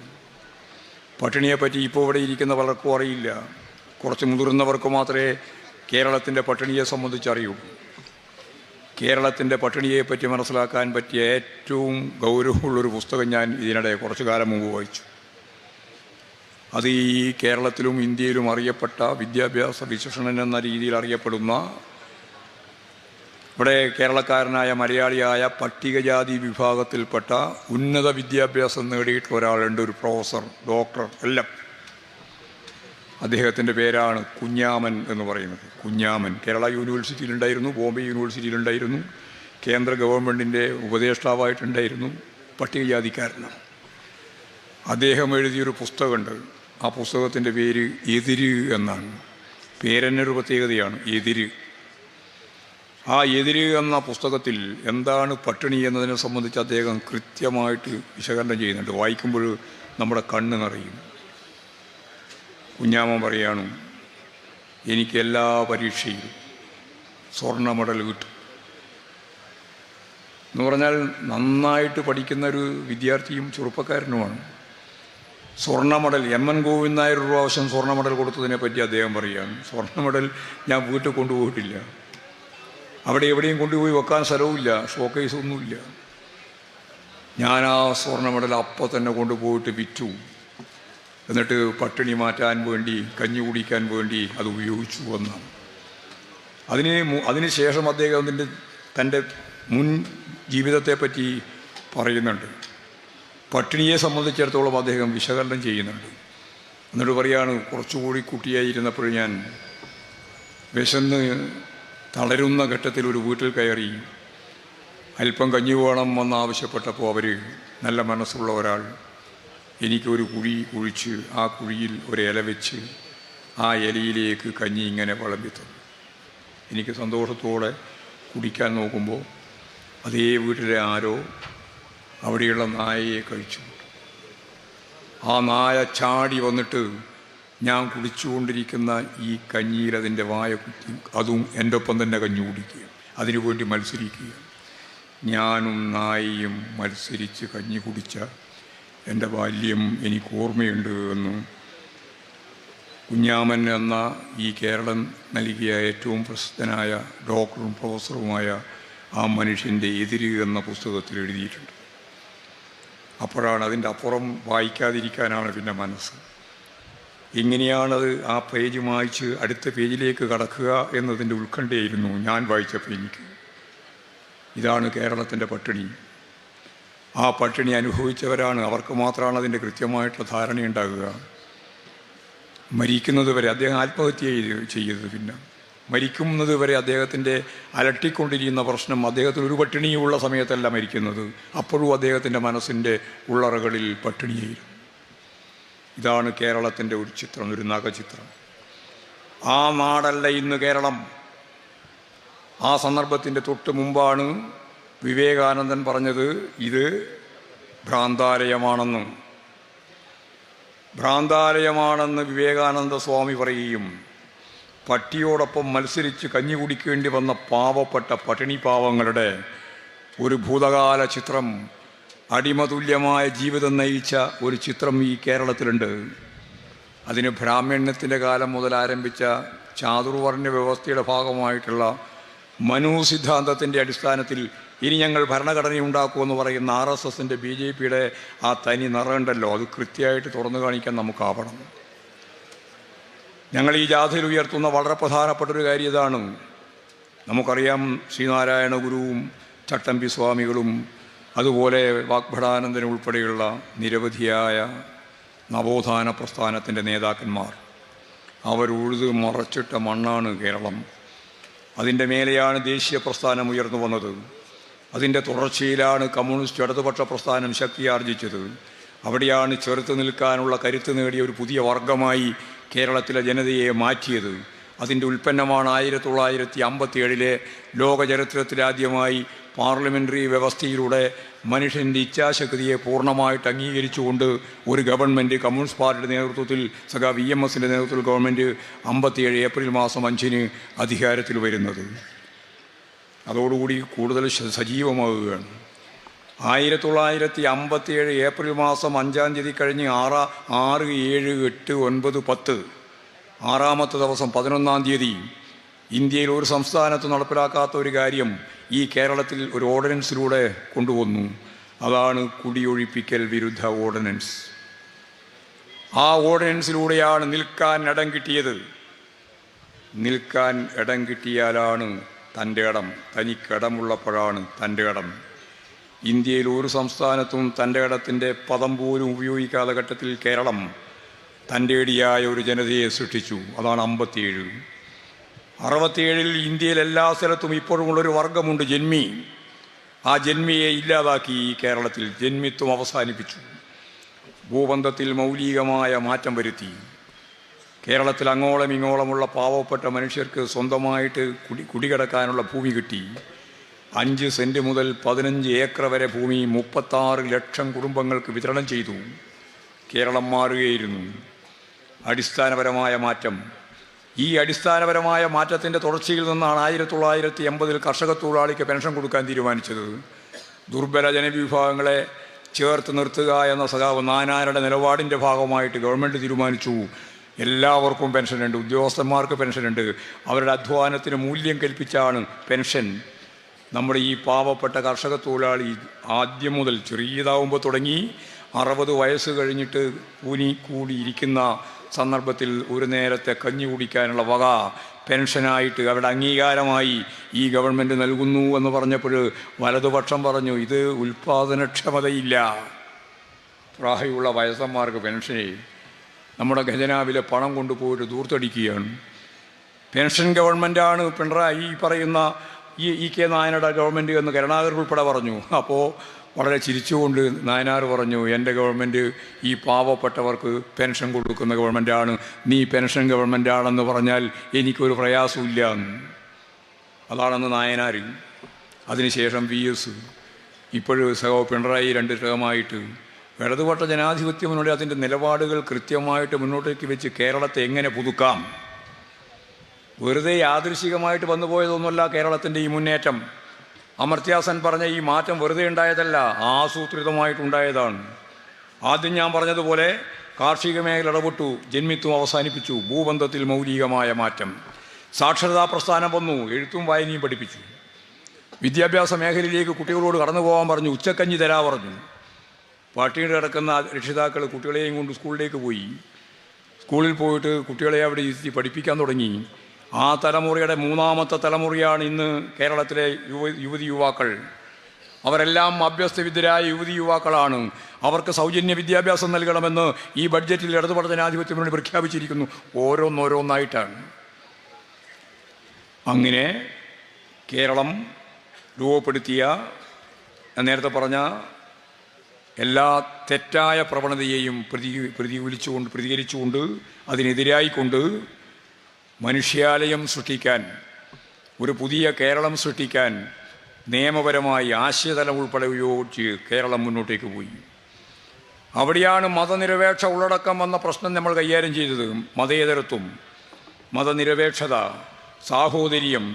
പട്ടിണിയെപ്പറ്റി ഇപ്പോൾ ഇവിടെ ഇരിക്കുന്ന പലർക്കും അറിയില്ല. കുറച്ച് മുതിർന്നവർക്ക് മാത്രമേ കേരളത്തിൻ്റെ പട്ടിണിയെ സംബന്ധിച്ചറിയൂ. കേരളത്തിൻ്റെ പട്ടിണിയെപ്പറ്റി മനസ്സിലാക്കാൻ പറ്റിയ ഏറ്റവും ഗൗരവമുള്ളൊരു പുസ്തകം ഞാൻ ഇതിനിടെ കുറച്ചു കാലം മുമ്പ് വായിച്ചു. അത് ഈ കേരളത്തിലും ഇന്ത്യയിലും അറിയപ്പെട്ട വിദ്യാഭ്യാസ വിശേഷണൻ എന്ന രീതിയിൽ അറിയപ്പെടുന്ന, ഇവിടെ കേരളക്കാരനായ മലയാളിയായ പട്ടികജാതി വിഭാഗത്തിൽപ്പെട്ട ഉന്നത വിദ്യാഭ്യാസം നേടിയിട്ടുള്ള ഒരാളുണ്ട്, ഒരു പ്രൊഫസർ, ഡോക്ടർ എല്ലാം. അദ്ദേഹത്തിൻ്റെ പേരാണ് കുഞ്ഞാമൻ എന്ന് പറയുന്നത്. കുഞ്ഞാമൻ കേരള യൂണിവേഴ്സിറ്റിയിലുണ്ടായിരുന്നു, ബോംബെ യൂണിവേഴ്സിറ്റിയിലുണ്ടായിരുന്നു, കേന്ദ്ര ഗവൺമെൻറ്റിൻ്റെ ഉപദേഷ്ടാവായിട്ടുണ്ടായിരുന്നു, പട്ടികജാതിക്കാരനാണ്. അദ്ദേഹം എഴുതിയൊരു പുസ്തകമുണ്ട്. ആ പുസ്തകത്തിൻ്റെ പേര് എതിര് എന്നാണ്. പേരെന്നൊരു പ്രത്യേകതയാണ്, എതിര്. ആ എതിര് എന്ന പുസ്തകത്തിൽ എന്താണ് പട്ടിണി എന്നതിനെ സംബന്ധിച്ച് അദ്ദേഹം കൃത്യമായിട്ട് വിശകലനം ചെയ്യുന്നുണ്ട്. വായിക്കുമ്പോൾ നമ്മുടെ കണ്ണ് നിറയും. കുഞ്ഞാമൻ പറയാണ്, എനിക്ക് എല്ലാ പരീക്ഷയിലും സ്വർണ്ണ മെഡൽ കിട്ടും എന്ന് പറഞ്ഞാൽ നന്നായിട്ട് പഠിക്കുന്ന ഒരു വിദ്യാർത്ഥിയും ചെറുപ്പക്കാരനുമാണ്. സ്വർണ്ണ മെഡൽ, എം.എൻ. ഗോവിന്ദൻ നായർ ഒരു പ്രാവശ്യം സ്വർണ്ണ മെഡൽ കൊടുത്തതിനെ പറ്റി അദ്ദേഹം പറയുകയാണ്, സ്വർണ്ണ മെഡൽ ഞാൻ വീട്ടിൽ കൊണ്ടുപോയിട്ടില്ല, അവിടെ എവിടെയും കൊണ്ടുപോയി വെക്കാൻ സ്ഥലവുമില്ല, ഷോക്കേസ് ഒന്നുമില്ല. ഞാൻ ആ സ്വർണ്ണ മെഡൽ അപ്പോൾ തന്നെ കൊണ്ടുപോയിട്ട് വിറ്റു, എന്നിട്ട് പട്ടിണി മാറ്റാൻ വേണ്ടി, കഞ്ഞി കുടിക്കാൻ വേണ്ടി അത് ഉപയോഗിച്ചു എന്നാണ്. അതിന് ശേഷം അദ്ദേഹം തൻ്റെ മുൻ ജീവിതത്തെപ്പറ്റി പറയുന്നുണ്ട്. പട്ടിണിയെ സംബന്ധിച്ചിടത്തോളം അദ്ദേഹം വിശകലനം ചെയ്യുന്നുണ്ട്. എന്നിട്ട് പറയാണ്, കുറച്ചുകൂടി കുട്ടിയായിരുന്നപ്പോൾ ഞാൻ വിശന്ന് തളരുന്ന ഘട്ടത്തിൽ ഒരു വീട്ടിൽ കയറി അല്പം കഞ്ഞി വേണം എന്നാവശ്യപ്പെട്ടപ്പോൾ അവർ, നല്ല മനസ്സുള്ള ഒരാൾ, എനിക്കൊരു കുഴി കുഴിച്ച് ആ കുഴിയിൽ ഒരു ഇല വെച്ച് ആ ഇലയിലേക്ക് കഞ്ഞി ഇങ്ങനെ വിളമ്പി തന്നു. എനിക്ക് സന്തോഷത്തോടെ കുടിക്കാൻ നോക്കുമ്പോൾ അതേ വീട്ടിലെ ആരോ അവിടെയുള്ള നായയെ കഴിച്ചു. ആ നായ ചാടി വന്നിട്ട് ഞാൻ കുടിച്ചുകൊണ്ടിരിക്കുന്ന ഈ കഞ്ഞിയിൽ അതിൻ്റെ വായ കുത്തി, അതും എൻ്റെ ഒപ്പം തന്നെ കഞ്ഞി കുടിക്കുക, അതിനുവേണ്ടി മത്സരിക്കുക. ഞാനും നായയും മത്സരിച്ച് കഞ്ഞി കുടിച്ച എൻ്റെ ബാല്യം എനിക്ക് ഓർമ്മയുണ്ട് എന്ന് കുഞ്ഞാമൻ എന്ന ഈ കേരളം നൽകിയ ഏറ്റവും പ്രസിദ്ധനായ ഡോക്ടറും പ്രൊഫസറുമായ ആ മനുഷ്യൻ്റെ എതിര് എന്ന പുസ്തകത്തിൽ എഴുതിയിട്ടുണ്ട്. അപ്പോഴാണ് അതിൻ്റെ അപ്പുറം വായിക്കാതിരിക്കാനാണ് പിന്നെ മനസ്സ്. എങ്ങനെയാണത് ആ പേജ് വായിച്ച് അടുത്ത പേജിലേക്ക് കടക്കുക എന്നതിൻ്റെ ഉത്കണ്ഠയായിരുന്നു ഞാൻ വായിച്ചപ്പോൾ എനിക്ക്. ഇതാണ് കേരളത്തിൻ്റെ പട്ടിണി. ആ പട്ടിണി അനുഭവിച്ചവരാണ്, അവർക്ക് മാത്രമാണ് അതിൻ്റെ കൃത്യമായിട്ടുള്ള ധാരണയുണ്ടാകുക. മരിക്കുന്നത് വരെ അദ്ദേഹം ആത്മഹത്യ ചെയ്തത്, പിന്നെ മരിക്കുന്നത് വരെ അദ്ദേഹത്തിൻ്റെ അലട്ടിക്കൊണ്ടിരിക്കുന്ന പ്രശ്നം, അദ്ദേഹത്തിന് ഒരു പട്ടിണിയുള്ള സമയത്തല്ല മരിക്കുന്നത്, അപ്പോഴും അദ്ദേഹത്തിൻ്റെ മനസ്സിൻ്റെ ഉള്ളറകളിൽ പട്ടിണിയായിരുന്നു. ഇതാണ് കേരളത്തിൻ്റെ ഒരു ചിത്രം, ഒരു നഖചിത്രം. ആ നാടല്ല ഇന്ന് കേരളം. ആ സന്ദർഭത്തിൻ്റെ തൊട്ട് മുമ്പാണ് വിവേകാനന്ദൻ പറഞ്ഞത് ഇത് ഭ്രാന്താലയമാണെന്ന്. ഭ്രാന്താലയമാണെന്ന് വിവേകാനന്ദ സ്വാമി പറയുകയും പട്ടിയോടൊപ്പം മത്സരിച്ച് കഞ്ഞി കുടിക്കേണ്ടി വന്ന പാവപ്പെട്ട പട്ടിണി പാവങ്ങളുടെ ഒരു ഭൂതകാല ചിത്രം, അടിമതുല്യമായ ജീവിതം നയിച്ച ഒരു ചിത്രം ഈ കേരളത്തിലുണ്ട്. അതിന് ബ്രാഹ്മണ്യത്തിൻ്റെ കാലം മുതൽ ആരംഭിച്ച ചാതുർവർണ്ണ വ്യവസ്ഥയുടെ ഭാഗമായിട്ടുള്ള മനു സിദ്ധാന്തത്തിൻ്റെ അടിസ്ഥാനത്തിൽ ഇനി ഞങ്ങൾ ഭരണഘടന ഉണ്ടാക്കുമെന്ന് പറയുന്ന RSSൻ്റെ BJPയുടെ ആ തനി നിറമുണ്ടല്ലോ, അത് കൃത്യമായിട്ട് തുറന്നു കാണിക്കാൻ നമുക്കാവണം. ഞങ്ങൾ ഈ ജാഥയിൽ ഉയർത്തുന്ന വളരെ പ്രധാനപ്പെട്ടൊരു കാര്യം ഇതാണ്. നമുക്കറിയാം, ശ്രീനാരായണ ഗുരുവും ചട്ടമ്പി സ്വാമികളും അതുപോലെ വാഗ്ഭടാനന്ദൻ ഉൾപ്പെടെയുള്ള നിരവധിയായ നവോത്ഥാന പ്രസ്ഥാനത്തിൻ്റെ നേതാക്കന്മാർ, അവരുഴുത് മറച്ചിട്ട മണ്ണാണ് കേരളം. അതിൻ്റെ മേലെയാണ് ദേശീയ പ്രസ്ഥാനം ഉയർന്നു വന്നത്. അതിൻ്റെ തുടർച്ചയിലാണ് കമ്മ്യൂണിസ്റ്റ് ഇടതുപക്ഷ പ്രസ്ഥാനം ശക്തിയാർജിച്ചത്. അവിടെയാണ് ചെറുത്ത് നിൽക്കാനുള്ള കരുത്ത് നേടിയ ഒരു പുതിയ വർഗമായി കേരളത്തിലെ ജനതയെ മാറ്റിയത്. അതിൻ്റെ ഉൽപ്പന്നമാണ് 1957 ലോക ചരിത്രത്തിലാദ്യമായി പാർലമെൻ്ററി വ്യവസ്ഥയിലൂടെ മനുഷ്യൻ്റെ ഇച്ഛാശക്തിയെ പൂർണ്ണമായിട്ട് അംഗീകരിച്ചുകൊണ്ട് ഒരു ഗവൺമെൻറ്, കമ്മ്യൂണിസ്റ്റ് പാർട്ടിയുടെ നേതൃത്വത്തിൽ VMSൻ്റെ നേതൃത്വത്തിൽ ഗവൺമെൻറ് 57 ഏപ്രിൽ മാസം 5 അധികാരത്തിൽ വരുന്നത്. അതോടുകൂടി കൂടുതൽ സജീവമാവുകയാണ്. 1957 ഏപ്രിൽ മാസം 5 കഴിഞ്ഞ് 6, 7, 8, 9, 10 ആറാമത്തെ ദിവസം 11-ാം തീയതി ഇന്ത്യയിൽ ഒരു സംസ്ഥാനത്ത് നടപ്പിലാക്കാത്ത ഒരു കാര്യം ഈ കേരളത്തിൽ ഒരു ഓർഡിനൻസിലൂടെ കൊണ്ടുവന്നു. അതാണ് കുടിയൊഴിപ്പിക്കൽ വിരുദ്ധ ഓർഡിനൻസ്. ആ ഓർഡിനൻസിലൂടെയാണ് നിൽക്കാൻ ഇടം കിട്ടിയത്. നിൽക്കാൻ ഇടം കിട്ടിയാലാണ് തൻ്റെ ഇടം. തനിക്കിടമുള്ളപ്പോഴാണ് തൻ്റെ ഇടം. ഇന്ത്യയിൽ ഒരു സംസ്ഥാനത്തും തൻ്റെ ഇടത്തിൻ്റെ പദം പോലും ഉപയോഗിക്കാത്ത ഘട്ടത്തിൽ കേരളം തൻ്റെടിയായ ഒരു ജനതയെ സൃഷ്ടിച്ചു. അതാണ് 57. 67 ഇന്ത്യയിൽ എല്ലാ സ്ഥലത്തും ഇപ്പോഴുമുള്ളൊരു വർഗമുണ്ട്, ജന്മി. ആ ജന്മിയെ ഇല്ലാതാക്കി ഈ കേരളത്തിൽ. ജന്മിത്വം അവസാനിപ്പിച്ചു. ഭൂബന്ധത്തിൽ മൗലികമായ മാറ്റം വരുത്തി. കേരളത്തിൽ അങ്ങോളം ഇങ്ങോളമുള്ള പാവപ്പെട്ട മനുഷ്യർക്ക് സ്വന്തമായിട്ട് കുടികിടക്കാനുള്ള ഭൂമി കിട്ടി. 5 സെൻറ്റ് മുതൽ 15 ഏക്കർ വരെ ഭൂമി 36 ലക്ഷം കുടുംബങ്ങൾക്ക് വിതരണം ചെയ്തു. കേരളം മാറുകയായിരുന്നു. അടിസ്ഥാനപരമായ മാറ്റം. ഈ അടിസ്ഥാനപരമായ മാറ്റത്തിൻ്റെ തുടർച്ചയിൽ നിന്നാണ് 1980 കർഷക തൊഴിലാളിക്ക് പെൻഷൻ കൊടുക്കാൻ തീരുമാനിച്ചത്. ദുർബല ജനവിഭാഗങ്ങളെ ചേർത്ത് നിർത്തുക എന്ന സഖാവ് നാനാരുടെ നിലപാടിൻ്റെ ഭാഗമായിട്ട് ഗവൺമെൻറ് തീരുമാനിച്ചു. എല്ലാവർക്കും പെൻഷനുണ്ട്, ഉദ്യോഗസ്ഥന്മാർക്ക് പെൻഷനുണ്ട്. അവരുടെ അധ്വാനത്തിന് മൂല്യം കൽപ്പിച്ചാണ് പെൻഷൻ. നമ്മുടെ ഈ പാവപ്പെട്ട കർഷക തൊഴിലാളി ആദ്യം മുതൽ ചെറിയതാവുമ്പോൾ തുടങ്ങി 60 വയസ്സ് കഴിഞ്ഞിട്ട് കൂടിയിരിക്കുന്ന സന്ദർഭത്തിൽ ഒരു നേരത്തെ കഞ്ഞി കുടിക്കാനുള്ള വക പെൻഷനായിട്ട് അവരുടെ അംഗീകാരമായി ഈ ഗവൺമെൻറ് നൽകുന്നു എന്ന് പറഞ്ഞപ്പോൾ വലതുപക്ഷം പറഞ്ഞു, ഇത് ഉൽപ്പാദനക്ഷമതയില്ല. പ്രായമുള്ള വയസ്സന്മാർക്ക് പെൻഷനെ നമ്മുടെ ഖജനാവിലെ പണം കൊണ്ടുപോയിട്ട് ദൂർത്തടിക്കുകയാണ്. പെൻഷൻ ഗവൺമെൻറ്റാണ് പിണറായി ഈ പറയുന്ന ഇ കെ നായനാരുടെ ഗവൺമെൻറ് എന്ന് കരുണാകരൻ ഉൾപ്പെടെ പറഞ്ഞു. അപ്പോൾ വളരെ ചിരിച്ചുകൊണ്ട് നായനാർ പറഞ്ഞു, എൻ്റെ ഗവൺമെൻറ് ഈ പാവപ്പെട്ടവർക്ക് പെൻഷൻ കൊടുക്കുന്ന ഗവൺമെൻറ്റാണ്, നീ പെൻഷൻ ഗവൺമെൻറ്റാണെന്ന് പറഞ്ഞാൽ എനിക്കൊരു പ്രയാസമില്ല. അതാണെന്ന് നായനാർ. അതിനുശേഷം VS, ഇപ്പോഴും പിണറായി 2 ടേമായിട്ട് ഇടതുപക്ഷ ജനാധിപത്യ മുന്നോട്ട് അതിൻ്റെ നിലപാടുകൾ കൃത്യമായിട്ട് മുന്നോട്ടേക്ക് വെച്ച് കേരളത്തെ എങ്ങനെ പുതുക്കാം. വെറുതെ യാദൃശികമായിട്ട് വന്നുപോയതൊന്നുമല്ല കേരളത്തിൻ്റെ ഈ മുന്നേറ്റം. അമർത്യാസൻ പറഞ്ഞ ഈ മാറ്റം വെറുതെ ഉണ്ടായതല്ല, ആസൂത്രിതമായിട്ടുണ്ടായതാണ്. ആദ്യം ഞാൻ പറഞ്ഞതുപോലെ കാർഷിക മേഖല ഇടപെട്ടു, ജന്മിത്വം അവസാനിപ്പിച്ചു, ഭൂബന്ധത്തിൽ മൗലികമായ മാറ്റം. സാക്ഷരതാ പ്രസ്ഥാനം വന്നു, എഴുത്തും വായനയും പഠിപ്പിച്ചു. വിദ്യാഭ്യാസ മേഖലയിലേക്ക് കുട്ടികളോട് കടന്നു പോകാൻ പറഞ്ഞു, ഉച്ചക്കഞ്ഞി തരാ പറഞ്ഞു. പട്ടിണി കിടക്കുന്ന രക്ഷിതാക്കൾ കുട്ടികളെയും കൊണ്ട് സ്കൂളിലേക്ക് പോയി. സ്കൂളിൽ പോയിട്ട് കുട്ടികളെ അവിടെ ഇരുത്തി പഠിപ്പിക്കാൻ തുടങ്ങി. ആ തലമുറയുടെ 3ാമത്തെ തലമുറയാണ് ഇന്ന് കേരളത്തിലെ യുവതി യുവാക്കൾ. അവരെല്ലാം അഭ്യസ്തവിദ്യരായ യുവതി യുവാക്കളാണ്. അവർക്ക് സൗജന്യ വിദ്യാഭ്യാസം നൽകണമെന്ന് ഈ ബഡ്ജറ്റിൽ ഇടതുപക്ഷ ജനാധിപത്യം മുന്നണി പ്രഖ്യാപിച്ചിരിക്കുന്നു. ഓരോന്നോരോന്നായിട്ടാണ്. അങ്ങനെ കേരളം രൂപപ്പെടുത്തിയ നേരത്തെ പറഞ്ഞ എല്ലാ തെറ്റായ പ്രവണതയെയും പ്രതികരിച്ചുകൊണ്ട് അതിനെതിരായിക്കൊണ്ട് മനുഷ്യാലയം സൃഷ്ടിക്കാൻ, ഒരു പുതിയ കേരളം സൃഷ്ടിക്കാൻ നിയമപരമായി ആശയതലം ഉൾപ്പെടെ ഉപയോഗിച്ച് കേരളം മുന്നോട്ടേക്ക് പോയി. അവിടെയാണ് മതനിരപേക്ഷ ഉള്ളടക്കം എന്ന പ്രശ്നം നമ്മൾ കൈകാര്യം ചെയ്തത്. മതേതരത്വം, മതനിരപേക്ഷത, സാഹോദര്യം.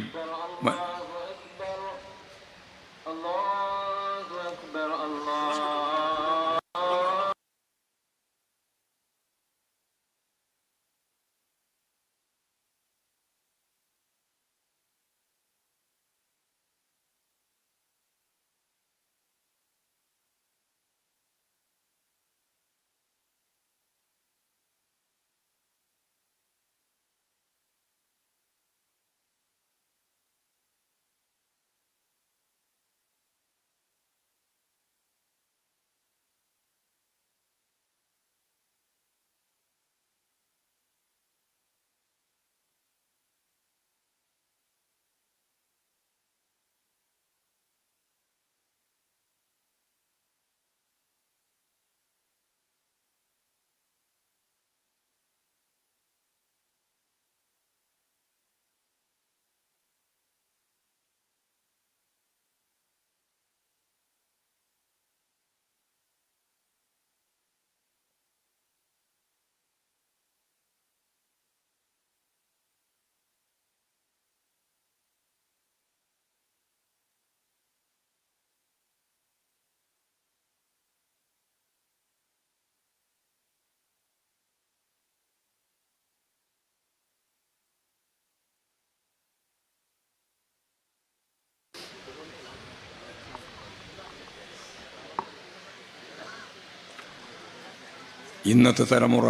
ഇന്നത്തെ തലമുറ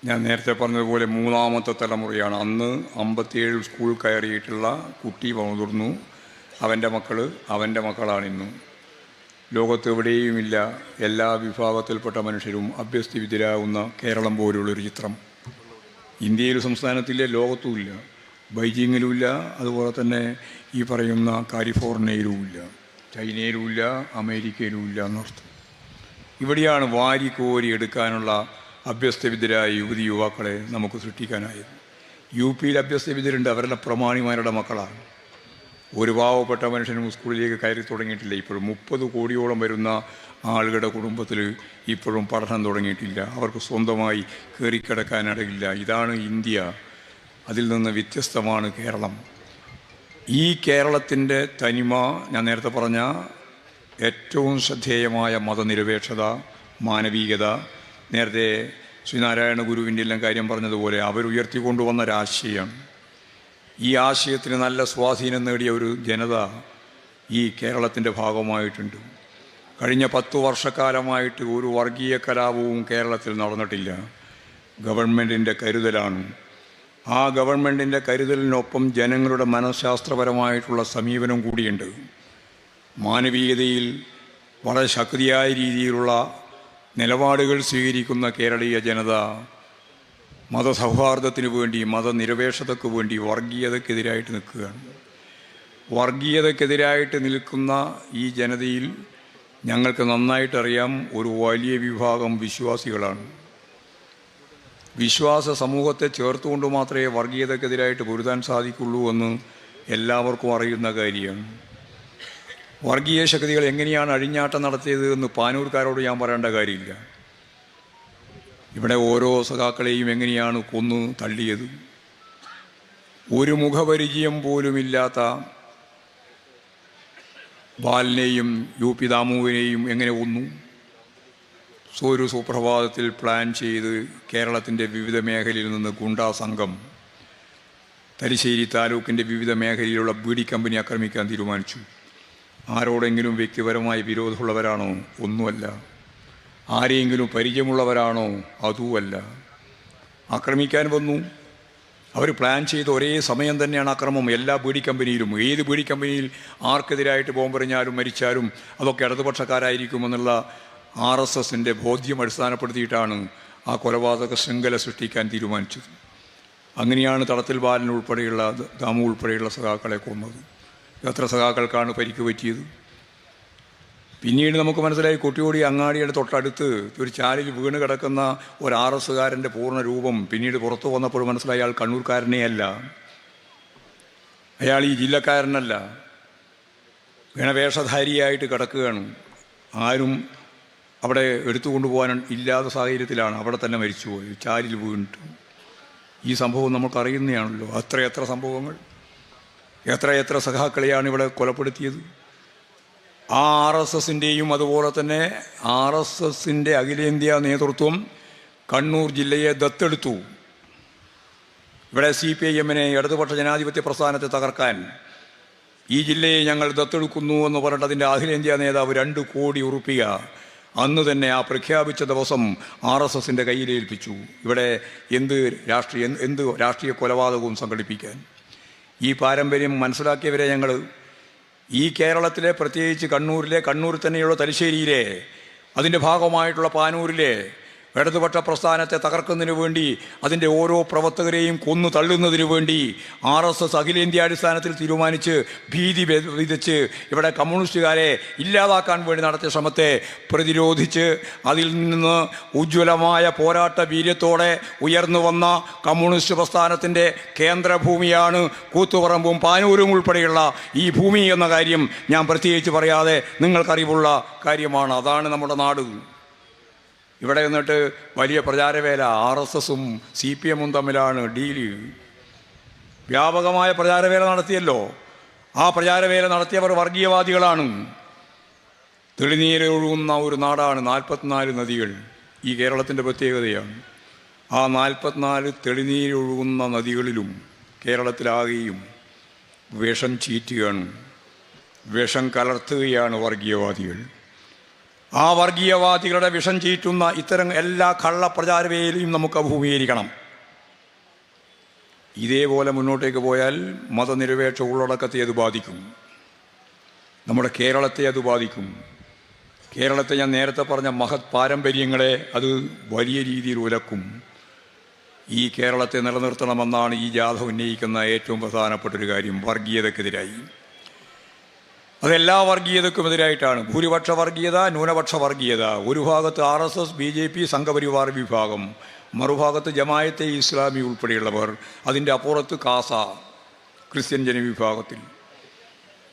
ഞാൻ നേരത്തെ പറഞ്ഞതുപോലെ മൂന്നാമത്തെ തലമുറയാണ്. അന്ന് 57 സ്കൂൾ കയറിയിട്ടുള്ള കുട്ടി മുതിർന്നു. അവൻ്റെ മക്കളാണിന്നും. ലോകത്തെവിടെയുമില്ല എല്ലാ വിഭാഗത്തിൽപ്പെട്ട മനുഷ്യരും അഭ്യസ്തവിദ്യരാകുന്ന കേരളം പോലുള്ളൊരു ചിത്രം ഇന്ത്യയിൽ സംസ്ഥാനത്തിലെ ലോകത്തുമില്ല. ബൈജിങ്ങിലുമില്ല, അതുപോലെ തന്നെ ഈ പറയുന്ന കാലിഫോർണിയയിലുമില്ല, ചൈനയിലുമില്ല, അമേരിക്കയിലുമില്ല എന്നർത്ഥം. ഇവിടെയാണ് വാരിക്കോരി എടുക്കാനുള്ള അഭ്യസ്തവിദ്യരായ യുവതിയുവാക്കളെ നമുക്ക് സൃഷ്ടിക്കാനായത്. UP-യിൽ അഭ്യസ്തവിദ്യരുണ്ട്, അവരുടെ പ്രമാണിമാരുടെ മക്കളാണ്. ഒരു പാവപ്പെട്ട മനുഷ്യനും സ്കൂളിലേക്ക് കയറി തുടങ്ങിയിട്ടില്ല. ഇപ്പോഴും 30 കോടിയോളം വരുന്ന ആളുകളുടെ കുടുംബത്തിൽ ഇപ്പോഴും പഠനം തുടങ്ങിയിട്ടില്ല. അവർക്ക് സ്വന്തമായി കയറിക്കിടക്കാനിടയില്ല. ഇതാണ് ഇന്ത്യ. അതിൽ നിന്ന് വ്യത്യസ്തമാണ് കേരളം. ഈ കേരളത്തിൻ്റെ തനിമ ഞാൻ നേരത്തെ പറഞ്ഞ ഏറ്റവും ശ്രദ്ധേയമായ മതനിരപേക്ഷത, മാനവികത, നേരത്തെ ശ്രീനാരായണ ഗുരുവിൻ്റെ എല്ലാം കാര്യം പറഞ്ഞതുപോലെ അവരുയർത്തിക്കൊണ്ടുവന്ന ഒരാശയമാണ്. ഈ ആശയത്തിന് നല്ല സ്വാധീനം നേടിയ ഒരു ജനത ഈ കേരളത്തിൻ്റെ ഭാഗമായിട്ടുണ്ട്. കഴിഞ്ഞ 10 വർഷക്കാലമായിട്ട് ഒരു വർഗീയ കലാപവും കേരളത്തിൽ നടന്നിട്ടില്ല. ഗവൺമെൻറ്റിൻ്റെ കരുതലാണ്. ആ ഗവൺമെൻറ്റിൻ്റെ കരുതലിനൊപ്പം ജനങ്ങളുടെ മനഃശാസ്ത്രപരമായിട്ടുള്ള സമീപനം കൂടിയുണ്ട്. മാനവികതയിൽ വളരെ ശക്തിയായ രീതിയിലുള്ള നിലപാടുകൾ സ്വീകരിക്കുന്ന കേരളീയ ജനത മതസൗഹാർദ്ദത്തിന് വേണ്ടി, മതനിരപേക്ഷതയ്ക്ക് വേണ്ടി വർഗീയതയ്ക്കെതിരായിട്ട് നിൽക്കുകയാണ്. വർഗീയതയ്ക്കെതിരായിട്ട് നിൽക്കുന്ന ഈ ജനതയിൽ ഞങ്ങൾക്ക് നന്നായിട്ടറിയാം ഒരു വലിയ വിഭാഗം വിശ്വാസികളാണ്. വിശ്വാസ സമൂഹത്തെ ചേർത്തുകൊണ്ട് മാത്രമേ വർഗീയതയ്ക്കെതിരായിട്ട് പൊരുതാൻ സാധിക്കുള്ളൂ എന്ന് എല്ലാവർക്കും അറിയുന്ന കാര്യമാണ്. വർഗീയ ശക്തികൾ എങ്ങനെയാണ് അഴിഞ്ഞാട്ടം നടത്തിയത് എന്ന് പാനൂർക്കാരോട് ഞാൻ പറയേണ്ട കാര്യമില്ല. ഇവിടെ ഓരോ സഖാക്കളെയും എങ്ങനെയാണ് കൊന്നു തള്ളിയത്. ഒരു മുഖപരിചയം പോലുമില്ലാത്ത ബാലിനെയും UP ദാമുവിനെയും എങ്ങനെ കൊന്നു. ഒരു സുപ്രഭാതത്തിൽ പ്ലാൻ ചെയ്ത് കേരളത്തിൻ്റെ വിവിധ മേഖലയിൽ നിന്ന് ഗുണ്ടാ സംഘം തലശ്ശേരി താലൂക്കിൻ്റെ വിവിധ മേഖലയിലുള്ള ബീഡി കമ്പനി ആക്രമിക്കാൻ തീരുമാനിച്ചു. ആരോടെങ്കിലും വ്യക്തിപരമായ വിരോധമുള്ളവരാണോ? ഒന്നുമല്ല. ആരെയെങ്കിലും പരിചയമുള്ളവരാണോ? അതുമല്ല. ആക്രമിക്കാൻ വന്നു. അവർ പ്ലാൻ ചെയ്ത് ഒരേ സമയം തന്നെയാണ് അക്രമം എല്ലാ ബീഡി കമ്പനിയിലും. ഏത് ബീഡി കമ്പനിയിൽ ആർക്കെതിരായിട്ട് ബോംബെറിഞ്ഞാലും മരിച്ചാലും അതൊക്കെ ഇടതുപക്ഷക്കാരായിരിക്കുമെന്നുള്ള RSSൻ്റെ ബോധ്യം അടിസ്ഥാനപ്പെടുത്തിയിട്ടാണ് ആ കൊലപാതക ശൃംഖല സൃഷ്ടിക്കാൻ തീരുമാനിച്ചത്. അങ്ങനെയാണ് തടത്തിൽ ബാലൻ ഉൾപ്പെടെയുള്ള ദാമു ഉൾപ്പെടെയുള്ള സഖാക്കളെ കൊന്നത്. എത്ര സഖാക്കൾക്കാണ് പരിക്ക് പറ്റിയത്? പിന്നീട് നമുക്ക് മനസ്സിലായി കൊട്ടിയോടി അങ്ങാടിയുടെ തൊട്ടടുത്ത് ഒരു ചാലിൽ വീണ് കിടക്കുന്ന ഒരു RSകാരൻ്റെ പൂർണ്ണ രൂപം പിന്നീട് പുറത്തു വന്നപ്പോൾ മനസ്സിലായി അയാൾ കണ്ണൂർക്കാരനേ അല്ല, അയാൾ ഈ ജില്ലക്കാരനല്ല, ഗണവേഷധാരിയായിട്ട് കിടക്കുകയാണ്. ആരും അവിടെ എടുത്തുകൊണ്ടുപോകാൻ ഇല്ലാത്ത സാഹചര്യത്തിലാണ് അവിടെ തന്നെ മരിച്ചുപോയി, ചാലിൽ വീണിട്ട്. ഈ സംഭവം നമുക്കറിയുന്നതാണല്ലോ. എത്ര സംഭവങ്ങൾ, എത്ര സഖാക്കളെയാണ് ഇവിടെ കൊലപ്പെടുത്തിയത്. ആ RSSൻ്റെയും അതുപോലെ തന്നെ RSSൻ്റെ അഖിലേന്ത്യാ നേതൃത്വം കണ്ണൂർ ജില്ലയെ ദത്തെടുത്തു. ഇവിടെ CPIM-നെ ഇടതുപക്ഷ ജനാധിപത്യ പ്രസ്ഥാനത്തെ തകർക്കാൻ ഈ ജില്ലയെ ഞങ്ങൾ ദത്തെടുക്കുന്നു എന്ന് പറഞ്ഞിട്ട് അതിൻ്റെ അഖിലേന്ത്യാ നേതാവ് 2 കോടി ഉറുപ്പിക അന്ന് തന്നെ ആ പ്രഖ്യാപിച്ച ദിവസം RSSൻ്റെ കയ്യിലേൽപ്പിച്ചു. ഇവിടെ എന്ത് രാഷ്ട്രീയ കൊലപാതകവും സംഘടിപ്പിക്കാൻ. ഈ പാരമ്പര്യം മനസ്സിലാക്കിയവരെ ഞങ്ങൾ ഈ കേരളത്തിലെ, പ്രത്യേകിച്ച് കണ്ണൂരിൽ തന്നെയുള്ള തലശ്ശേരിയിലെ, അതിൻ്റെ ഭാഗമായിട്ടുള്ള പാനൂരിലെ ഇടതുപക്ഷ പ്രസ്ഥാനത്തെ തകർക്കുന്നതിന് വേണ്ടി, അതിൻ്റെ ഓരോ പ്രവർത്തകരെയും കൊന്നു തള്ളുന്നതിന് വേണ്ടി RSS അഖിലേന്ത്യാടിസ്ഥാനത്തിൽ തീരുമാനിച്ച് ഭീതി വിതച്ച് ഇവിടെ കമ്മ്യൂണിസ്റ്റുകാരെ ഇല്ലാതാക്കാൻ വേണ്ടി നടത്തിയ ശ്രമത്തെ പ്രതിരോധിച്ച് അതിൽ നിന്ന് ഉജ്ജ്വലമായ പോരാട്ട വീര്യത്തോടെ ഉയർന്നു വന്ന കമ്മ്യൂണിസ്റ്റ് പ്രസ്ഥാനത്തിൻ്റെ കേന്ദ്രഭൂമിയാണ് കൂത്തുപറമ്പും പാനൂരും ഉൾപ്പെടെയുള്ള ഈ ഭൂമി എന്ന കാര്യം ഞാൻ പ്രത്യേകിച്ച് പറയാതെ നിങ്ങൾക്കറിവുള്ള കാര്യമാണ്. അതാണ് നമ്മുടെ നാട്. ഇവിടെ നിന്നിട്ട് വലിയ പ്രചാരവേല RSSും CPM-ഉം തമ്മിലാണ് ഡീല്. വ്യാപകമായ പ്രചാരവേല നടത്തിയല്ലോ. ആ പ്രചാരവേല നടത്തിയവർ വർഗീയവാദികളാണ്. തെളിനീരൊഴുകുന്ന ഒരു നാടാണ്. 44 നദികൾ ഈ കേരളത്തിൻ്റെ പ്രത്യേകതയാണ്. ആ 44 തെളിനീരൊഴുകുന്ന നദികളിലും കേരളത്തിലാകെയും വിഷം ചീറ്റുകയാണ്, വിഷം കലർത്തുകയാണ് വർഗീയവാദികൾ. ആ വർഗീയവാദികളുടെ വിഷം ചീറ്റുന്ന ഇത്തരം എല്ലാ കള്ളപ്രചാരവേലയും നമുക്ക് അഭിമുഖീകരിക്കണം. ഇതേപോലെ മുന്നോട്ടേക്ക് പോയാൽ മതനിരപേക്ഷ ഉള്ളടക്കത്തെ അത് ബാധിക്കും, നമ്മുടെ കേരളത്തെ അത് ബാധിക്കും. കേരളത്തെ ഞാൻ നേരത്തെ പറഞ്ഞ മഹത് പാരമ്പര്യങ്ങളെ അത് വലിയ രീതിയിൽ ഉലക്കും. ഈ കേരളത്തെ നിലനിർത്തണമെന്നാണ് ഈ ജാഥ ഉന്നയിക്കുന്ന ഏറ്റവും പ്രധാനപ്പെട്ടൊരു കാര്യം, വർഗീയതക്കെതിരായി. അതെല്ലാ വർഗീയതക്കുമെതിരായിട്ടാണ്. ഭൂരിപക്ഷ വർഗീയത, ന്യൂനപക്ഷ വർഗീയത. ഒരു ഭാഗത്ത് RSS, BJP, സംഘപരിവാർ വിഭാഗം, മറുഭാഗത്ത് ജമായത്തെ ഇസ്ലാമി ഉൾപ്പെടെയുള്ളവർ, അതിൻ്റെ അപ്പുറത്ത് കാസ, ക്രിസ്ത്യൻ ജനവിഭാഗത്തിൽ.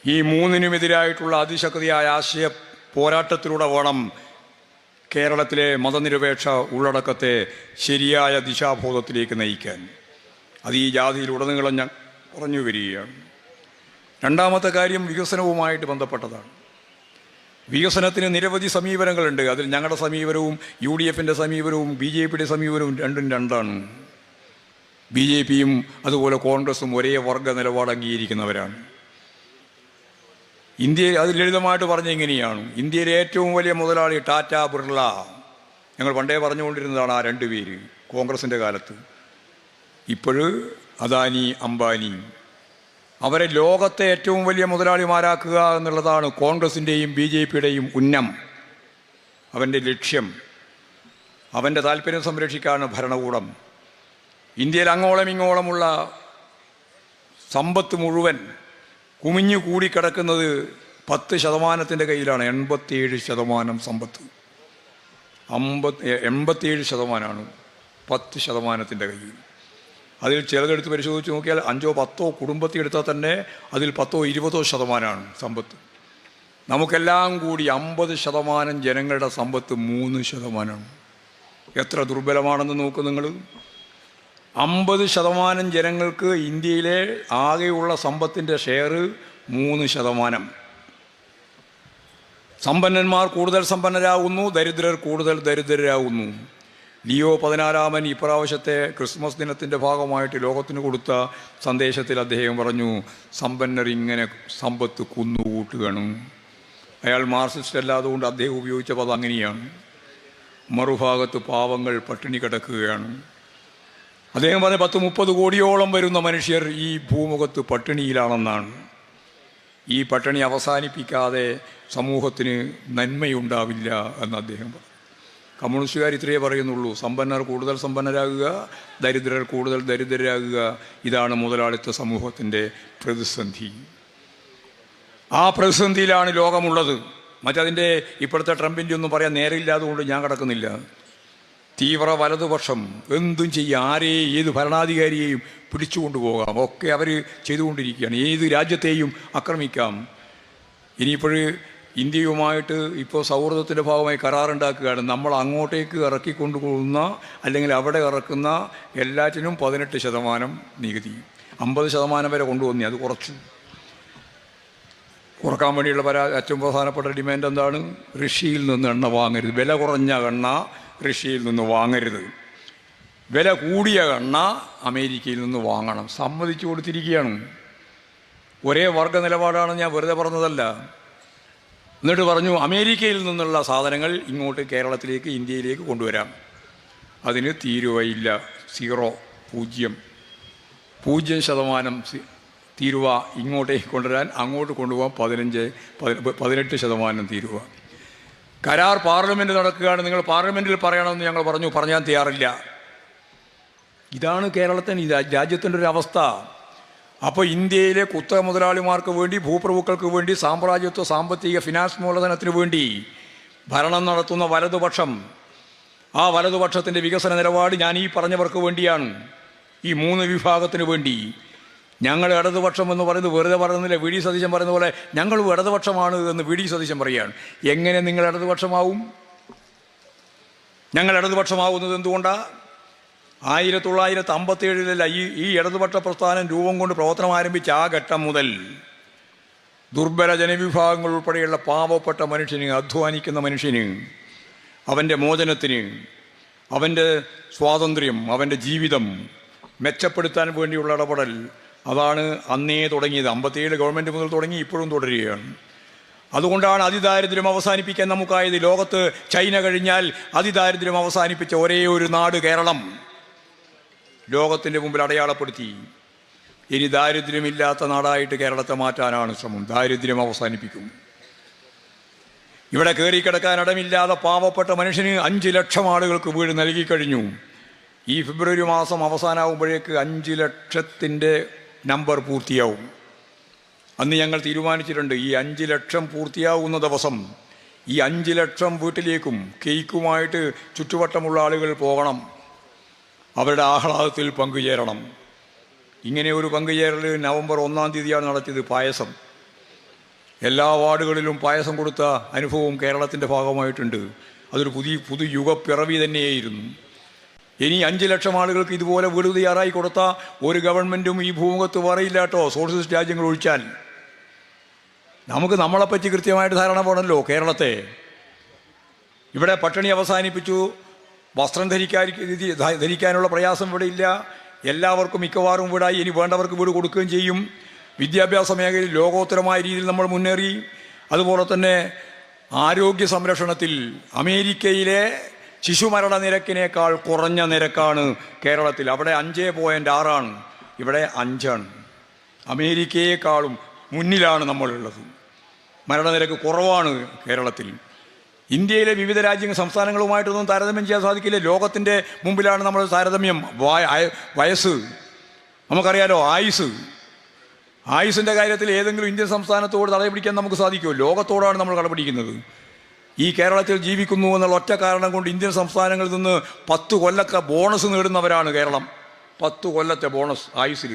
ഈ മൂന്നിനുമെതിരായിട്ടുള്ള അതിശക്തിയായ ആശയ പോരാട്ടത്തിലൂടെ വേണം കേരളത്തിലെ മതനിരപേക്ഷ ഉള്ളടക്കത്തെ ശരിയായ ദിശാബോധത്തിലേക്ക് നയിക്കാൻ. അത് ഈ ജാതിയിലുടനീളം ഞാൻ പറഞ്ഞു വരികയാണ്. രണ്ടാമത്തെ കാര്യം വികസനവുമായിട്ട് ബന്ധപ്പെട്ടതാണ്. വികസനത്തിന് നിരവധി സമീപനങ്ങളുണ്ട്. അതിൽ ഞങ്ങളുടെ സമീപനവും UDFൻ്റെ സമീപനവും BJPയുടെ സമീപനവും രണ്ടും രണ്ടാണ്. BJPയും അതുപോലെ കോൺഗ്രസും ഒരേ വർഗ നിലപാട് അംഗീകരിക്കുന്നവരാണ്. ഇന്ത്യയിൽ അത് ലളിതമായിട്ട് പറഞ്ഞ ഇങ്ങനെയാണ്, ഇന്ത്യയിലെ ഏറ്റവും വലിയ മുതലാളി ടാറ്റ, ബിർള, ഞങ്ങൾ പണ്ടേ പറഞ്ഞുകൊണ്ടിരുന്നതാണ് ആ രണ്ട് പേര് കോൺഗ്രസിൻ്റെ കാലത്ത്. ഇപ്പോഴ് അദാനി, അംബാനി. അവരെ ലോകത്തെ ഏറ്റവും വലിയ മുതലാളിമാരാക്കുക എന്നുള്ളതാണ് കോൺഗ്രസിൻ്റെയും BJPയുടെയും ഉന്നം. അവൻ്റെ ലക്ഷ്യം, അവൻ്റെ താല്പര്യം സംരക്ഷിക്കാനാണ് ഭരണകൂടം. ഇന്ത്യയിൽ അങ്ങോളം ഇങ്ങോളമുള്ള സമ്പത്ത് മുഴുവൻ കുമിഞ്ഞു കൂടിക്കിടക്കുന്നത് 10% കയ്യിലാണ്. 87% സമ്പത്ത്, 87% 10% കയ്യിൽ. അതിൽ ചിലതെടുത്ത് പരിശോധിച്ച് നോക്കിയാൽ 5-10 കുടുംബത്തിൽ എടുത്താൽ തന്നെ അതിൽ 10-20% സമ്പത്ത്. നമുക്കെല്ലാം കൂടി 50% ജനങ്ങളുടെ സമ്പത്ത് 3%. എത്ര ദുർബലമാണെന്ന് നോക്ക് നിങ്ങൾ. 50% ജനങ്ങൾക്ക് ഇന്ത്യയിലെ ആകെയുള്ള സമ്പത്തിൻ്റെ ഷെയർ 3%. സമ്പന്നന്മാർ കൂടുതൽ സമ്പന്നരാകുന്നു, ദരിദ്രർ കൂടുതൽ ദരിദ്രരാകുന്നു. ലിയോ 14 ഇപ്രാവശ്യത്തെ ക്രിസ്മസ് ദിനത്തിൻ്റെ ഭാഗമായിട്ട് ലോകത്തിന് കൊടുത്ത സന്ദേശത്തിൽ അദ്ദേഹം പറഞ്ഞു, സമ്പന്നർ ഇങ്ങനെ സമ്പത്ത് കുന്നുകൂട്ടുകയാണ്. അയാൾ മാർക്സിസ്റ്റ് അല്ലാതുകൊണ്ട് അദ്ദേഹം ഉപയോഗിച്ച പദം അങ്ങനെയാണ്. മറുഭാഗത്ത് പാവങ്ങൾ പട്ടിണി കിടക്കുകയാണ്. അദ്ദേഹം പറഞ്ഞ 10-30 കോടിയോളം വരുന്ന മനുഷ്യർ ഈ ഭൂമുഖത്ത് പട്ടിണിയിലാണെന്നാണ്. ഈ പട്ടിണി അവസാനിപ്പിക്കാതെ സമൂഹത്തിന് നന്മയുണ്ടാവില്ല എന്ന് അദ്ദേഹം പറഞ്ഞു. കമ്മ്യൂണിസ്റ്റുകാർ ഇത്രയേ പറയുന്നുള്ളൂ, സമ്പന്നർ കൂടുതൽ സമ്പന്നരാകുക, ദരിദ്രർ കൂടുതൽ ദരിദ്രരാകുക. ഇതാണ് മുതലാളിത്ത സമൂഹത്തിൻ്റെ പ്രതിസന്ധി. ആ പ്രതിസന്ധിയിലാണ് ലോകമുള്ളത്. മറ്റതിൻ്റെ ഇപ്പോഴത്തെ ട്രംപിൻ്റെ ഒന്നും പറയാൻ നേരമില്ലാതുകൊണ്ട് ഞാൻ കിടക്കുന്നില്ല. തീവ്ര വലതുപക്ഷം എന്തും ചെയ്യാം, ആരെയും ഏത് ഭരണാധികാരിയെയും പിടിച്ചുകൊണ്ടുപോകാം, ഒക്കെ അവർ ചെയ്തുകൊണ്ടിരിക്കുകയാണ്. ഏത് രാജ്യത്തെയും ആക്രമിക്കാം. ഇനിയിപ്പോൾ ഇന്ത്യയുമായിട്ട് ഇപ്പോൾ സൗഹൃദത്തിൻ്റെ ഭാഗമായി കരാറുണ്ടാക്കുകയാണ്. നമ്മൾ അങ്ങോട്ടേക്ക് ഇറക്കിക്കൊണ്ടുപോകുന്ന അല്ലെങ്കിൽ അവിടെ ഇറക്കുന്ന എല്ലാറ്റിനും 18% നികുതി, 50% വരെ കൊണ്ടുവന്നി. അത് കുറക്കാൻ വേണ്ടിയുള്ള ഏറ്റവും പ്രധാനപ്പെട്ട ഡിമാൻഡ് എന്താണ്? റഷ്യയിൽ നിന്ന് എണ്ണ വാങ്ങരുത്. വില കുറഞ്ഞ എണ്ണ റഷ്യയിൽ നിന്ന് വാങ്ങരുത്. വില കൂടിയ എണ്ണ അമേരിക്കയിൽ നിന്ന് വാങ്ങണം. സമ്മതിച്ചു കൊടുത്തിരിക്കുകയാണ്. ഒരേ വർഗ നിലപാടാണ്, ഞാൻ വെറുതെ പറഞ്ഞതല്ല. എന്നിട്ട് പറഞ്ഞു, അമേരിക്കയിൽ നിന്നുള്ള സാധനങ്ങൾ ഇങ്ങോട്ട് കേരളത്തിലേക്ക്, ഇന്ത്യയിലേക്ക് കൊണ്ടുവരാം. അതിന് തീരുവയില്ല. 0% തീരുവ ഇങ്ങോട്ടേക്ക് കൊണ്ടുവരാൻ, അങ്ങോട്ട് കൊണ്ടുപോകാൻ 18% തീരുവ. കരാർ പാർലമെൻറ്റ് നടക്കുകയാണ്. നിങ്ങൾ പാർലമെൻറ്റിൽ പറയണമെന്ന് ഞങ്ങൾ പറഞ്ഞു, പറഞ്ഞാൽ തയ്യാറില്ല. ഇതാണ് കേരളത്തിന്, രാജ്യത്തിൻ്റെ ഒരു അവസ്ഥ. അപ്പോൾ ഇന്ത്യയിലെ കുത്തക മുതലാളിമാർക്ക് വേണ്ടി, ഭൂപ്രഭുക്കൾക്ക് വേണ്ടി, സാമ്രാജ്യത്വ സാമ്പത്തിക ഫിനാൻസ് മൂലധനത്തിന് വേണ്ടി ഭരണം നടത്തുന്ന വലതുപക്ഷം, ആ വലതുപക്ഷത്തിൻ്റെ വികസന നിലപാട് ഞാൻ ഈ പറഞ്ഞവർക്ക് വേണ്ടിയാണ്. ഈ 3 വിഭാഗത്തിന് വേണ്ടി. ഞങ്ങൾ ഇടതുപക്ഷം എന്ന് പറയുന്നത് വെറുതെ പറയുന്നില്ല. VD സതീശൻ പറയുന്ന പോലെ ഞങ്ങളും ഇടതുപക്ഷമാണ് എന്ന് VD സതീശൻ പറയുകയാണ്. എങ്ങനെ നിങ്ങൾ ഇടതുപക്ഷമാവും? ഞങ്ങൾ ഇടതുപക്ഷമാവുന്നത് എന്തുകൊണ്ടാണ്? 1957 ഈ ഇടതുപക്ഷ പ്രസ്ഥാനം രൂപം കൊണ്ട് പ്രവർത്തനം ആരംഭിച്ച ആ ഘട്ടം മുതൽ ദുർബല ജനവിഭാഗങ്ങൾ ഉൾപ്പെടെയുള്ള പാവപ്പെട്ട മനുഷ്യന്, അധ്വാനിക്കുന്ന മനുഷ്യന്, അവൻ്റെ മോചനത്തിന്, അവൻ്റെ സ്വാതന്ത്ര്യം, അവൻ്റെ ജീവിതം മെച്ചപ്പെടുത്താൻ വേണ്ടിയുള്ള ഇടപെടൽ, അതാണ് അന്നേ തുടങ്ങിയത്. 57 ഗവൺമെൻറ് മുതൽ തുടങ്ങി, ഇപ്പോഴും തുടരുകയാണ്. അതുകൊണ്ടാണ് അതിദാരിദ്ര്യം അവസാനിപ്പിക്കാൻ നമുക്കായത്. ലോകത്ത് ചൈന കഴിഞ്ഞാൽ അതിദാരിദ്ര്യം അവസാനിപ്പിച്ച ഒരേ ഒരു നാട് കേരളം ലോകത്തിൻ്റെ മുമ്പിൽ അടയാളപ്പെടുത്തി. ഇനി ദാരിദ്ര്യമില്ലാത്ത നാടായിട്ട് കേരളത്തെ മാറ്റാനാണ് ശ്രമം. ദാരിദ്ര്യം അവസാനിപ്പിക്കും. ഇവിടെ കയറിക്കിടക്കാൻ ഇടമില്ലാതെ പാവപ്പെട്ട മനുഷ്യന് 5 ലക്ഷം ആളുകൾക്ക് വീട് നൽകിക്കഴിഞ്ഞു. ഈ ഫെബ്രുവരി മാസം അവസാനമാകുമ്പോഴേക്ക് 5 ലക്ഷത്തിൻ്റെ നമ്പർ പൂർത്തിയാവും. അന്ന് ഞങ്ങൾ തീരുമാനിച്ചിട്ടുണ്ട്, ഈ 5 ലക്ഷം പൂർത്തിയാവുന്ന ദിവസം ഈ 5 ലക്ഷം വീട്ടിലേക്കും കേക്കുമായിട്ട് ചുറ്റുവട്ടമുള്ള ആളുകൾ പോകണം. അവരുടെ ആഹ്ലാദത്തിൽ പങ്കുചേരണം. ഇങ്ങനെ ഒരു പങ്കുചേരൽ നവംബർ 1-ാം തീയതിയാണ് നടത്തിയത്. പായസം, എല്ലാ വാർഡുകളിലും പായസം കൊടുത്ത അനുഭവം കേരളത്തിൻ്റെ ഭാഗമായിട്ടുണ്ട്. അതൊരു പുതു യുഗപ്പിറവി തന്നെയായിരുന്നു. ഇനി 5 ലക്ഷം ആളുകൾക്ക് ഇതുപോലെ വീട് തയ്യാറായി കൊടുത്ത ഒരു ഗവൺമെൻറ്റും ഈ ഭൂമുഖത്ത് പറയില്ല കേട്ടോ, സോഷ്യലിസ്റ്റ് രാജ്യങ്ങൾ ഒഴിച്ചാൽ. നമുക്ക് നമ്മളെപ്പറ്റി കൃത്യമായിട്ട് ധാരണ പോകണമല്ലോ. കേരളത്തെ ഇവിടെ പട്ടിണി അവസാനിപ്പിച്ചു. വസ്ത്രം ധരിക്കാനുള്ള പ്രയാസം ഇവിടെ ഇല്ല. എല്ലാവർക്കും മിക്കവാറും വീടായി. ഇനി വേണ്ടവർക്ക് വീട് കൊടുക്കുകയും ചെയ്യും. വിദ്യാഭ്യാസ മേഖലയിൽ ലോകോത്തരമായ രീതിയിൽ നമ്മൾ മുന്നേറി. അതുപോലെ തന്നെ ആരോഗ്യ സംരക്ഷണത്തിൽ അമേരിക്കയിലെ ശിശുമരണ നിരക്കിനേക്കാൾ കുറഞ്ഞ നിരക്കാണ് കേരളത്തിൽ. അവിടെ 5.6 ഇവിടെ 5. അമേരിക്കയെക്കാളും മുന്നിലാണ് നമ്മളുള്ളത്. മരണനിരക്ക് കുറവാണ് കേരളത്തിൽ. ഇന്ത്യയിലെ വിവിധ സംസ്ഥാനങ്ങളുമായിട്ടൊന്നും താരതമ്യം ചെയ്യാൻ സാധിക്കില്ല. ലോകത്തിൻ്റെ മുമ്പിലാണ് നമ്മൾ താരതമ്യം. വയസ്സ് നമുക്കറിയാലോ, ആയുസിൻ്റെ കാര്യത്തിൽ ഏതെങ്കിലും ഇന്ത്യൻ സംസ്ഥാനത്തോട് തടപിടിക്കാൻ നമുക്ക് സാധിക്കുമോ? ലോകത്തോടാണ് നമ്മൾ കടപിടിക്കുന്നത്. ഈ കേരളത്തിൽ ജീവിക്കുന്നു എന്നുള്ള ഒറ്റ കാരണം കൊണ്ട് ഇന്ത്യൻ സംസ്ഥാനങ്ങളിൽ നിന്ന് 10 കൊല്ലത്തെ ബോണസ് നേടുന്നവരാണ് കേരളം. 10 കൊല്ലത്തെ ബോണസ് ആയുസിൽ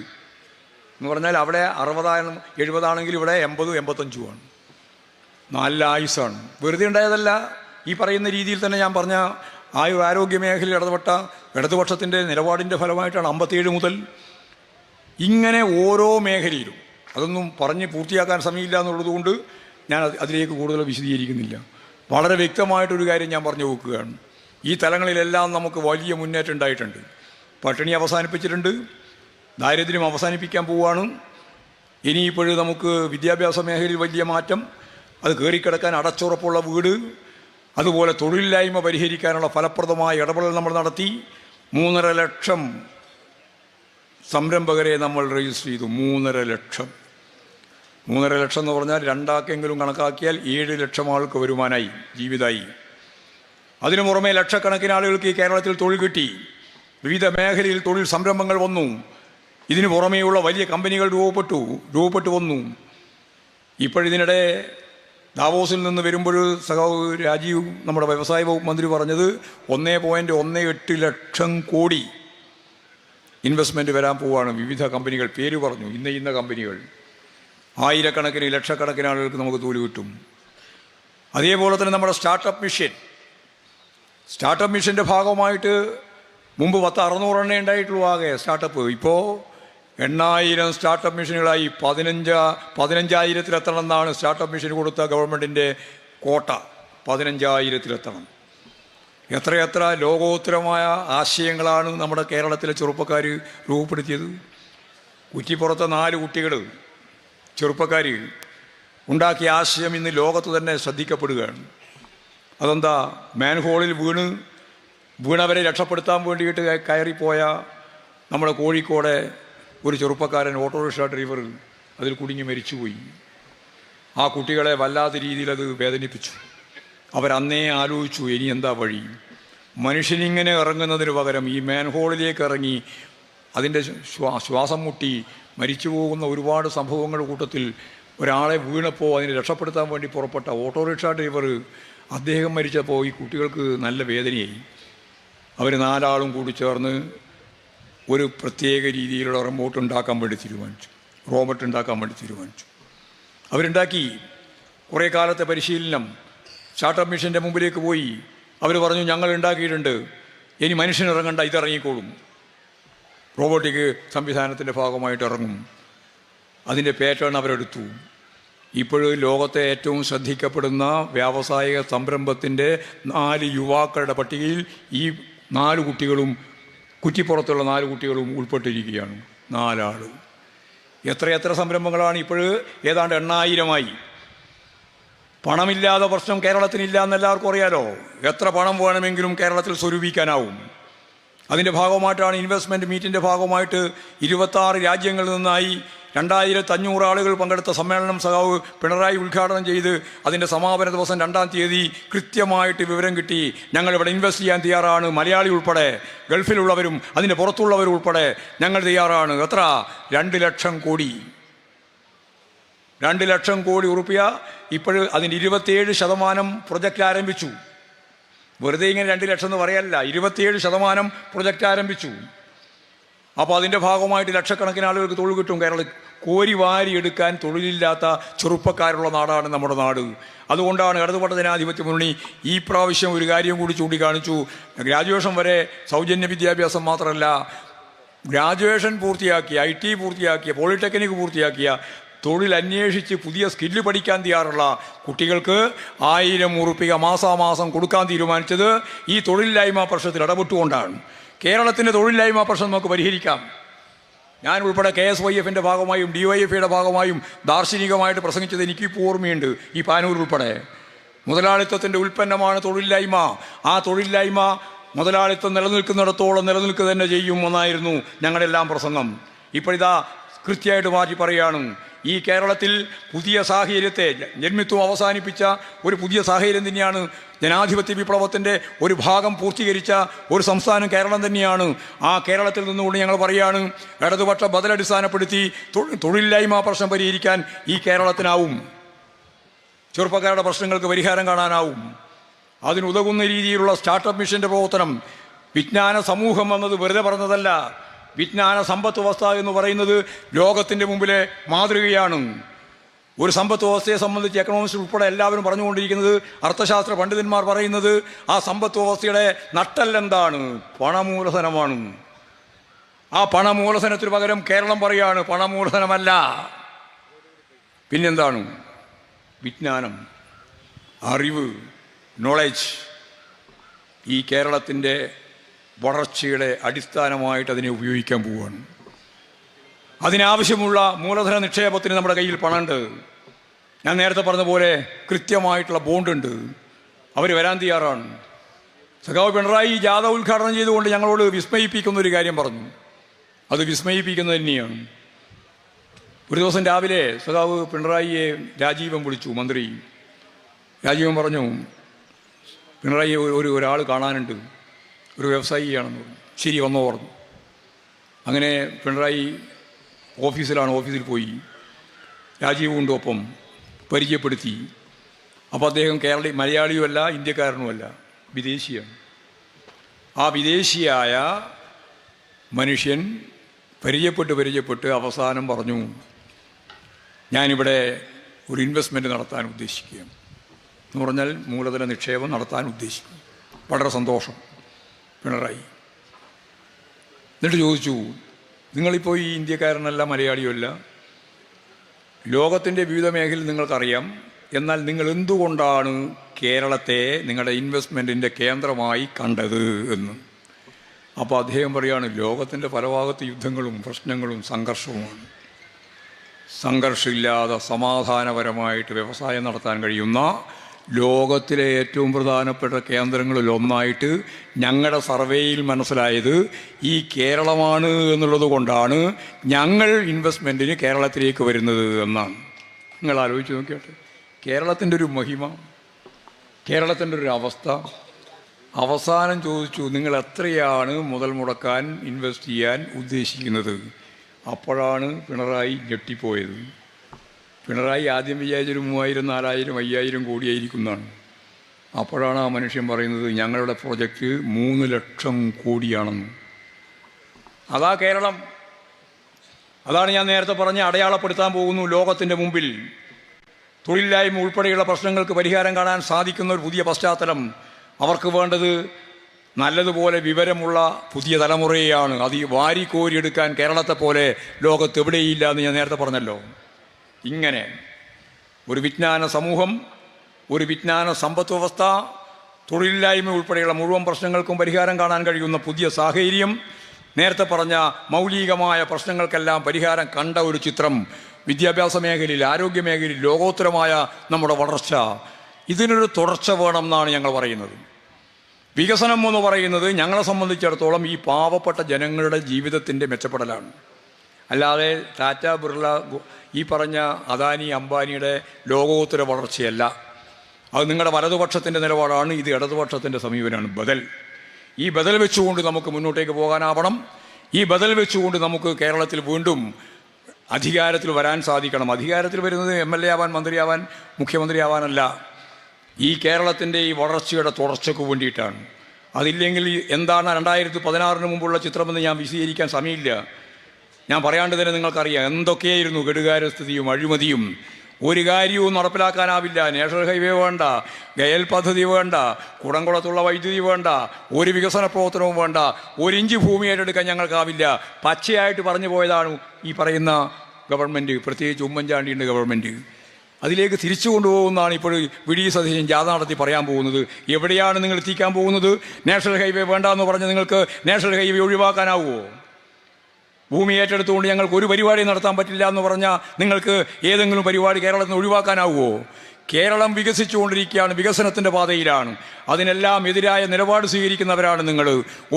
എന്ന് പറഞ്ഞാൽ അവിടെ 60 70 ഇവിടെ 80 85 നല്ല ആയുസ്സാണ്. വെറുതെ ഉണ്ടായതല്ല. ഈ പറയുന്ന രീതിയിൽ തന്നെ ഞാൻ പറഞ്ഞ ആരോഗ്യ മേഖലയിൽ ഇടപെട്ട ഇടതുപക്ഷത്തിൻ്റെ നിലപാടിൻ്റെ ഫലമായിട്ടാണ് 57 മുതൽ ഇങ്ങനെ ഓരോ മേഖലയിലും. അതൊന്നും പറഞ്ഞ് പൂർത്തിയാക്കാൻ സമയമില്ല എന്നുള്ളതുകൊണ്ട് ഞാൻ അതിലേക്ക് കൂടുതൽ വിശദീകരിക്കുന്നില്ല. വളരെ വ്യക്തമായിട്ടൊരു കാര്യം ഞാൻ പറഞ്ഞു നോക്കുകയാണ്. ഈ തലങ്ങളിലെല്ലാം നമുക്ക് വലിയ മുന്നേറ്റം ഉണ്ടായിട്ടുണ്ട്. പട്ടിണി അവസാനിപ്പിച്ചിട്ടുണ്ട്. ദാരിദ്ര്യം അവസാനിപ്പിക്കാൻ പോവുകയാണ്. ഇനിയിപ്പോഴും നമുക്ക് വിദ്യാഭ്യാസ മേഖലയിൽ വലിയ മാറ്റം, അത് കയറിക്കിടക്കാൻ അടച്ചുറപ്പുള്ള വീട്, അതുപോലെ തൊഴിലില്ലായ്മ പരിഹരിക്കാനുള്ള ഫലപ്രദമായ ഇടപെടൽ നമ്മൾ നടത്തി. 3.5 ലക്ഷം സംരംഭകരെ നമ്മൾ രജിസ്റ്റർ ചെയ്തു. 3.5 ലക്ഷം. 3.5 ലക്ഷം എന്ന് പറഞ്ഞാൽ 2 ആക്കെങ്കിലും കണക്കാക്കിയാൽ 7 ലക്ഷം ആൾക്ക് വരുമാനമായി, ജീവിതമായി. അതിനു പുറമെ ലക്ഷക്കണക്കിന് ആളുകൾക്ക് ഈ കേരളത്തിൽ തൊഴിൽ കിട്ടി. വിവിധ മേഖലയിൽ തൊഴിൽ സംരംഭങ്ങൾ വന്നു. ഇതിനു പുറമേയുള്ള വലിയ കമ്പനികൾ രൂപപ്പെട്ടു വന്നു. ഇപ്പോഴിതിനിടെ ദാവോസിൽ നിന്ന് വരുമ്പോൾ രാജീവ്, നമ്മുടെ വ്യവസായ വകുപ്പ് മന്ത്രി പറഞ്ഞത് 1.18 ലക്ഷം കോടി ഇൻവെസ്റ്റ്മെൻറ്റ് വരാൻ പോവുകയാണ്. വിവിധ കമ്പനികൾ പേര് പറഞ്ഞു. ഇന്ന കമ്പനികൾ. ആയിരക്കണക്കിന് ലക്ഷക്കണക്കിന് ആളുകൾക്ക് നമുക്ക് തൊഴിൽ കിട്ടും. അതേപോലെ തന്നെ നമ്മുടെ സ്റ്റാർട്ടപ്പ് മിഷൻ്റെ ഭാഗമായിട്ട് മുമ്പ് 600 ഉണ്ടായിട്ടുള്ളൂ ആകെ സ്റ്റാർട്ടപ്പ്. ഇപ്പോൾ 8000 സ്റ്റാർട്ടപ്പ് മിഷനുകളായി. 15,000 എന്നാണ് സ്റ്റാർട്ടപ്പ് മിഷന് കൊടുത്ത ഗവൺമെൻറ്റിൻ്റെ കോട്ട. 15,000 എത്രയെത്ര ലോകോത്തരമായ ആശയങ്ങളാണ് നമ്മുടെ കേരളത്തിലെ ചെറുപ്പക്കാർ രൂപപ്പെടുത്തിയത്. കുറ്റിപ്പുറത്തെ 4 കുട്ടികൾ ചെറുപ്പക്കാർ ഉണ്ടാക്കിയ ആശയം ഇന്ന് ലോകത്ത് തന്നെ ശ്രദ്ധിക്കപ്പെടുകയാണ്. അതെന്താ? മാൻഹോളിൽ വീണവരെ രക്ഷപ്പെടുത്താൻ വേണ്ടിയിട്ട് കയറിപ്പോയ നമ്മുടെ കോഴിക്കോടെ ഒരു ചെറുപ്പക്കാരൻ, ഓട്ടോറിക്ഷ ഡ്രൈവർ, അതിൽ കുടുങ്ങി മരിച്ചുപോയി. ആ കുട്ടികളെ വല്ലാത്ത രീതിയിൽ അത് വേദനിപ്പിച്ചു. അവരന്നേ ആലോചിച്ചു, ഇനി എന്താ വഴി? മനുഷ്യനിങ്ങനെ ഇറങ്ങുന്നതിന് പകരം ഈ മാൻഹോളിലേക്ക് ഇറങ്ങി അതിൻ്റെ ശ്വാസം മുട്ടി മരിച്ചു പോകുന്ന ഒരുപാട് സംഭവങ്ങളുടെ കൂട്ടത്തിൽ ഒരാളെ വീണപ്പോൾ അതിനെ രക്ഷപ്പെടുത്താൻ വേണ്ടി പുറപ്പെട്ട ഓട്ടോറിക്ഷ ഡ്രൈവർ, അദ്ദേഹം മരിച്ചപ്പോൾ ഈ കുട്ടികൾക്ക് നല്ല വേദനയായി. അവർ 4 ആളും കൂടി ചേർന്ന് ഒരു പ്രത്യേക രീതിയിലുള്ള റോബോട്ട് ഉണ്ടാക്കാൻ വേണ്ടി തീരുമാനിച്ചു. അവരുണ്ടാക്കി. കുറേ കാലത്തെ പരിശീലനം. സ്റ്റാർട്ടപ്പ് മിഷൻ്റെ മുമ്പിലേക്ക് പോയി. അവർ പറഞ്ഞു, ഞങ്ങൾ ഉണ്ടാക്കിയിട്ടുണ്ട്, ഇനി മനുഷ്യൻ ഇറങ്ങണ്ട, ഇതിറങ്ങിക്കോളും. റോബോട്ടിക് സംവിധാനത്തിൻ്റെ ഭാഗമായിട്ട് ഇറങ്ങും. അതിൻ്റെ പാറ്റേൺ അവരെടുത്തു. ഇപ്പോഴും ലോകത്തെ ഏറ്റവും ശ്രദ്ധിക്കപ്പെടുന്ന വ്യാവസായിക സംരംഭത്തിൻ്റെ 4 യുവാക്കളുടെ പട്ടികയിൽ ഈ 4 കുട്ടികളും, കുറ്റിപ്പുറത്തുള്ള 4 കുട്ടികളും ഉൾപ്പെട്ടിരിക്കുകയാണ്. 4 ആൾ. എത്ര സംരംഭങ്ങളാണ് ഇപ്പോൾ? ഏതാണ്ട് 8,000 പണമില്ലാതെ പ്രശ്നം കേരളത്തിനില്ല എന്ന് എല്ലാവർക്കും അറിയാലോ. എത്ര പണം വേണമെങ്കിലും കേരളത്തിൽ സ്വരൂപിക്കാനാവും. അതിൻ്റെ ഭാഗമായിട്ടാണ് ഇൻവെസ്റ്റ്മെൻറ്റ് മീറ്റിൻ്റെ ഭാഗമായിട്ട് 26 രാജ്യങ്ങളിൽ നിന്നായി 2500 ആളുകൾ പങ്കെടുത്ത സമ്മേളനം സഖാവ് പിണറായി ഉദ്ഘാടനം ചെയ്ത് അതിൻ്റെ സമാപന ദിവസം 2-ാം തീയതി കൃത്യമായിട്ട് വിവരം കിട്ടി. ഞങ്ങളിവിടെ ഇൻവെസ്റ്റ് ചെയ്യാൻ തയ്യാറാണ്, മലയാളി ഉൾപ്പെടെ, ഗൾഫിലുള്ളവരും അതിൻ്റെ പുറത്തുള്ളവരും ഉൾപ്പെടെ ഞങ്ങൾ തയ്യാറാണ്. എത്ര? 2 ലക്ഷം കോടി. 2 ലക്ഷം കോടി ഉറുപ്പിക. ഇപ്പോൾ അതിൻ്റെ 27% പ്രൊജക്റ്റ് ആരംഭിച്ചു. വെറുതെ ഇങ്ങനെ 2 ലക്ഷം എന്ന് പറയല്ല, 27% പ്രൊജക്റ്റ് ആരംഭിച്ചു. അപ്പോൾ അതിൻ്റെ ഭാഗമായിട്ട് ലക്ഷക്കണക്കിന് ആളുകൾക്ക് തൊഴിൽ കിട്ടും. കോരി വാരി എടുക്കാൻ തൊഴിലില്ലാത്ത ചെറുപ്പക്കാരുള്ള നാടാണ് നമ്മുടെ നാട്. അതുകൊണ്ടാണ് ഇടതുപക്ഷ ജനാധിപത്യ മുന്നണി ഈ പ്രാവശ്യം ഒരു കാര്യം കൂടി ചൂണ്ടിക്കാണിച്ചു. ഗ്രാജുവേഷൻ വരെ സൗജന്യ വിദ്യാഭ്യാസം മാത്രമല്ല, ഗ്രാജുവേഷൻ പൂർത്തിയാക്കിയ, IT പൂർത്തിയാക്കിയ, പോളിടെക്നിക് പൂർത്തിയാക്കിയ, തൊഴിൽ അന്വേഷിച്ച് പുതിയ സ്കില്ല് പഠിക്കാൻ തയ്യാറുള്ള കുട്ടികൾക്ക് 1000 ഉറുപ്പിക മാസാമാസം കൊടുക്കാൻ തീരുമാനിച്ചത് ഈ തൊഴിലില്ലായ്മ പ്രശ്നത്തിൽ ഇടപെട്ടുകൊണ്ടാണ്. കേരളത്തിൻ്റെ തൊഴിലില്ലായ്മ പ്രശ്നം നമുക്ക് പരിഹരിക്കാം. ഞാൻ ഉൾപ്പെടെ KSYFൻ്റെ ഭാഗമായും DYFയുടെ ഭാഗമായും ദാർശനികമായിട്ട് പ്രസംഗിച്ചത് എനിക്കിപ്പോൾ ഓർമ്മയുണ്ട്. ഈ പാനൂർ ഉൾപ്പെടെ മുതലാളിത്തത്തിൻ്റെ ഉൽപ്പന്നമാണ് തൊഴിലില്ലായ്മ. ആ തൊഴിലില്ലായ്മ മുതലാളിത്തം നിലനിൽക്കുന്നിടത്തോളം നിലനിൽക്കുക തന്നെ ചെയ്യും എന്നായിരുന്നു ഞങ്ങളെല്ലാം പ്രസംഗം. ഇപ്പോഴിതാ കൃത്യമായിട്ട് മാറ്റി പറയുകയാണ്. ഈ കേരളത്തിൽ പുതിയ സാഹചര്യത്തെ, ജന്മിത്വം അവസാനിപ്പിച്ച ഒരു പുതിയ സാഹചര്യം തന്നെയാണ്. ജനാധിപത്യ വിപ്ലവത്തിൻ്റെ ഒരു ഭാഗം പൂർത്തീകരിച്ച ഒരു സംസ്ഥാനം കേരളം തന്നെയാണ്. ആ കേരളത്തിൽ നിന്നുകൊണ്ട് ഞങ്ങൾ പറയുകയാണ്, ഇടതുപക്ഷ ബദലടിസ്ഥാനപ്പെടുത്തി തൊഴിലില്ലായ്മ പ്രശ്നം പരിഹരിക്കാൻ ഈ കേരളത്തിനാവും. ചെറുപ്പക്കാരുടെ പ്രശ്നങ്ങൾക്ക് പരിഹാരം കാണാനാവും. അതിനുതകുന്ന രീതിയിലുള്ള സ്റ്റാർട്ടപ്പ് മിഷൻ്റെ പ്രവർത്തനം. വിജ്ഞാന സമൂഹം എന്നത് വെറുതെ പറഞ്ഞതല്ല. വിജ്ഞാന സമ്പത്ത് വ്യവസ്ഥ എന്ന് പറയുന്നത് ലോകത്തിൻ്റെ മുമ്പിലെ മാതൃകയാണ്. ഒരു സമ്പത്ത് വ്യവസ്ഥയെ സംബന്ധിച്ച് എക്കണോമിക്സ് ഉൾപ്പെടെ എല്ലാവരും പറഞ്ഞുകൊണ്ടിരിക്കുന്നത്, അർത്ഥശാസ്ത്ര പണ്ഡിതന്മാർ പറയുന്നത്, ആ സമ്പത്ത് വ്യവസ്ഥയുടെ നട്ടെല്ലെന്താണ്? പണമൂലധനമാണ്. ആ പണമൂലധനത്തിന് പകരം കേരളം പറയാണ് പണമൂലധനമല്ല, പിന്നെന്താണ്? വിജ്ഞാനം, അറിവ്, നോളജ്. ഈ കേരളത്തിൻ്റെ വളർച്ചയുടെ അടിസ്ഥാനമായിട്ട് അതിനെ ഉപയോഗിക്കാൻ പോവുകയാണ്. അതിനാവശ്യമുള്ള മൂലധന നിക്ഷേപത്തിന് നമ്മുടെ കയ്യിൽ പണമുണ്ട്. ഞാൻ നേരത്തെ പറഞ്ഞ പോലെ കൃത്യമായിട്ടുള്ള ബോണ്ടുണ്ട്. അവർ വരാൻ തയ്യാറാണ്. സഖാവ് പിണറായി ജാഥ ഉദ്ഘാടനം ചെയ്തുകൊണ്ട് ഞങ്ങളോട് വിസ്മയിപ്പിക്കുന്ന ഒരു കാര്യം പറഞ്ഞു. അത് വിസ്മയിപ്പിക്കുന്നത് തന്നെയാണ്. ഒരു ദിവസം രാവിലെ സഖാവ് പിണറായിയെ രാജീവൻ വിളിച്ചു, മന്ത്രി. രാജീവൻ പറഞ്ഞു, പിണറായി ഒരാൾ കാണാനുണ്ട്, ഒരു വ്യവസായിയാണെന്ന് പറഞ്ഞു. ശരി, വന്നോ പറഞ്ഞു. അങ്ങനെ പിണറായി ഓഫീസിൽ പോയി. രാജീവ് കൊണ്ട് ഒപ്പം പരിചയപ്പെടുത്തി. അപ്പോൾ അദ്ദേഹം മലയാളിയുമല്ല, ഇന്ത്യക്കാരനുമല്ല, വിദേശിയാണ്. ആ വിദേശിയായ മനുഷ്യൻ പരിചയപ്പെട്ട് അവസാനം പറഞ്ഞു, ഞാനിവിടെ ഒരു ഇൻവെസ്റ്റ്മെൻറ്റ് നടത്താൻ ഉദ്ദേശിക്കുകയാണ് എന്ന് പറഞ്ഞാൽ മൂലധന നിക്ഷേപം നടത്താൻ ഉദ്ദേശിക്കുന്നു. വളരെ സന്തോഷം പിണറായി. എന്നിട്ട് ചോദിച്ചു, നിങ്ങളിപ്പോൾ ഈ ഇന്ത്യക്കാരനല്ല, മലയാളിയുമല്ല, ലോകത്തിൻ്റെ വിവിധ മേഖലയിൽ നിങ്ങൾക്കറിയാം, എന്നാൽ നിങ്ങൾ എന്തുകൊണ്ടാണ് കേരളത്തെ നിങ്ങളുടെ ഇൻവെസ്റ്റ്മെൻറ്റിൻ്റെ കേന്ദ്രമായി കണ്ടത് എന്ന്. അപ്പോൾ അദ്ദേഹം പറയുകയാണ്, ലോകത്തിൻ്റെ പല ഭാഗത്ത് യുദ്ധങ്ങളും പ്രശ്നങ്ങളും സംഘർഷവുമാണ്. സംഘർഷമില്ലാതെ സമാധാനപരമായിട്ട് വ്യവസായം നടത്താൻ കഴിയുന്ന ലോകത്തിലെ ഏറ്റവും പ്രധാനപ്പെട്ട കേന്ദ്രങ്ങളിൽ ഒന്നായിട്ട് ഞങ്ങളുടെ സർവേയിൽ മനസ്സിലായത് ഈ കേരളമാണ് എന്നുള്ളത് കൊണ്ടാണ് ഞങ്ങൾ ഇൻവെസ്റ്റ്മെൻറ്റിന് കേരളത്തിലേക്ക് വരുന്നത് എന്നാണ്. നിങ്ങൾ ആലോചിച്ച് നോക്കിയാട്ടെ, കേരളത്തിൻ്റെ ഒരു മഹിമ, കേരളത്തിൻ്റെ ഒരു അവസ്ഥ. അവസാനം ചോദിച്ചു, നിങ്ങൾ എത്രയാണ് മുതൽ മുടക്കാൻ ഇൻവെസ്റ്റ് ചെയ്യാൻ ഉദ്ദേശിക്കുന്നത്? അപ്പോഴാണ് പിണറായി ഞെട്ടിപ്പോയത്. പിണറായി ആദ്യം വിചാരിച്ചൊരു 3000, 4000, 5000 കോടിയായിരിക്കും എന്നാണ്. അപ്പോഴാണ് ആ മനുഷ്യൻ പറയുന്നത്, ഞങ്ങളുടെ പ്രോജക്റ്റ് 3 ലക്ഷം കോടിയാണെന്ന്. അതാ കേരളം. അതാണ് ഞാൻ നേരത്തെ പറഞ്ഞ് അടയാളപ്പെടുത്താൻ പോകുന്നു ലോകത്തിൻ്റെ മുമ്പിൽ. തൊഴിലില്ലായ്മ ഉൾപ്പെടെയുള്ള പ്രശ്നങ്ങൾക്ക് പരിഹാരം കാണാൻ സാധിക്കുന്ന ഒരു പുതിയ പശ്ചാത്തലം. അവർക്ക് വേണ്ടത് നല്ലതുപോലെ വിവരമുള്ള പുതിയ തലമുറയെയാണ്. അത് വാരിക്കോരിയെടുക്കാൻ കേരളത്തെ പോലെ ലോകത്ത് എവിടെയില്ല എന്ന് ഞാൻ നേരത്തെ പറഞ്ഞല്ലോ. ഇങ്ങനെ ഒരു വിജ്ഞാന സമൂഹം, ഒരു വിജ്ഞാന സമ്പദ് വ്യവസ്ഥ, തൊഴിലില്ലായ്മ ഉൾപ്പെടെയുള്ള മുഴുവൻ പ്രശ്നങ്ങൾക്കും പരിഹാരം കാണാൻ കഴിയുന്ന പുതിയ സാഹചര്യം, നേരത്തെ പറഞ്ഞ മൗലികമായ പ്രശ്നങ്ങൾക്കെല്ലാം പരിഹാരം കണ്ട ഒരു ചിത്രം, വിദ്യാഭ്യാസ മേഖലയിൽ, ആരോഗ്യ മേഖലയിൽ ലോകോത്തരമായ നമ്മുടെ വളർച്ച, ഇതിനൊരു തുടർച്ച വേണം എന്നാണ് ഞങ്ങൾ പറയുന്നത്. വികസനം എന്ന് പറയുന്നത് ഞങ്ങളെ സംബന്ധിച്ചിടത്തോളം ഈ പാവപ്പെട്ട ജനങ്ങളുടെ ജീവിതത്തിൻ്റെ മെച്ചപ്പെടലാണ്. അല്ലാതെ ടാറ്റ, ബിർള, ഈ പറഞ്ഞ അദാനി, അംബാനിയുടെ ലോകോത്തര വളർച്ചയല്ല. അത് നിങ്ങളുടെ വലതുപക്ഷത്തിൻ്റെ നിലപാടാണ്, ഇത് ഇടതുപക്ഷത്തിൻ്റെ സമീപനമാണ്. ബദൽ, ഈ ബദൽ വെച്ചുകൊണ്ട് നമുക്ക് മുന്നോട്ടേക്ക് പോകാനാവണം. ഈ ബദൽ വെച്ചുകൊണ്ട് നമുക്ക് കേരളത്തിൽ വീണ്ടും അധികാരത്തിൽ വരാൻ സാധിക്കണം. അധികാരത്തിൽ വരുന്നത് MLA ആവാൻ, മന്ത്രിയാവാൻ, മുഖ്യമന്ത്രിയാവാനല്ല, ഈ കേരളത്തിൻ്റെ ഈ വളർച്ചയുടെ തുടർച്ചയ്ക്ക് വേണ്ടിയിട്ടാണ്. അതില്ലെങ്കിൽ എന്താണ് 2016 മുമ്പുള്ള ചിത്രമെന്ന് ഞാൻ വിശദീകരിക്കാൻ സമയമില്ല. ഞാൻ പറയാണ്ട് തന്നെ നിങ്ങൾക്കറിയാം എന്തൊക്കെയായിരുന്നു കെടുകാര്യസ്ഥിതിയും അഴിമതിയും. ഒരു കാര്യവും നടപ്പിലാക്കാനാവില്ല. നാഷണൽ ഹൈവേ വേണ്ട, ഗയൽ പദ്ധതി വേണ്ട, കുടംകുളത്തുള്ള വൈദ്യുതി വേണ്ട, ഒരു വികസന പ്രവർത്തനവും വേണ്ട, ഒരു ഇഞ്ച് ഭൂമി ഏറ്റെടുക്കാൻ ഞങ്ങൾക്കാവില്ല. പച്ചയായിട്ട് പറഞ്ഞു പോയതാണ് ഈ പറയുന്ന ഗവൺമെൻറ്, പ്രത്യേകിച്ച് ഉമ്മൻചാണ്ടിയുടെ ഗവൺമെൻറ്. അതിലേക്ക് തിരിച്ചു കൊണ്ടുപോകുന്നതാണ് ഇപ്പോൾ വി.ഡി. സതീശൻ ജാഥ നടത്തി പറയാൻ പോകുന്നത്. എവിടെയാണ് നിങ്ങൾ എത്തിക്കാൻ പോകുന്നത്? നാഷണൽ ഹൈവേ വേണ്ട എന്ന് പറഞ്ഞ് നിങ്ങൾക്ക് നാഷണൽ ഹൈവേ ഒഴിവാക്കാനാവുമോ? ഭൂമി ഏറ്റെടുത്തുകൊണ്ട് ഞങ്ങൾക്ക് ഒരു പരിപാടി നടത്താൻ പറ്റില്ല എന്ന് പറഞ്ഞാൽ നിങ്ങൾക്ക് ഏതെങ്കിലും പരിപാടി കേരളത്തിൽ നിന്ന് ഒഴിവാക്കാനാവുമോ? കേരളം വികസിച്ചുകൊണ്ടിരിക്കുകയാണ്, വികസനത്തിൻ്റെ പാതയിലാണ്. അതിനെല്ലാം എതിരായ നിലപാട് സ്വീകരിക്കുന്നവരാണ് നിങ്ങൾ.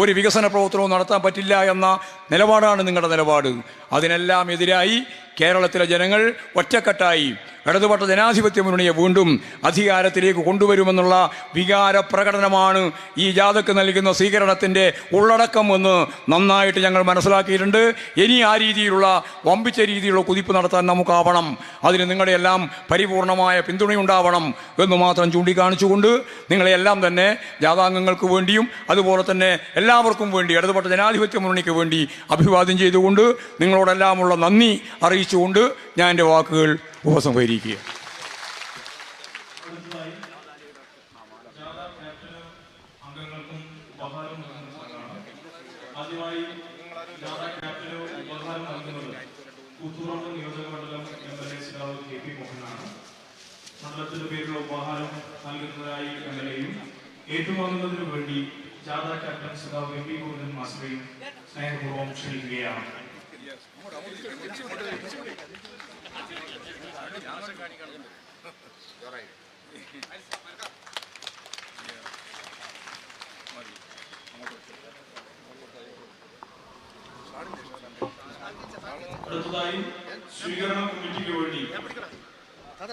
ഒരു വികസന പ്രവർത്തനവും നടത്താൻ പറ്റില്ല എന്ന നിലപാടാണ് നിങ്ങളുടെ നിലപാട്. അതിനെല്ലാം എതിരായി കേരളത്തിലെ ജനങ്ങൾ ഒറ്റക്കെട്ടായി ഇടതുപക്ഷ ജനാധിപത്യ മുന്നണിയെ വീണ്ടും അധികാരത്തിലേക്ക് കൊണ്ടുവരുമെന്നുള്ള വികാര പ്രകടനമാണ് ഈ ജാഥയ്ക്ക് നൽകുന്ന സ്വീകരണത്തിൻ്റെ ഉള്ളടക്കം എന്ന് നന്നായിട്ട് ഞങ്ങൾ മനസ്സിലാക്കിയിട്ടുണ്ട്. ഇനി ആ രീതിയിലുള്ള വമ്പിച്ച രീതിയിലുള്ള കുതിപ്പ് നടത്താൻ നമുക്കാവണം. അതിന് നിങ്ങളുടെയെല്ലാം പരിപൂർണമായ പിന്തുണയുണ്ടാവണം എന്ന് മാത്രം ചൂണ്ടിക്കാണിച്ചുകൊണ്ട് നിങ്ങളെല്ലാം തന്നെ ജാഥാംഗങ്ങൾക്ക് വേണ്ടിയും അതുപോലെ തന്നെ എല്ലാവർക്കും വേണ്ടി ഇടതുപക്ഷ ജനാധിപത്യ മുന്നണിക്ക് വേണ്ടി അഭിവാദ്യം ചെയ്തുകൊണ്ട് നിങ്ങളോടെല്ലാമുള്ള നന്ദി അറിയിച്ചുകൊണ്ട് ഞാൻ എൻ്റെ വാക്കുകൾ ഉപസംഹരിക്കുക. ആദ്യമായി കൂത്തുപറമ്പ് നിയോജകമണ്ഡലം MLA ശ്രീ KP മോഹനാണ്. മണ്ഡലത്തിന്റെ പേരിലുള്ള ഉപഹാരം നൽകുന്നതായി MLA-യും ഏറ്റുവാങ്ങുന്നതിനു വേണ്ടി ജാഥ ക്യാപ്റ്റൻ ശ്രീ MP ഗോവിന്ദൻ മാസ്റ്ററെയും സ്നേഹപൂർവ്വം ക്ഷണിക്കുകയാണ്. അടുത്തതായി സ്വീകരണ കമ്മിറ്റിക്ക് വേണ്ടി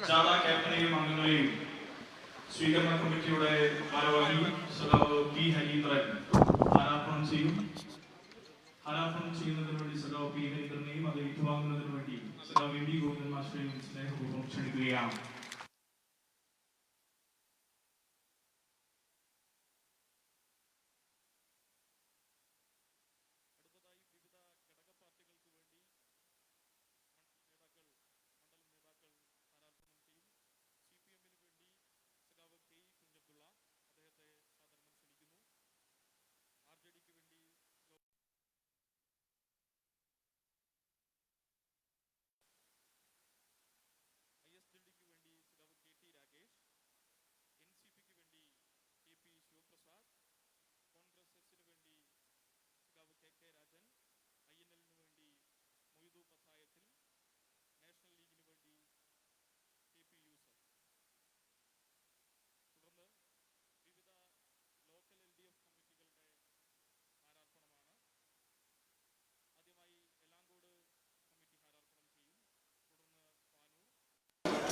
ജാഥ ക്യാപ്റ്റനെയും അംഗങ്ങളെയും സ്വീകരണ കമ്മിറ്റിയുടെ ഭാരവാഹി സഖാവ് P. ഹരീന്ദ്രൻ ഹാരാർപ്പണം ചെയ്യും. ഹാരാർപ്പണം ചെയ്യുന്നതിന് വേണ്ടി സഖാവ് P. ഹരീന്ദ്രനെയും അത് ഏറ്റുവാങ്ങുന്നതിന് വേണ്ടി സഖാവ് MP ഗോവിന്ദൻ മാസ്റ്ററെയും സ്നേഹപൂർവ്വം ക്ഷണിക്കുകയാണ്.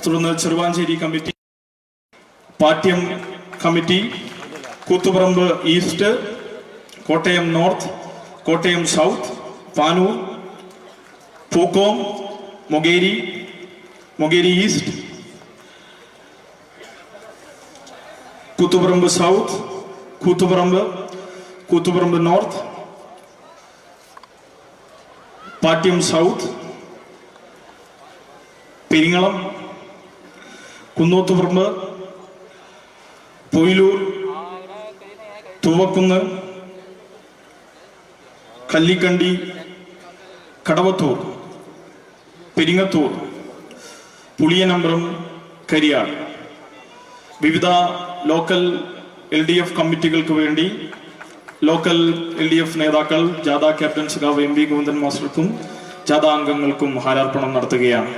തുടർന്ന് Cheruvancheri committee, Pattiam committee, Koothuparamba east, Kottayam north, Kottayam south, Panoor, Pookom, Mokeri east, Koothuparamba south, Koothuparamba north, Pattiam south, Peringalam, Kunnothuparamba, Poyilur, Thuvakkunnu, Kallikandi, Kadavathur, Peringathur, Puliyanambram, Kariyad. വിവിധ ലോക്കൽ LDF കമ്മിറ്റികൾക്ക് വേണ്ടി ലോക്കൽ LDF നേതാക്കൾ ജാഥ ക്യാപ്റ്റൻ സഖാവ് MP ഗോവിന്ദൻ മാസ്റ്റർക്കും ജാഥ അംഗങ്ങൾക്കും ഹാരാർപ്പണം നടത്തുകയാണ്.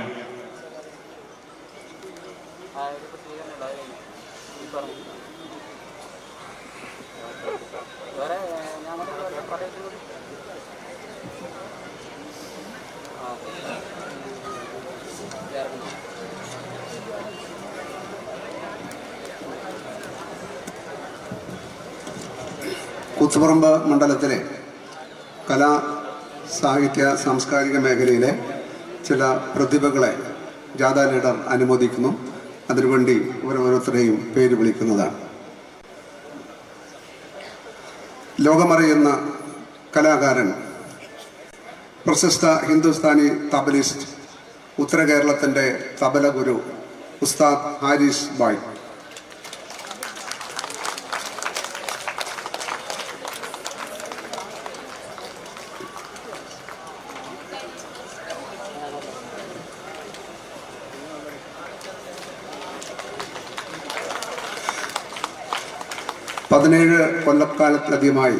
കൂത്തുപറമ്പ് മണ്ഡലത്തിലെ കലാ സാഹിത്യ സാംസ്കാരിക മേഖലയിലെ ചില പ്രതിഭകളെ ജാഥ ലീഡർ അനുമോദിക്കുന്നു. അതിനുവേണ്ടി ഓരോരുത്തരെയും പേര് വിളിക്കുന്നതാണ്. ലോകമറിയുന്ന കലാകാരൻ, പ്രശസ്ത ഹിന്ദുസ്ഥാനി തബലിസ്റ്റ്, ഉത്തര കേരളത്തിൻ്റെ തബല ഗുരു ഉസ്താദ് ഹാരിസ് ബായ്. പതിനേഴ് കൊല്ലക്കാലത്തിലധികമായി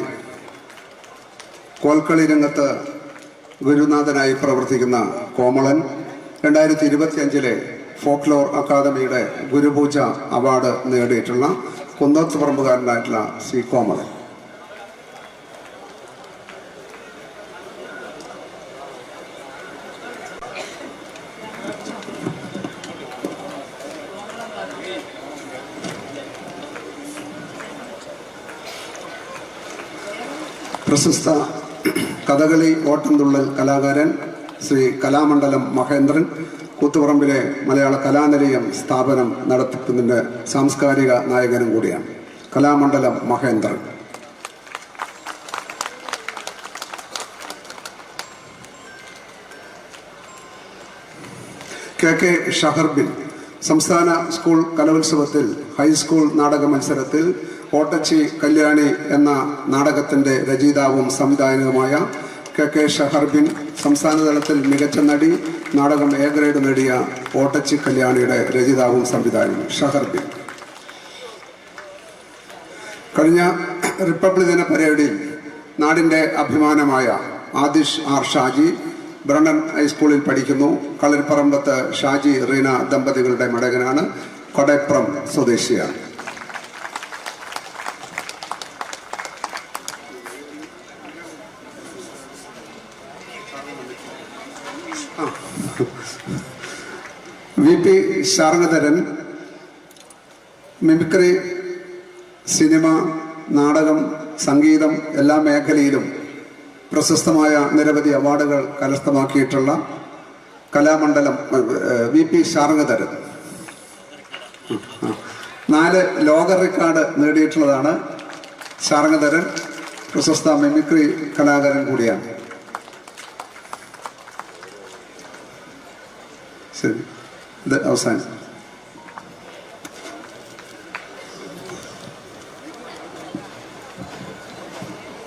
കോൽക്കളി രംഗത്ത് ഗുരുനാഥനായി പ്രവർത്തിക്കുന്ന കോമളൻ 2025 ഫോക്ലോർ അക്കാദമിയുടെ ഗുരുപൂജ അവാർഡ് നേടിയിട്ടുള്ള കുന്നത്തുപറമ്പുകാരനായിട്ടുള്ള ശ്രീ കോമളൻ. പ്രശസ്ത കഥകളി ഓട്ടംതുള്ളൽ കലാകാരൻ ശ്രീ കലാമണ്ഡലം മഹേന്ദ്രൻ കൂത്തുപറമ്പിലെ മലയാള കലാനിലയം സ്ഥാപനം നടത്തിപ്പിൻ്റെ സാംസ്കാരിക നായകനും കൂടിയാണ്. കലാമണ്ഡലം മഹേന്ദ്രൻ. കെ ഷഹർബിൻ സംസ്ഥാന സ്കൂൾ കലോത്സവത്തിൽ ഹൈസ്കൂൾ നാടക മത്സരത്തിൽ ഓട്ടച്ചി കല്യാണി എന്ന നാടകത്തിൻ്റെ രചയിതാവും സംവിധായകനുമായ കെ ഷഹർബിൻ സംസ്ഥാന തലത്തിൽ മികച്ച നടി നാടകം എ ഗ്രേഡ് നേടിയ ഓട്ടച്ചി കല്യാണിയുടെ രചയിതാവും സംവിധായകനും ഷഹർബിൻ. കഴിഞ്ഞ റിപ്പബ്ലിക് ദിന പരേഡിൽ നാടിൻ്റെ അഭിമാനമായ ആദിഷ് ആർ ഷാജി ബ്രണ്ണൻ ഹൈസ്കൂളിൽ പഠിക്കുന്നു. കളരിപ്പറമ്പത്ത് ഷാജി റീന ദമ്പതികളുടെ മടകനാണ്. കൊടൈപ്പുറം സ്വദേശിയാണ്. VP ശാർങ്ങധരൻ മിമിക്രി, സിനിമ, നാടകം, സംഗീതം എല്ലാ മേഖലയിലും പ്രശസ്തമായ നിരവധി അവാർഡുകൾ കരസ്ഥമാക്കിയിട്ടുള്ള കലാമണ്ഡലം VP ശാർങ്ങധരൻ 4 ലോക റെക്കോർഡ് നേടിയിട്ടുള്ളതാണ്. ശാർങ്ങധരൻ പ്രശസ്ത മിമിക്രി കലാകാരൻ കൂടിയാണ്. ശരി, ഇത് അവസാനം.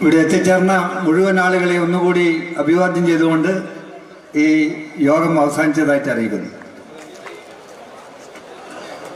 ഇവിടെ എത്തിച്ചേർന്ന മുഴുവൻ ആളുകളെ ഒന്നുകൂടി അഭിവാദ്യം ചെയ്തുകൊണ്ട് ഈ യോഗം അവസാനിച്ചതായിട്ട് അറിയിക്കുന്നു.